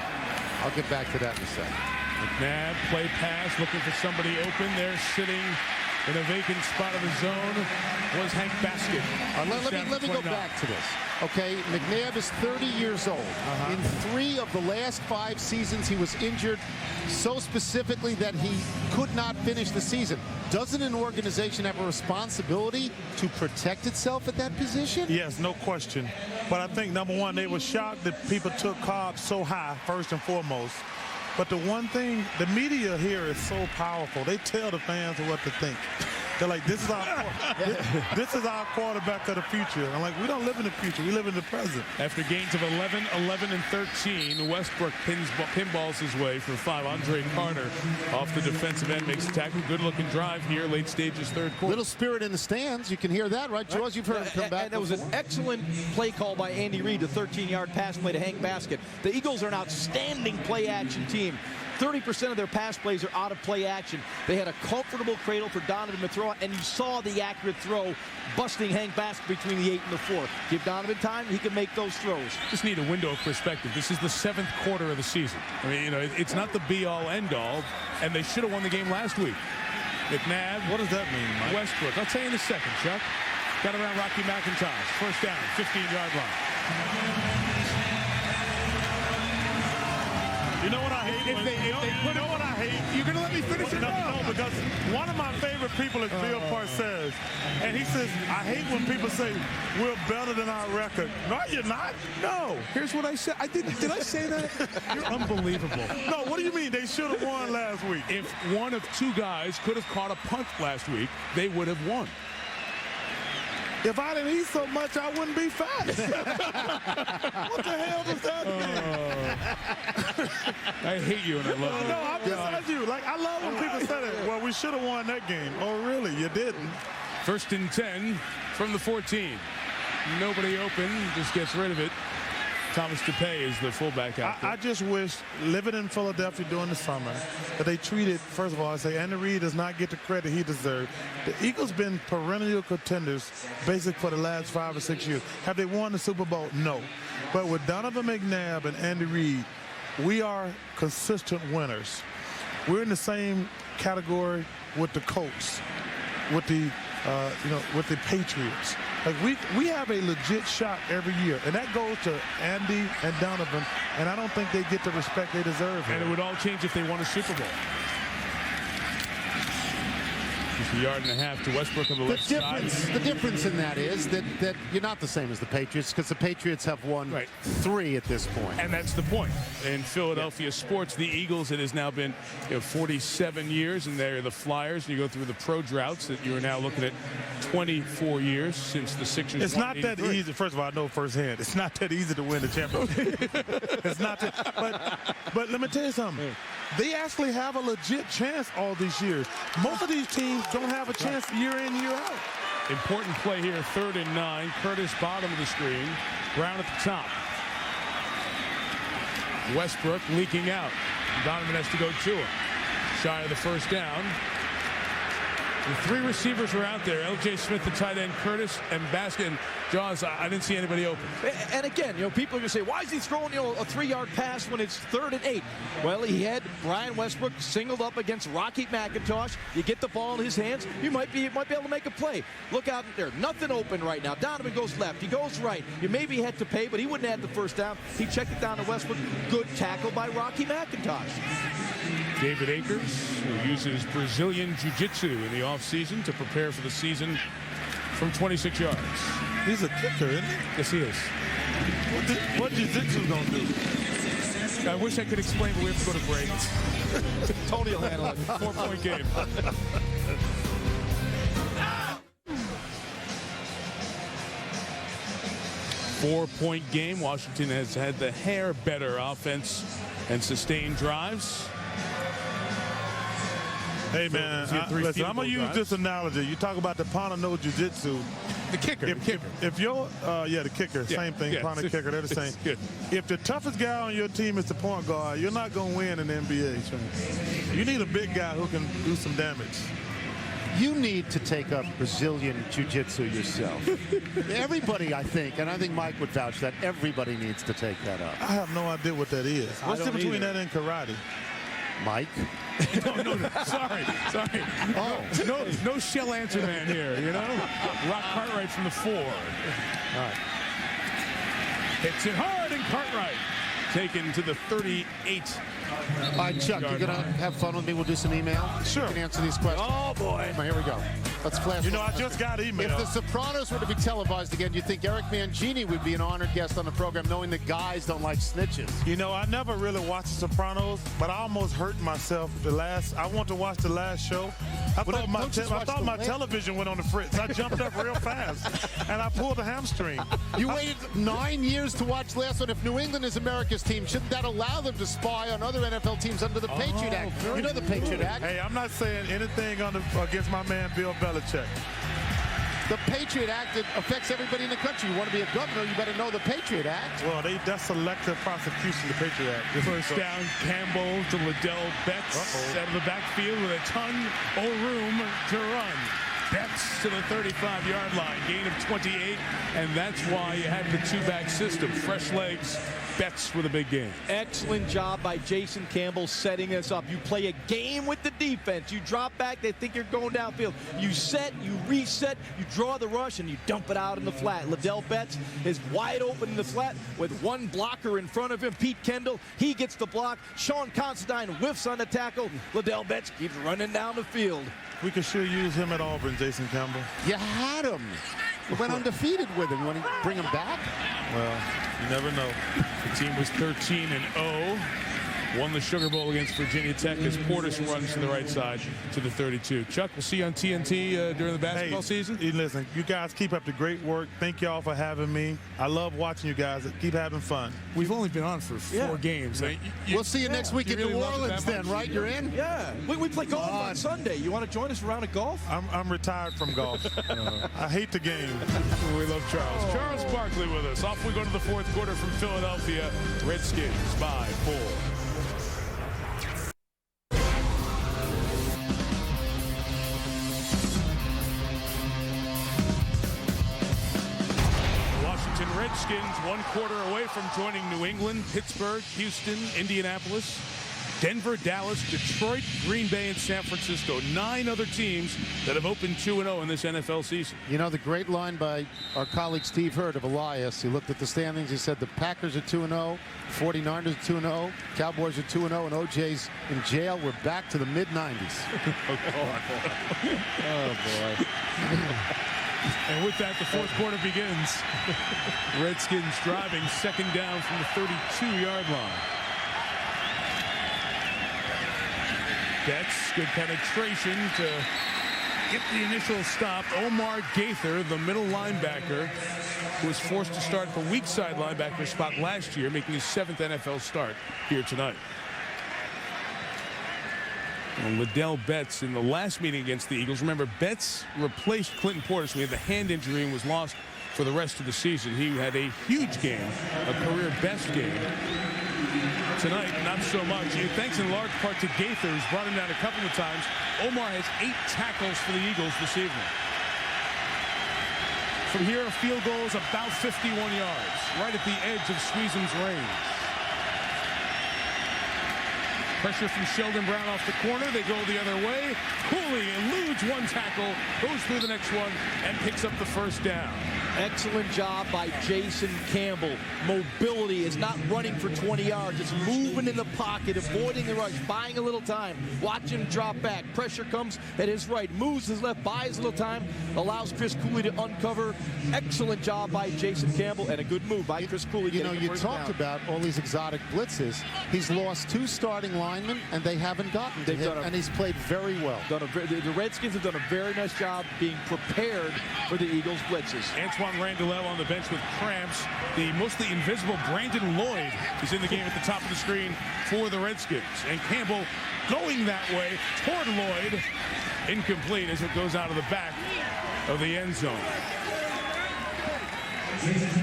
S14: I'll get back to that in a second.
S6: McNabb, play pass, looking for somebody open. They're sitting in a vacant spot of the zone. Was Hank Basket.
S14: Let me go back to this. Okay, McNabb is 30 years old. In 3 of the last 5 seasons, he was injured so specifically that he could not finish the season. Doesn't an organization have a responsibility to protect itself at that position?
S21: Yes, no question. But I think, number one, they were shocked that people took Cobb so high, first and foremost. But the one thing, the media here is so powerful. They tell the fans what to think. They're like, this is our quarterback of the future. I'm like, we don't live in the future. We live in the present.
S6: After gains of 11, 11, and 13, Westbrook pinballs his way for 5. Andre Carter off the defensive end makes a tackle. Good-looking drive here, late stages, third quarter.
S14: Little spirit in the stands. You can hear that, right, Jaws? You've heard him come back.
S10: And that was an excellent play call by Andy Reid, the 13-yard pass play to Hank Basket. The Eagles are an outstanding play-action team. 30% of their pass plays are out of play action. They had a comfortable cradle for Donovan to throw, and you saw the accurate throw busting Hank Basket between the 8 and the 4. Give Donovan time, he can make those throws.
S6: Just need a window of perspective. This is the 7th quarter of the season. I mean, it's not the be-all, end-all, and they should have won the game last week. McNabb.
S21: What does that mean, Mike?
S6: Westbrook. I'll tell you in a second, Chuck. Got around Rocky McIntosh. First down, 15-yard line.
S21: You know what I hate? You know what I hate?
S6: You're going to let me finish it?
S21: No, because one of my favorite people is Bill Parcells. And he says, I hate when people say, we're better than our record. No, you're not. No.
S6: Here's what I said. Did I say that? You're unbelievable.
S21: No, what do you mean? They should have won last week.
S6: If one of 2 guys could have caught a punt last week, they would have won.
S21: If I didn't eat so much, I wouldn't be fat. What the hell does that mean?
S6: I hate you and I love you.
S21: No, I'm just as you. Like, I love when people say that. Well, we should have won that game. Oh, really? You didn't.
S6: 1st and 10 from the 14. Nobody open. Just gets rid of it. Thomas DePay is the fullback out there.
S21: I just wish, living in Philadelphia during the summer, that they treated, first of all, I say Andy Reid does not get the credit he deserves. The Eagles been perennial contenders basically for the last 5 or 6 years. Have they won the Super Bowl? No. But with Donovan McNabb and Andy Reid, we are consistent winners. We're in the same category with the Colts, with the with the Patriots. Like we have a legit shot every year, and that goes to Andy and Donovan, and I don't think they get the respect they deserve.
S6: And it would all change if they won a Super Bowl. A yard and a half to Westbrook on the left side.
S14: The difference in that is that you're not the same as the Patriots, because the Patriots have won 3 at this point.
S6: And that's the point. In Philadelphia sports, the Eagles, it has now been 47 years, and they're the Flyers. And you go through the pro droughts that you are now looking at 24 years since the Sixers.
S21: It's not that easy. First of all, I know firsthand. It's not that easy to win the championship. It's not that. But let me tell you something. They actually have a legit chance all these years. Most of these teams don't have a chance year in, year out.
S6: Important play here, 3rd and 9. Curtis bottom of the screen. Brown at the top. Westbrook leaking out. Donovan has to go to him. Shy of the first down. The 3 receivers are out there. L.J. Smith, the tight end, Curtis, and Basket. And Jaws, I didn't see anybody open.
S10: And again, people are going to say, why is he throwing a 3-yard pass when it's 3rd and 8? Well, he had Brian Westbrook singled up against Rocky McIntosh. You get the ball in his hands, you might be able to make a play. Look out there. Nothing open right now. Donovan goes left. He goes right. You maybe had to pay, but he wouldn't have the first down. He checked it down to Westbrook. Good tackle by Rocky McIntosh.
S6: David Akers, who uses Brazilian Jiu-Jitsu in the offseason to prepare for the season from 26 yards.
S21: He's a kicker, isn't he?
S6: Yes, he is.
S21: What Jiu-Jitsu gonna do?
S6: I wish I could explain, but we have to go to break.
S10: Tony will handle it.
S6: 4-point game. Four-point game. Washington has had the hair better offense and sustained drives.
S21: Hey, man, listen, I'm going to use this analogy. You talk about the Pano no Jiu-Jitsu.
S6: The kicker.
S21: If you're, the kicker, same thing, Pano kicker, they're the same.
S6: Good.
S21: If the toughest guy on your team is the point guard, you're not going to win in the NBA. You need a big guy who can do some damage.
S14: You need to take up Brazilian Jiu-Jitsu yourself. Everybody, I think, and I think Mike would vouch that everybody needs to take that up.
S21: I have no idea what that is. What's the difference between that and karate?
S14: Mike?
S6: no, sorry. Oh, no shell answer man here, Rock Cartwright from the 4. All right. Hits it hard, and Cartwright taken to the 38.
S14: All right, Chuck, you're going to have fun with me. We'll do some email.
S21: Sure.
S14: You can answer these questions.
S21: Oh, boy.
S14: Here we go. Let's flash.
S21: I just got email.
S14: If The Sopranos were to be televised again, do you think Eric Mangini would be an honored guest on the program, knowing that guys don't like snitches?
S21: I never really watched The Sopranos, but I almost hurt myself I want to watch the last show. I thought my television went on the fritz. I jumped up real fast, and I pulled a hamstring.
S14: You waited 9 years to watch the last one. If New England is America's team, shouldn't that allow them to spy on other NFL teams under the Patriot Act? You know the Patriot Act.
S21: Hey, I'm not saying anything against my man Bill Belichick.
S14: The Patriot Act affects everybody in the country. You want to be a governor, you better know the Patriot Act.
S21: Well, that's selective prosecution, the Patriot Act.
S6: First down, Campbell to Liddell Betts out of the backfield with a ton of room to run. Betts to the 35-yard line, gain of 28, and that's why you had the 2-back system. Fresh legs, Betts with a big game.
S10: Excellent job by Jason Campbell setting this up. You play a game with the defense. You drop back, they think you're going downfield. You set, you reset, you draw the rush, and you dump it out in the flat. Liddell Betts is wide open in the flat with one blocker in front of him. Pete Kendall, he gets the block. Sean Constantine whiffs on the tackle. Liddell Betts keeps running down the field.
S21: We could sure use him at Auburn, Jason Campbell.
S14: You had him. You went undefeated with him. You want to bring him back?
S21: Well, you never know.
S6: The team was 13-0. Won the Sugar Bowl against Virginia Tech as Portis runs to the right side to the 32. Chuck, we'll see you on TNT during the basketball season.
S21: Listen, you guys keep up the great work. Thank y'all for having me. I love watching you guys. Keep having fun.
S6: We've only been on for 4 games.
S14: We'll see you next week in New Orleans then, right? You're in?
S10: Yeah. We play golf on Sunday. You want to join us for a round of golf?
S21: I'm retired from golf. I hate the game.
S6: We love Charles. Charles Barkley with us. Off we go to the 4th quarter from Philadelphia. Redskins by 4. Redskins 1 quarter away from joining New England, Pittsburgh, Houston, Indianapolis. Denver, Dallas, Detroit, Green Bay, and San Francisco. 9 other teams that have opened 2-0 in this NFL season.
S14: You know, the great line by our colleague Steve Hurd of Elias, he looked at the standings, he said the Packers are 2-0, 49ers are 2-0, Cowboys are 2-0, and OJ's in jail. We're back to the mid-90s.
S6: Oh, boy. And with that, the fourth quarter begins. Redskins driving, second down from the 32-yard line. Betts, good penetration to get the initial stop. Omar Gaither, the middle linebacker, who was forced to start the weak side linebacker spot last year, making his 7th NFL start here tonight. And Liddell Betts in the last meeting against the Eagles. Remember, Betts replaced Clinton Portis. We had the hand injury and was lost for the rest of the season. He had a huge game, a career best game. Tonight, not so much. Thanks in large part to Gaither, who's brought him down a couple of times. Omar has 8 tackles for the Eagles this evening. From here, a field goal is about 51 yards, right at the edge of Sweezum's range. Pressure from Sheldon Brown off the corner. They go the other way. Cooley eludes one tackle, goes through the next one, and picks up the first down.
S10: Excellent job by Jason Campbell. Mobility is not running for 20 yards. It's moving in the pocket, avoiding the rush, buying a little time. Watch him drop back. Pressure comes at his right, moves his left, buys a little time, allows Chris Cooley to uncover. Excellent job by Jason Campbell, and a good move by Chris Cooley.
S14: You know, you talked about all these exotic blitzes. He's lost 2 starting linemen, and they haven't gotten to him, and he's played very well.
S10: The Redskins have done a very nice job being prepared for the Eagles' blitzes.
S6: Antoine Randall on the bench with cramps. The mostly invisible Brandon Lloyd is in the game at the top of the screen for the Redskins. And Campbell going that way toward Lloyd. Incomplete as it goes out of the back of the end zone.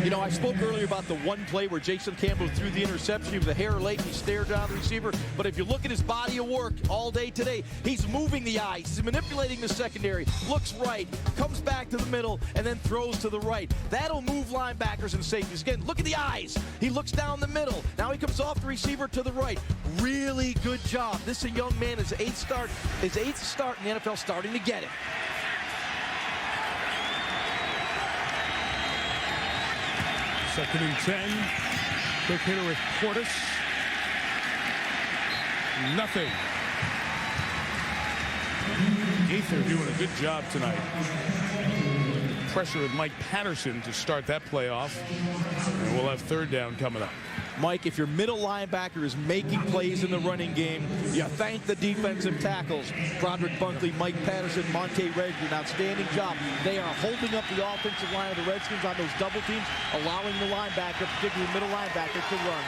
S10: You know, I spoke earlier about the one play where Jason Campbell threw the interception. He was a hair late. He stared down the receiver. But if you look at his body of work all day today, he's moving the eyes. He's manipulating the secondary. Looks right, comes back to the middle, and then throws to the right. That'll move linebackers and safeties. Again, look at the eyes. He looks down the middle. Now he comes off the receiver to the right. Really good job. This is a young man, his eighth start in the NFL, starting to get it.
S6: Second and 10. Quick hitter with Portis. Nothing. Gaither doing a good job tonight. Pressure with Mike Patterson to start that play off. And we'll have third down coming up.
S10: Mike, if your middle linebacker is making plays in the running game, you thank the defensive tackles. Broderick Bunkley, Mike Patterson, Monte Redger, an outstanding job. They are holding up the offensive line of the Redskins on those double teams, allowing the linebacker, particularly the middle linebacker, to run.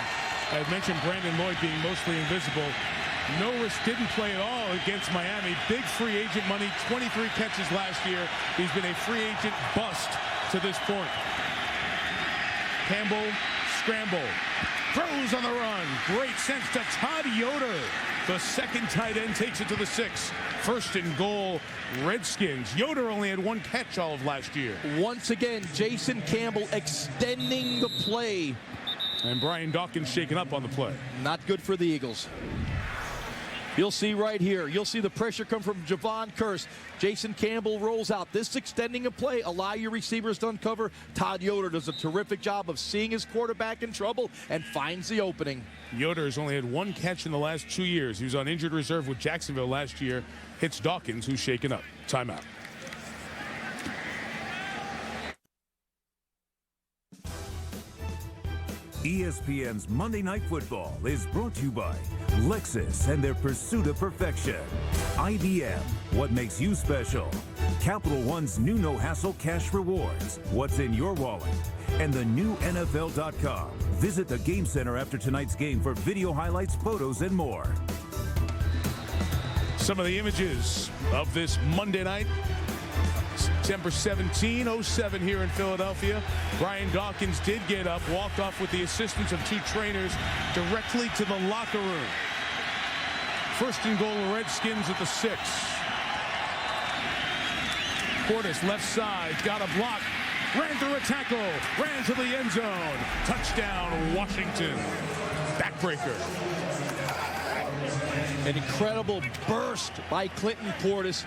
S6: I mentioned Brandon Lloyd being mostly invisible. Norris didn't play at all against Miami. Big free agent money, 23 catches last year. He's been a free agent bust to this point. Campbell, scramble. Throws on the run. Great sense to Todd Yoder. The second tight end takes it to the 6. First and goal, Redskins. Yoder only had 1 catch all of last year.
S10: Once again, Jason Campbell extending the play.
S6: And Brian Dawkins shaken up on the play.
S10: Not good for the Eagles. You'll see right here, you'll see the pressure come from Javon Curse. Jason Campbell rolls out. This extending a play, allow your receivers to uncover. Todd Yoder does a terrific job of seeing his quarterback in trouble and finds the opening.
S6: Yoder has only had 1 catch in the last 2 years. He was on injured reserve with Jacksonville last year. Hits Dawkins, who's shaken up. Timeout.
S17: ESPN's Monday Night Football is brought to you by Lexus and their pursuit of perfection. IBM, what makes you special. Capital One's new no-hassle cash rewards. What's in your wallet? And the new NFL.com. Visit the Game Center after tonight's game for video highlights, photos, and more.
S6: Some of the images of this Monday night. September 17, 07 here in Philadelphia. Brian Dawkins did get up, walked off with the assistance of 2 trainers directly to the locker room. First and goal, Redskins at the 6. Portis left side, got a block, ran through a tackle, ran to the end zone. Touchdown, Washington. Backbreaker.
S10: An incredible burst by Clinton Portis.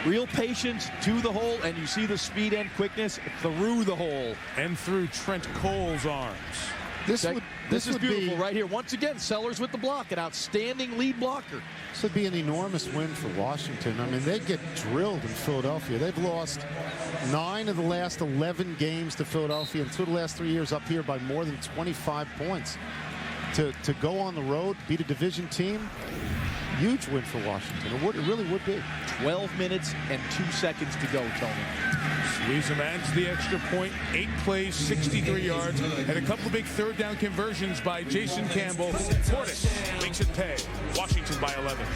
S10: Real patience to the hole, and you see the speed and quickness through the hole.
S6: And through Trent Cole's arms.
S10: This is beautiful right here. Once again, Sellers with the block, an outstanding lead blocker.
S14: This would be an enormous win for Washington. I mean, they get drilled in Philadelphia. They've lost 9 of the last 11 games to Philadelphia, and 2 of the last 3 years up here by more than 25 points. To go on the road, beat a division team, huge win for Washington. It really would be.
S10: 12 minutes and 2 seconds to go, Tony.
S6: Louisa adds the extra point, 8 plays, 63 yards, and a couple of big third down conversions by Jason Campbell. Portis makes it pay. Washington by 11.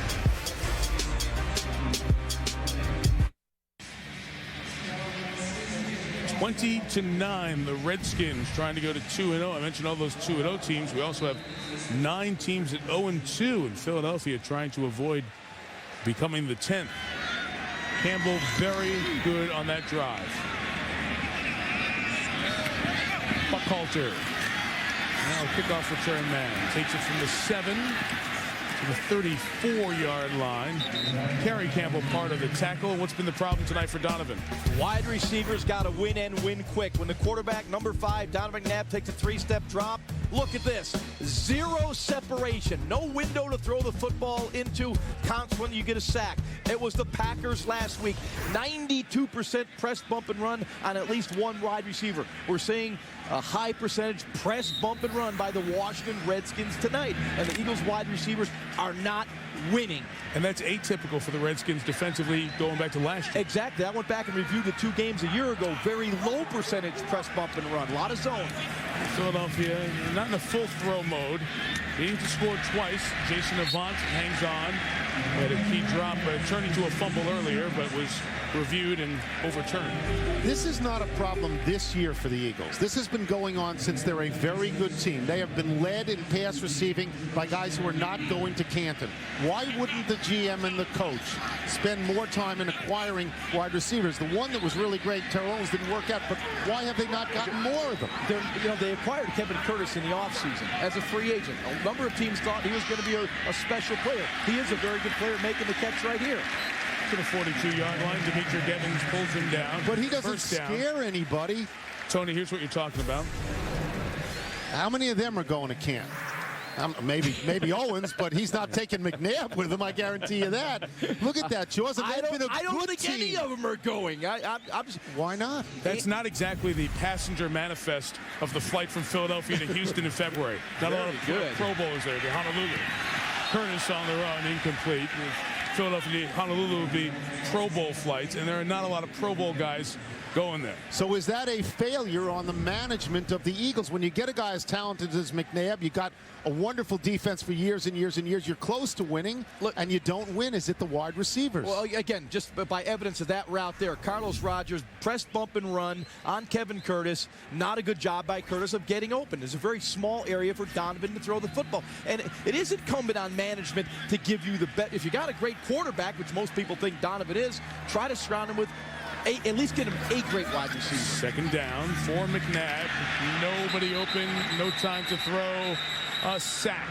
S6: (20-9), the Redskins trying to go to 2-0. I mentioned all those 2-0 teams. We also have 9 teams at 0-2 in Philadelphia trying to avoid becoming the 10th. Campbell very good on that drive. Buckhalter. Now kickoff return man. Takes it from the 7 to the 34-yard line. Kerry Campbell part of the tackle. What's been the problem tonight for Donovan?
S10: Wide receivers got to win and win quick. When the quarterback, number 5, Donovan McNabb, takes a 3-step drop, look at this. 0 separation. No window to throw the football into. Counts when you get a sack. It was the Packers last week. 92% press, bump, and run on at least one wide receiver. We're seeing a high percentage press, bump, and run by the Washington Redskins tonight. And the Eagles wide receivers are not winning.
S6: And that's atypical for the Redskins defensively going back to last year.
S10: Exactly. I went back and reviewed the 2 games a year ago. Very low percentage press, bump, and run. A lot of zone.
S6: Philadelphia not in a full throw mode. Needing to score twice. Jason Avant hangs on. Had a key drop, turned into a fumble earlier, but was reviewed and overturned.
S14: This is not a problem this year for the Eagles. This has been going on since they're a very good team. They have been led in pass receiving by guys who are not going to Canton. Why wouldn't the GM and the coach spend more time in acquiring wide receivers? The one that was really great, Terrell Owens, didn't work out, but why have they not gotten more of them?
S10: They acquired Kevin Curtis in the offseason as a free agent. A number of teams thought he was going to be a special player. He is a very good player making the catch right here.
S6: To the 42-yard line, Demetri Devins pulls him down.
S14: But he doesn't scare anybody.
S6: Tony, here's what you're talking about.
S14: How many of them are going to Canton? Maybe Owens, but he's not taking McNabb with him. I guarantee you that. Look at that, Jaws.
S10: I don't think any of them are going.
S14: Why not?
S6: That's not exactly the passenger manifest of the flight from Philadelphia to Houston in February. Not a lot of Pro Bowlers there to Honolulu. Curtis on the run, incomplete. Philadelphia to Honolulu would be Pro Bowl flights, and there are not a lot of Pro Bowl guys going there.
S14: So is that a failure on the management of the Eagles? When you get a guy as talented as McNabb, you got a wonderful defense for years and years and years. You're close to winning, and you don't win. Is it the wide receivers?
S10: Well, again, just by evidence of that route there, Carlos Rogers, press, bump, and run on Kevin Curtis. Not a good job by Curtis of getting open. There's a very small area for Donovan to throw the football. And it is incumbent on management to give you the bet. If you got a great quarterback, which most people think Donovan is, try to surround him with at least get him a great wide receiver.
S6: Second down for McNabb. Nobody open, no time to throw. A sack.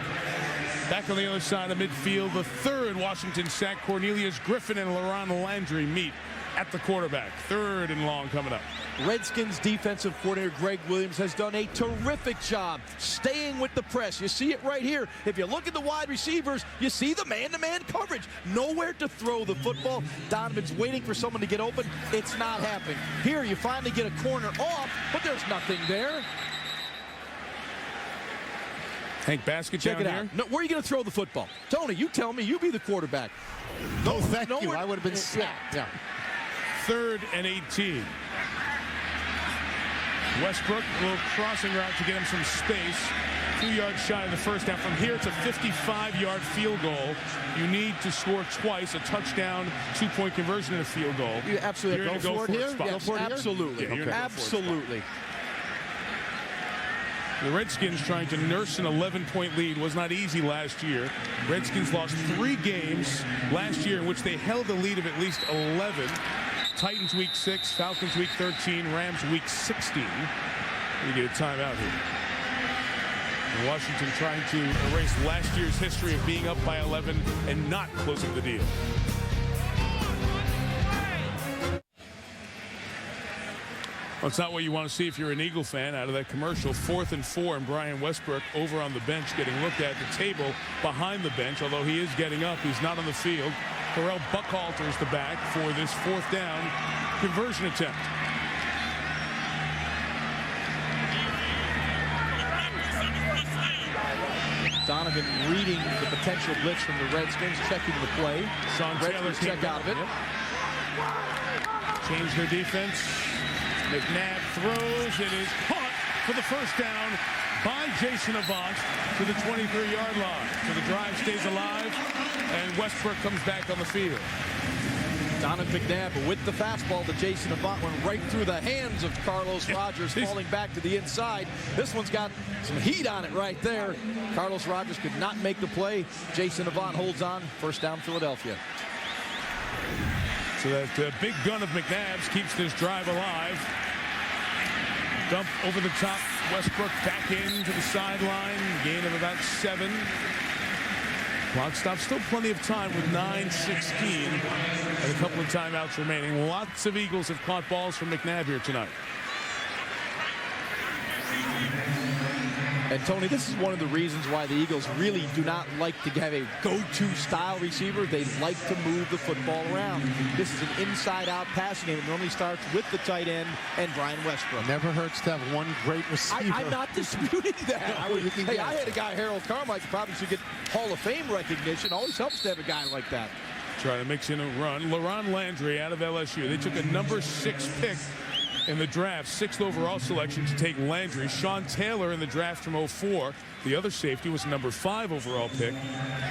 S6: Back on the other side of midfield, the third Washington sack. Cornelius Griffin and LaRon Landry meet at the quarterback. 3rd and long coming up.
S10: Redskins defensive coordinator Greg Williams has done a terrific job staying with the press. You see it right here. If you look at the wide receivers, you see the man-to-man coverage. Nowhere to throw the football. Donovan's waiting for someone to get open. It's not happening. Here you finally get a corner off, but there's nothing there.
S6: Hank Basket
S10: Check
S6: down
S10: it
S6: here.
S10: out. No, where are you going to throw the football? Tony, you tell me. You be the quarterback.
S14: No, thank you. I would have been sacked.
S10: Yeah.
S6: 3rd and 18. Westbrook, a little crossing route to get him some space. 2 yards shy in the first half. From here, it's a 55-yard field goal. You need to score twice, a touchdown, 2-point conversion, and a field goal.
S10: You absolutely
S6: go for it here?
S10: Yes, absolutely.
S6: Yeah,
S10: absolutely.
S6: The Redskins trying to nurse an 11-point lead was not easy last year. Redskins lost 3 games last year in which they held a lead of at least 11. Titans week 6, Falcons week 13, Rams week 16. We get a timeout here. Washington trying to erase last year's history of being up by 11 and not closing the deal. Well, it's not what you want to see if you're an Eagle fan out of that commercial. 4th and 4, and Brian Westbrook over on the bench getting looked at the table behind the bench. Although he is getting up, he's not on the field. Terrell Buckhalter is the back for this 4th down conversion attempt.
S10: Donovan reading the potential blitz from the Redskins, checking the play.
S6: Sean Taylor
S10: check out of it.
S6: Change their defense. McNabb throws. It is caught for the first down by Jason Avant to the 23-yard line. So the drive stays alive, and Westbrook comes back on the field.
S10: Donovan McNabb with the fastball to Jason Avant went right through the hands of Carlos Rogers, falling back to the inside. This one's got some heat on it right there. Carlos Rogers could not make the play. Jason Avant holds on. First down, Philadelphia.
S6: So that big gun of McNabb's keeps this drive alive. Dump over the top. Westbrook back into the sideline. Gain of about 7. Clock stops. Still plenty of time with 9:16 and a couple of timeouts remaining. Lots of Eagles have caught balls from McNabb here tonight.
S10: And Tony, this is one of the reasons why the Eagles really do not like to have a go-to style receiver. They like to move the football around. This is an inside-out passing game. It normally starts with the tight end and Brian Westbrook.
S14: Never hurts to have one great receiver.
S10: I'm not disputing that. I had a guy, Harold Carmichael, probably should get Hall of Fame recognition. Always helps to have a guy like that.
S6: Try to mix in a run. LaRon Landry out of LSU. They took a number 6 pick in the draft, 6th overall selection to take Landry. Sean Taylor in the draft from 04. The other safety was a number 5 overall pick.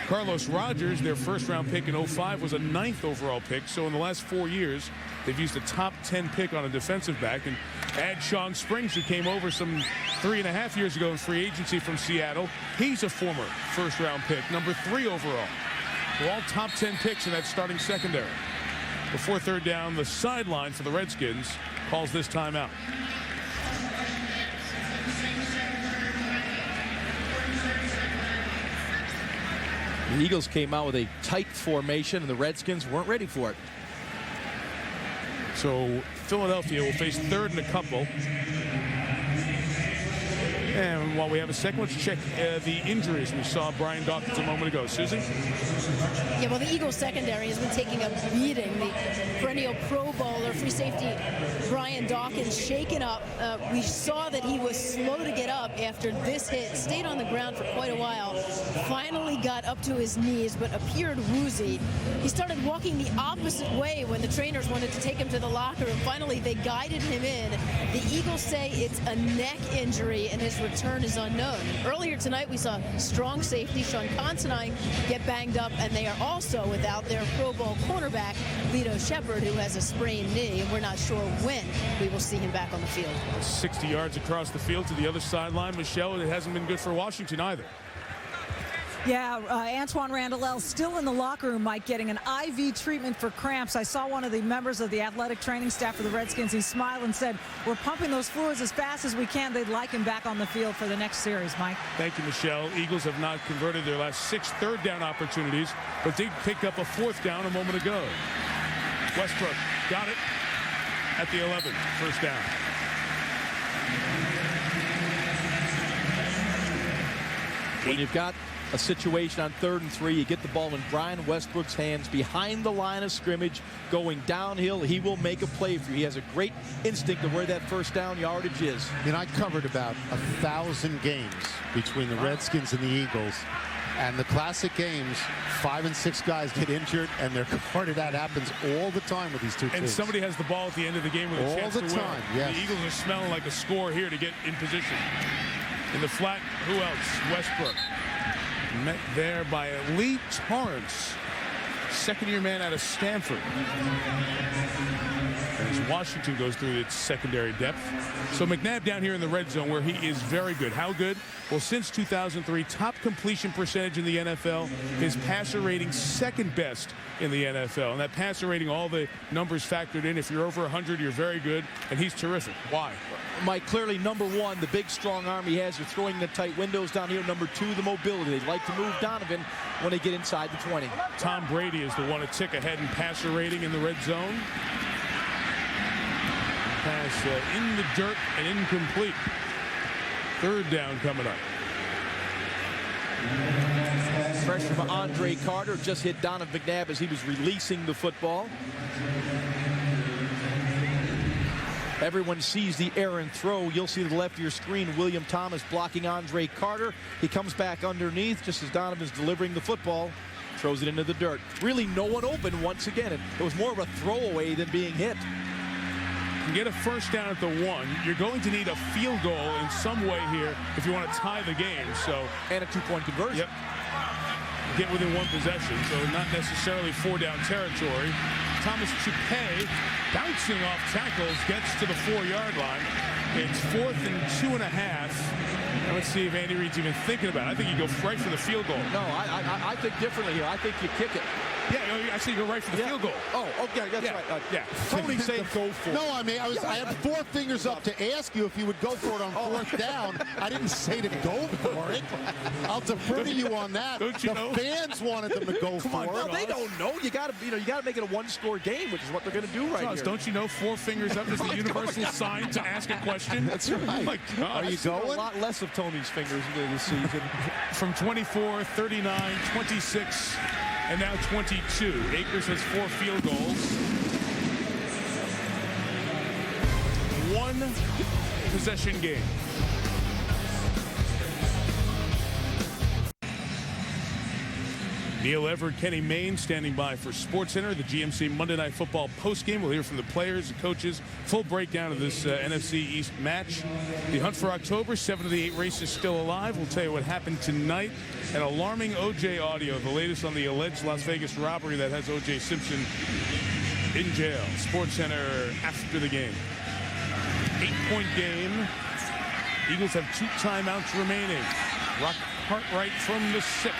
S6: Carlos Rogers, their first-round pick in 05, was a 9th overall pick. So in the last 4 years, they've used a top 10 pick on a defensive back. And add Sean Springs, who came over some 3.5 years ago in free agency from Seattle. He's a former first-round pick, number 3 overall. They're all top 10 picks in that starting secondary. Before third down, the sideline for the Redskins calls this timeout.
S10: The Eagles came out with a tight formation, and the Redskins weren't ready for it.
S6: So Philadelphia will face 3rd and a couple. And while we have a second, let's check the injuries. We saw Brian Dawkins a moment ago. Suzy?
S13: Yeah, well, the Eagles secondary has been taking a beating. The perennial Pro Bowler, free safety Brian Dawkins shaken up. We saw that he was slow to get up after this hit. Stayed on the ground for quite a while. Finally got up to his knees, but appeared woozy. He started walking the opposite way when the trainers wanted to take him to the locker room. Finally, they guided him in. The Eagles say it's a neck injury, and his return is unknown. Earlier tonight, we saw strong safety Sean Considine get banged up, and they are also without their Pro Bowl cornerback, Lito Shepard, who has a sprained knee, and we're not sure when we will see him back on the field.
S6: 60 yards across the field to the other sideline. Michele, it hasn't been good for Washington either.
S12: Yeah, Antoine Randall still in the locker room, Mike, getting an IV treatment for cramps. I saw one of the members of the athletic training staff for the Redskins. He smiled and said, we're pumping those fluids as fast as we can. They'd like him back on the field for the next series, Mike.
S6: Thank you, Michele. Eagles have not converted their last 6 third down opportunities, but they picked up a 4th down a moment ago. Westbrook got it at the 11, first down.
S10: When you've got a situation on 3rd and 3, you get the ball in Brian Westbrook's hands behind the line of scrimmage, going downhill. He will make a play for you. He has a great instinct of where that first down yardage is.
S14: You know, I covered about 1,000 games between the Redskins and the Eagles. And the classic games, 5 and 6 guys get injured, and they're guarded. That happens all the time with these two teams.
S6: And somebody has the ball at the end of the game with a chance to win.
S14: All the time, yes.
S6: The Eagles are smelling like a score here to get in position. In the flat, who else? Westbrook. Met there by Lee Torrance, second-year man out of Stanford. As Washington goes through its secondary depth. So McNabb down here in the red zone where he is very good. How good? Well, since 2003, top completion percentage in the NFL. His passer rating 2nd best in the NFL. And that passer rating, all the numbers factored in. If you're over 100, you're very good. And he's terrific. Why?
S10: Mike, clearly number one, the big strong arm he has. You're throwing the tight windows down here. Number two, the mobility. They like to move Donovan when they get inside the 20.
S6: Tom Brady is the one to tick ahead in passer rating in the red zone. Pass in the dirt and incomplete. Third down coming up.
S10: Pressure from Andre Carter just hit Donovan McNabb as he was releasing the football. Everyone sees the errant throw. You'll see to the left of your screen William Thomas blocking Andre Carter. He comes back underneath just as Donovan's delivering the football. Throws it into the dirt. Really no one open once again. It was more of a throwaway than being hit.
S6: You get a first down at the 1. You're going to need a field goal in some way here if you want to tie the game.
S10: And a 2-point conversion.
S6: Yep. Get within one possession, so not necessarily 4-down territory. Thomas Chupe, bouncing off tackles, gets to the 4-yard line. It's 4th and 2.5. Now let's see if Andy Reid's even thinking about it. I think you go right for the field goal.
S10: No, I think differently here. I think you kick it.
S6: Yeah, I see you go right for the field goal.
S10: Oh, okay, that's right.
S6: Yeah.
S10: Tony said go for it.
S14: No, I mean, I had 4 fingers up to ask you if you would go for it on 4th down. I didn't say to go for it. I'll defer to you on that.
S6: Don't you know?
S14: Fans wanted them to go for it.
S10: No, they don't know. You got to make it a one-score game, which is what they're going to do right here.
S6: Don't you know 4 fingers up is the universal sign to ask a question?
S14: That's right.
S6: Oh my God.
S14: Are you going?
S10: A lot less of Tony's fingers this season.
S6: From 24, 39, 26. And now 22. Akers has 4 field goals. 1 possession game. Neil Everett, Kenny Mayne standing by for SportsCenter, the GMC Monday Night Football postgame. We'll hear from the players, the coaches, full breakdown of this NFC East match. The hunt for October, 7 of the 8 races still alive. We'll tell you what happened tonight. An alarming O.J. audio, the latest on the alleged Las Vegas robbery that has O.J. Simpson in jail. SportsCenter after the game. 8-point game. Eagles have 2 timeouts remaining. Rock Cartwright from the 6.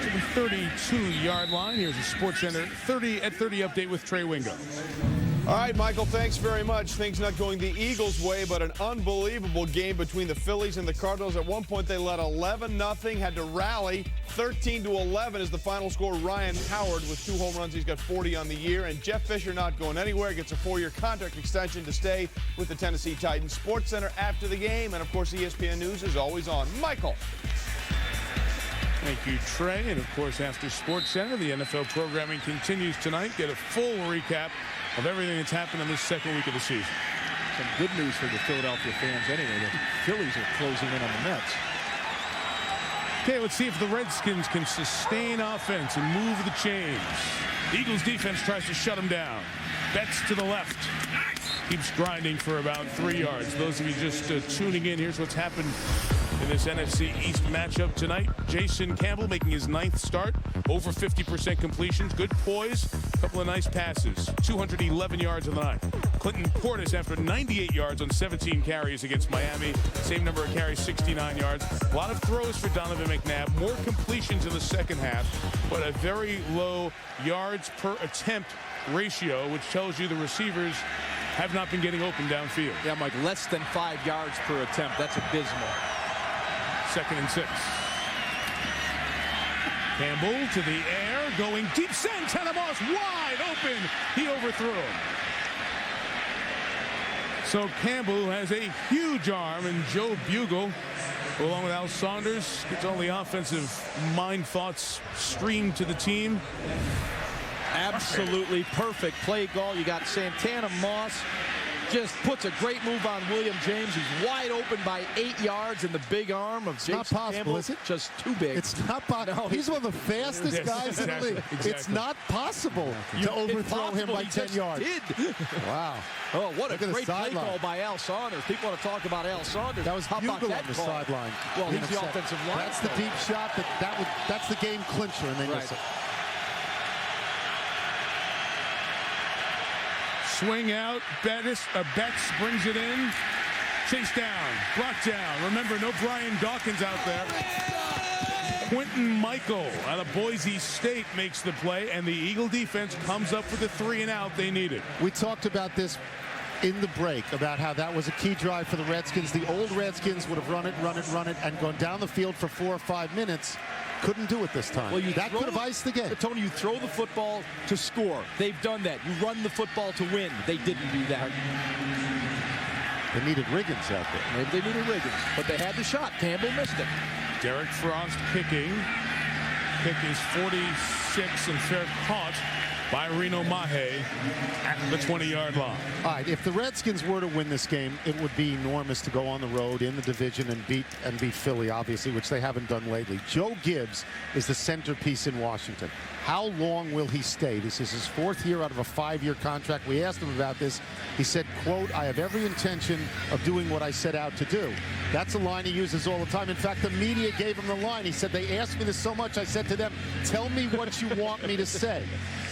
S6: The 32-yard line. Here's a SportsCenter 30 at 30 update with Trey Wingo.
S8: All right, Michael, thanks very much. Things not going the Eagles' way, but an unbelievable game between the Phillies and the Cardinals. At one point, they led 11-0, had to rally. 13-11 is the final score. Ryan Howard with 2 home runs. He's got 40 on the year. And Jeff Fisher not going anywhere. Gets a 4-year contract extension to stay with the Tennessee Titans. SportsCenter after the game. And, of course, ESPN News is always on. Michael.
S6: Thank you, Trey. And, of course, after SportsCenter, the NFL programming continues tonight. Get a full recap of everything that's happened in this second week of the season.
S10: Some good news for the Philadelphia fans anyway. The Phillies are closing in on the Mets.
S6: Okay, let's see if the Redskins can sustain offense and move the chains. The Eagles defense tries to shut them down. Betts to the left. Keeps grinding for about 3 yards. Those of you just tuning in, here's what's happened in this NFC East matchup tonight. Jason Campbell making his 9th start. Over 50% completions. Good poise. A couple of nice passes. 211 yards on the night. Clinton Portis after 98 yards on 17 carries against Miami. Same number of carries, 69 yards. A lot of throws for Donovan McNabb. More completions in the second half, but a very low yards per attempt ratio, which tells you the receivers have not been getting open downfield.
S10: Yeah, Mike, less than 5 yards per attempt. That's abysmal.
S6: 2nd and 6. Campbell to the air, going deep. Santana Moss wide open. He overthrew him. So Campbell has a huge arm, and Joe Bugle, along with Al Saunders, gets all the offensive mind thoughts streamed to the team.
S10: Absolutely perfect play call. You got Santana Moss. Just puts a great move on William James. He's wide open by 8 yards, and the big arm of Jason
S14: It's not possible,
S10: Campbell,
S14: is it?
S10: Just too big.
S14: It's not possible.
S10: No,
S14: he's one of the fastest guys in the league.
S6: Exactly.
S14: It's not possible to overthrow him by 10 yards.
S10: Did.
S14: Wow.
S10: Oh, what
S14: Look
S10: a
S14: at the
S10: great play
S14: sideline.
S10: call by Al Saunders. People want to talk about Al Saunders.
S14: That was
S10: How about
S14: Bugle
S10: that
S14: on the
S10: call?
S14: sideline.
S10: Well, he's the offensive line.
S14: That's the deep shot. That's the game clincher, and they miss it.
S6: Swing out. Betts brings it in. Chase down. Brought down. Remember, no Brian Dawkins out there. Quentin Michael out of Boise State makes the play, and the Eagle defense comes up with the 3 and out they needed.
S14: We talked about this in the break about how that was a key drive for the Redskins. The old Redskins would have run it, and gone down the field for 4 or 5 minutes. Couldn't do it this time.
S10: Well,
S14: that could have iced the game.
S10: Tony, you throw the football to score. They've done that. You run the football to win. They didn't do that.
S14: They needed Riggins out there.
S10: Maybe they needed Riggins, but they had the shot. Campbell missed it.
S6: Derek Frost kicking. Kick is 46 and fair caught by Reno Mahe at the 20-yard line.
S14: All right, if the Redskins were to win this game, it would be enormous to go on the road in the division and beat Philly, obviously, which they haven't done lately. Joe Gibbs is the centerpiece in Washington. How long will he stay? This is his 4th year out of a 5-year contract. We asked him about this. He said, quote, "I have every intention of doing what I set out to do." That's a line he uses all the time. In fact, the media gave him the line. He said, "They asked me this so much, I said to them, tell me what you want me to say."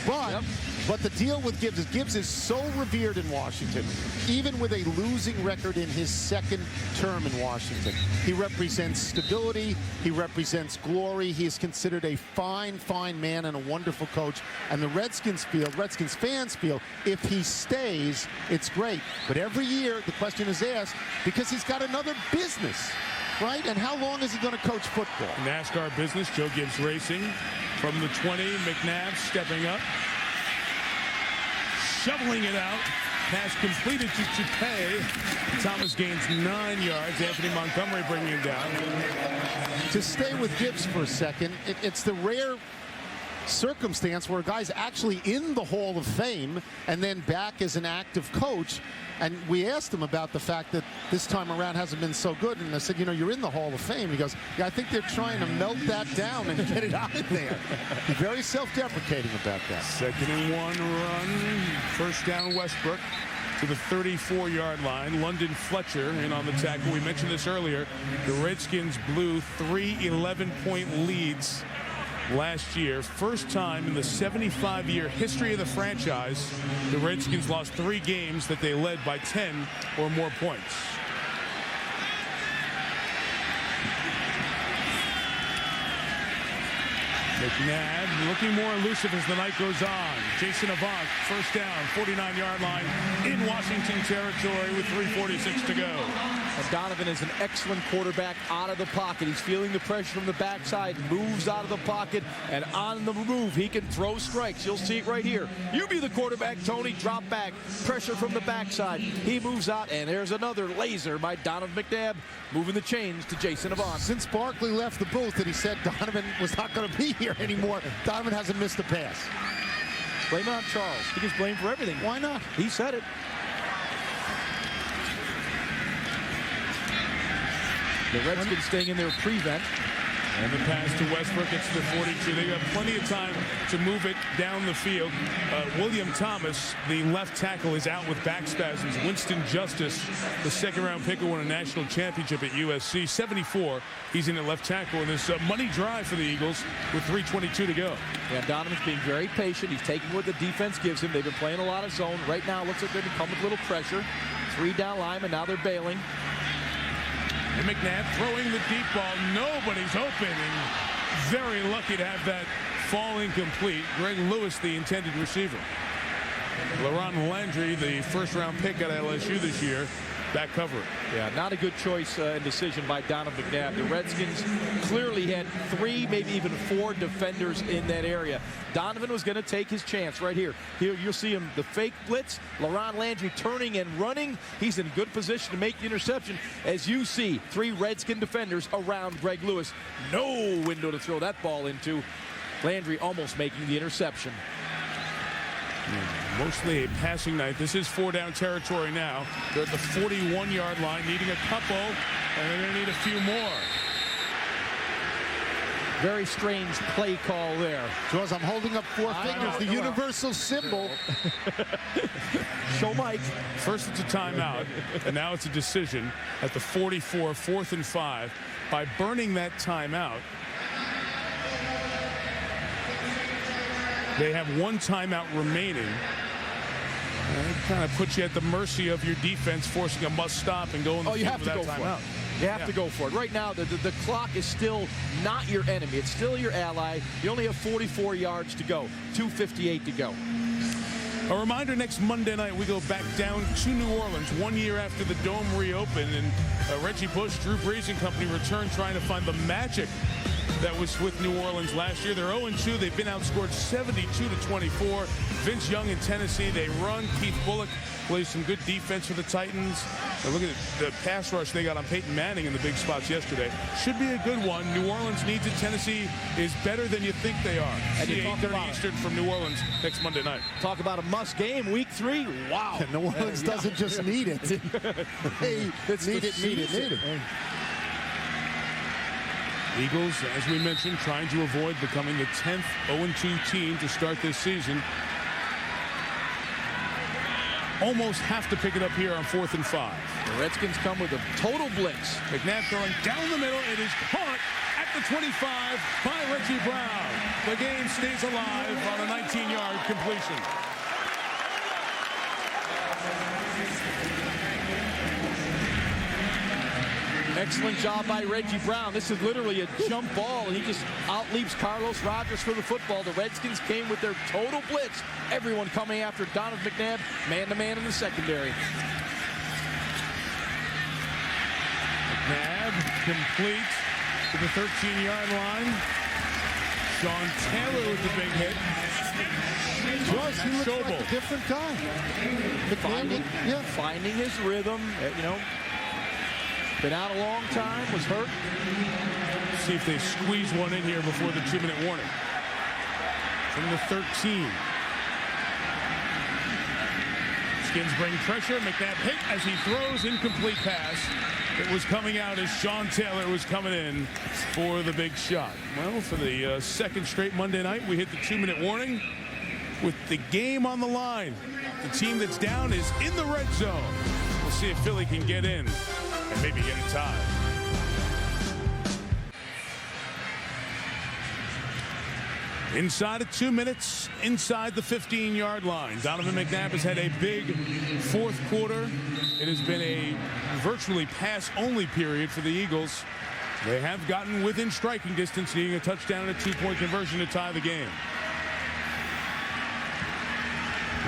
S14: But the deal with Gibbs is Gibbs is so revered in Washington, even with a losing record in his 2nd term in Washington. He represents stability. He represents glory. He is considered a fine, fine man and a wonderful coach. And the Redskins fans feel, if he stays, it's great. But every year, the question is asked, because he's got another business, right? And how long is he going to coach football?
S6: NASCAR business, Joe Gibbs racing. From the 20, McNabb stepping up. Shoveling it out. Pass completed to Chupe. Thomas gains 9 yards. Anthony Montgomery bringing him down.
S14: To stay with Gibbs for a second, it's the rare circumstance where a guy's actually in the Hall of Fame and then back as an active coach. And we asked him about the fact that this time around hasn't been so good. And I said, you're in the Hall of Fame. He goes, yeah, I think they're trying to melt that down and get it out of there. He's very self-deprecating about that.
S6: 2nd and 1 run. First down, Westbrook to the 34-yard line. London Fletcher in on the tackle. We mentioned this earlier. The Redskins blew 3 11-point leads last year. First time in the 75-year history of the franchise, the Redskins lost 3 games that they led by 10 or more points. McNabb looking more elusive as the night goes on. Jason Avant, first down, 49-yard line in Washington territory with 3:46 to go.
S10: And Donovan is an excellent quarterback out of the pocket. He's feeling the pressure from the backside, moves out of the pocket, and on the move, he can throw strikes. You'll see it right here. You be the quarterback, Tony. Drop back, pressure from the backside. He moves out, and there's another laser by Donovan McNabb, moving the chains to Jason Avant.
S14: Since Barkley left the booth and he said Donovan was not going to be here anymore, Donovan hasn't missed a pass.
S10: Blame it on Charles. He gets blamed for everything.
S14: Why not?
S10: He said it. The Redskins staying in their prevent.
S6: And the pass to Westbrook, it's the 42. They got plenty of time to move it down the field. William Thomas, the left tackle, is out with back spasms. Winston Justice, the 2nd-round pick who won a national championship at USC, 74. He's in at left tackle in this money drive for the Eagles with 3:22 to go.
S10: Yeah, Donovan's being very patient. He's taking what the defense gives him. They've been playing a lot of zone. Right now, it looks like they're going to come with a little pressure. 3 down linemen, now they're bailing.
S6: And McNabb throwing the deep ball. Nobody's open, and very lucky to have that fall incomplete. Greg Lewis, the intended receiver. LaRon Landry, the 1st-round pick at LSU this year, back covering.
S10: Yeah, not a good choice and decision by Donovan McNabb. The Redskins clearly had 3, maybe even 4 defenders in that area. Donovan was going to take his chance right here. Here you'll see him, the fake blitz. LaRon Landry turning and running. He's in good position to make the interception. As you see, 3 Redskin defenders around Greg Lewis. No window to throw that ball into. Landry almost making the interception.
S6: Mostly a passing night. This is 4-down territory now. They're at the 41-yard line, needing a couple, and they're going to need a few more.
S10: Very strange play call there.
S14: Jaws, I'm holding up 4 fingers, the universal symbol.
S10: Show Mike.
S6: First it's a timeout, and now it's a decision at the 44, 4th and 5. By burning that timeout, they have 1 timeout remaining. And it kind of puts you at the mercy of your defense, forcing a must stop and go in the field
S10: have to go
S6: timeout.
S10: for it. You have to go for it. Right now, the clock is still not your enemy. It's still your ally. You only have 44 yards to go. 2:58 to go.
S6: A reminder, next Monday night, we go back down to New Orleans 1 year after the Dome reopened. And Reggie Bush, Drew Brees and company return trying to find the magic that was with New Orleans last year. They're 0-2. They've been outscored 72-24. Vince Young in Tennessee. They run. Keith Bullock plays some good defense for the Titans. Now look at the pass rush they got on Peyton Manning in the big spots yesterday. Should be a good one. New Orleans needs it. Tennessee is better than you think they are.
S10: And you talk
S6: 8:30
S10: about
S6: Eastern from New Orleans next Monday night.
S10: Talk about a must game, week 3. Wow.
S14: New Orleans doesn't just need it. They need it.
S6: Eagles, as we mentioned, trying to avoid becoming the 10th 0-2 team to start this season. Almost have to pick it up here on 4th and 5.
S10: The Redskins come with a total blitz.
S6: McNabb throwing down the middle. It is caught at the 25 by Reggie Brown. The game stays alive on a 19-yard completion.
S10: Excellent job by Reggie Brown. This is literally a jump ball, and he just outleaps Carlos Rogers for the football. The Redskins came with their total blitz. Everyone coming after Donovan McNabb, man-to-man in the secondary.
S6: McNabb complete to the 13-yard line. Sean Taylor with the big hit.
S14: Josh, he looks like a different guy.
S10: Finding his rhythm, been out a long time, was hurt.
S6: See if they squeeze one in here before the 2-minute warning. From the 13. Skins bring pressure. McNabb hit as he throws. Incomplete pass. It was coming out as Sean Taylor was coming in for the big shot. Well, for the second straight Monday night, we hit the 2-minute warning with the game on the line. The team that's down is in the red zone. We'll see if Philly can get in and maybe get a tie. Inside of 2 minutes, inside the 15-yard line. Donovan McNabb has had a big fourth quarter. It has been a virtually pass-only period for the Eagles. They have gotten within striking distance, needing a touchdown and a 2-point conversion to tie the game.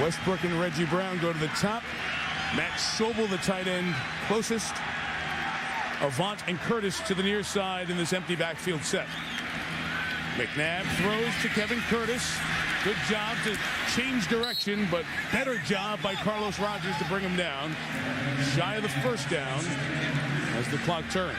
S6: Westbrook and Reggie Brown go to the top. Matt Schobel, the tight end, closest. Avant and Curtis to the near side in this empty backfield set. McNabb throws to Kevin Curtis. Good job to change direction, but better job by Carlos Rogers to bring him down. Shy of the first down as the clock turns.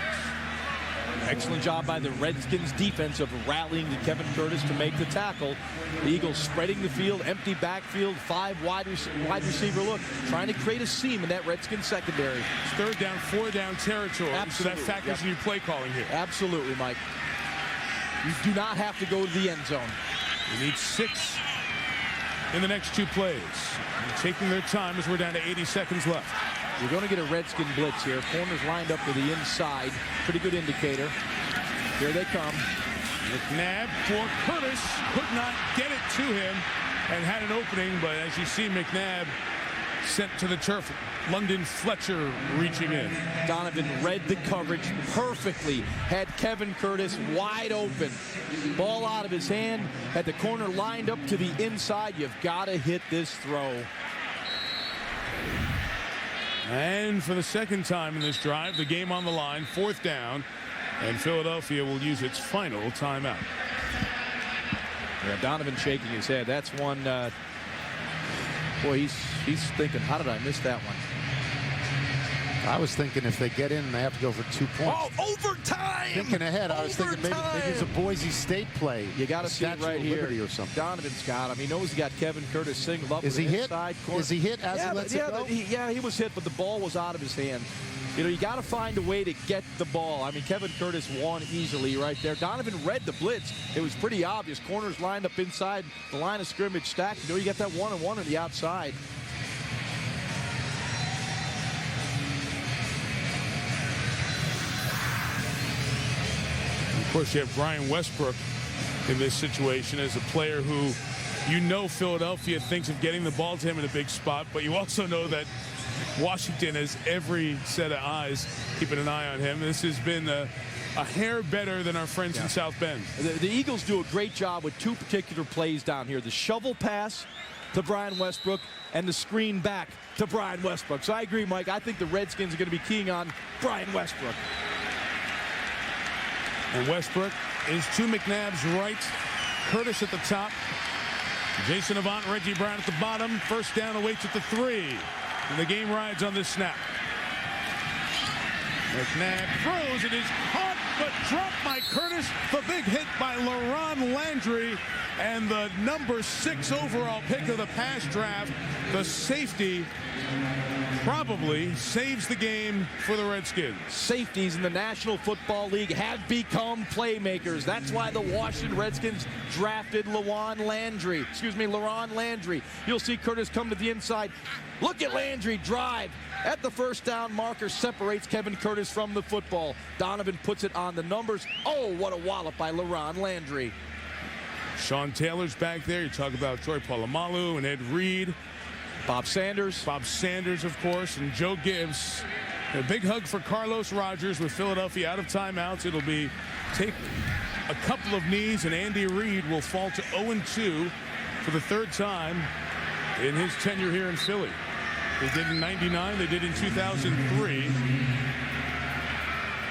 S10: Excellent job by the Redskins defense of rallying to Kevin Curtis to make the tackle. The Eagles spreading the field, empty backfield, 5 wide receiver look, trying to create a seam in that Redskins secondary.
S6: It's 3rd down, 4 down territory.
S10: Absolutely.
S6: So that factors in your play calling here.
S10: Absolutely, Mike. You do not have to go to the end zone.
S6: You need 6 in the next 2 plays. They're taking their time as we're down to 80 seconds left.
S10: You're going to get a Redskin blitz here. Corners lined up to the inside. Pretty good indicator. Here they come.
S6: McNabb for Curtis. Could not get it to him and had an opening, but as you see, McNabb sent to the turf. London Fletcher reaching in.
S10: Donovan read the coverage perfectly. Had Kevin Curtis wide open. Ball out of his hand. Had the corner lined up to the inside. You've got to hit this throw.
S6: And for the second time in this drive, the game on the line, 4th down, and Philadelphia will use its final timeout.
S10: Yeah, Donovan shaking his head. That's one. Boy, he's thinking, how did I miss that one?
S14: I was thinking if they get in, they have to go for 2 points.
S10: Oh, overtime!
S14: Thinking ahead, I was thinking maybe it's a Boise State play.
S10: You got to see it right here.
S14: Or something.
S10: Donovan's got him. He knows he got Kevin Curtis singled up.
S14: Is he hit?
S10: Corner.
S14: Is he hit as he lets it go?
S10: He was hit, but the ball was out of his hand. You know, you got to find a way to get the ball. I mean, Kevin Curtis won easily right there. Donovan read the blitz. It was pretty obvious. Corners lined up inside the line of scrimmage stacked. You know, you got that 1-on-1 on the outside.
S6: Of course, you have Brian Westbrook in this situation as a player who, you know, Philadelphia thinks of getting the ball to him in a big spot, but you also know that Washington has every set of eyes keeping an eye on him. This has been a hair better than our friends in South Bend.
S10: The Eagles do a great job with 2 particular plays down here. The shovel pass to Brian Westbrook and the screen back to Brian Westbrook. So I agree, Mike. I think the Redskins are going to be keying on Brian Westbrook.
S6: And Westbrook is to McNabb's right. Curtis at the top. Jason Avant, Reggie Brown at the bottom. First down awaits at the 3. And the game rides on this snap. McNabb throws. It is caught, but dropped by Curtis. The big hit by LaRon Landry. And the number 6 overall pick of the pass draft, the safety, probably saves the game for the Redskins.
S10: Safeties in the National Football League have become playmakers. That's why the Washington Redskins drafted LaRon Landry. You'll see Curtis come to the inside. Look at Landry drive at the first down marker, separates Kevin Curtis from the football. Donovan puts it on the numbers. Oh, what a wallop by LaRon Landry.
S6: Sean Taylor's back there. You talk about Troy Polamalu and Ed Reed.
S10: Bob Sanders,
S6: of course, and Joe Gibbs. A big hug for Carlos Rogers with Philadelphia out of timeouts. It'll be take a couple of knees, and Andy Reid will fall to 0-2 for the 3rd time in his tenure here in Philly. They did in '99. They did in 2003.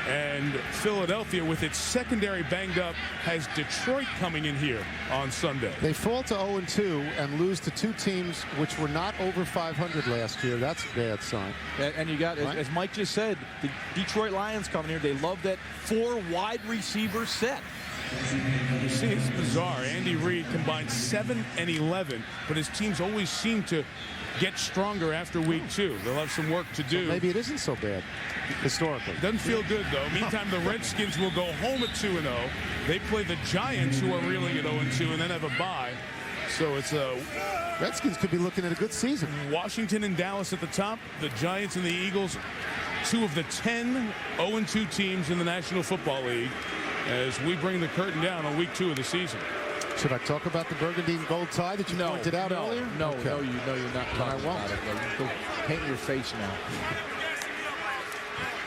S6: And Philadelphia, with its secondary banged up, has Detroit coming in here on Sunday.
S14: They fall to 0-2 and lose to 2 teams which were not over 500 last year. That's a bad sign.
S10: And you got, right? As Mike just said, the Detroit Lions coming here. They love that 4 wide receiver set.
S6: You see, it's bizarre. Andy Reid combined 7 and 11, but his teams always seem to get stronger after week 2. They'll have some work to do.
S14: So maybe it isn't so bad historically.
S6: Doesn't feel good, though. Meantime, the Redskins will go home at 2-0. They play the Giants, who are reeling at 0-2, and then have a bye. So it's a...
S14: Redskins could be looking at a good season.
S6: Washington and Dallas at the top. The Giants and the Eagles, 2 of the 10 0-2 teams in the National Football League, as we bring the curtain down on week 2 of the season.
S14: Should I talk about the burgundy and gold tie that you pointed out earlier?
S10: No,
S14: okay.
S10: no, you're not talking about it. Go paint your face now.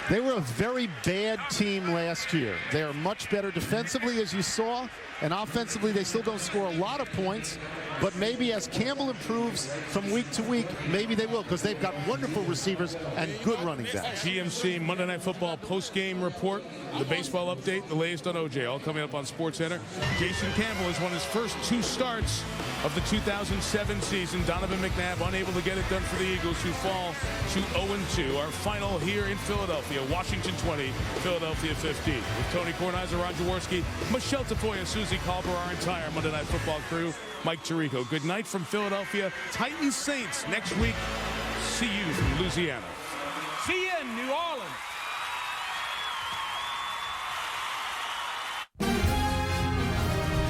S14: They were a very bad team last year. They are much better defensively, as you saw, and offensively they still don't score a lot of points. But maybe as Campbell improves from week to week, maybe they will, because they've got wonderful receivers and good running backs.
S6: GMC Monday Night Football post-game report, the baseball update, the latest on OJ, all coming up on SportsCenter. Jason Campbell has won his first 2 starts of the 2007 season. Donovan McNabb unable to get it done for the Eagles, who fall to 0-2. Our final here in Philadelphia, Washington 20, Philadelphia 15. With Tony Kornheiser, Jaworski, Michele, Tafoya, Suzy, Kolber, our entire Monday Night Football crew. Mike Tirico. Good night from Philadelphia. Titans Saints next week. See you from Louisiana.
S1: See you in New Orleans.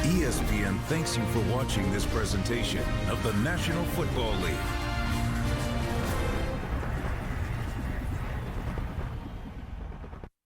S17: ESPN thanks you for watching this presentation of the National Football League.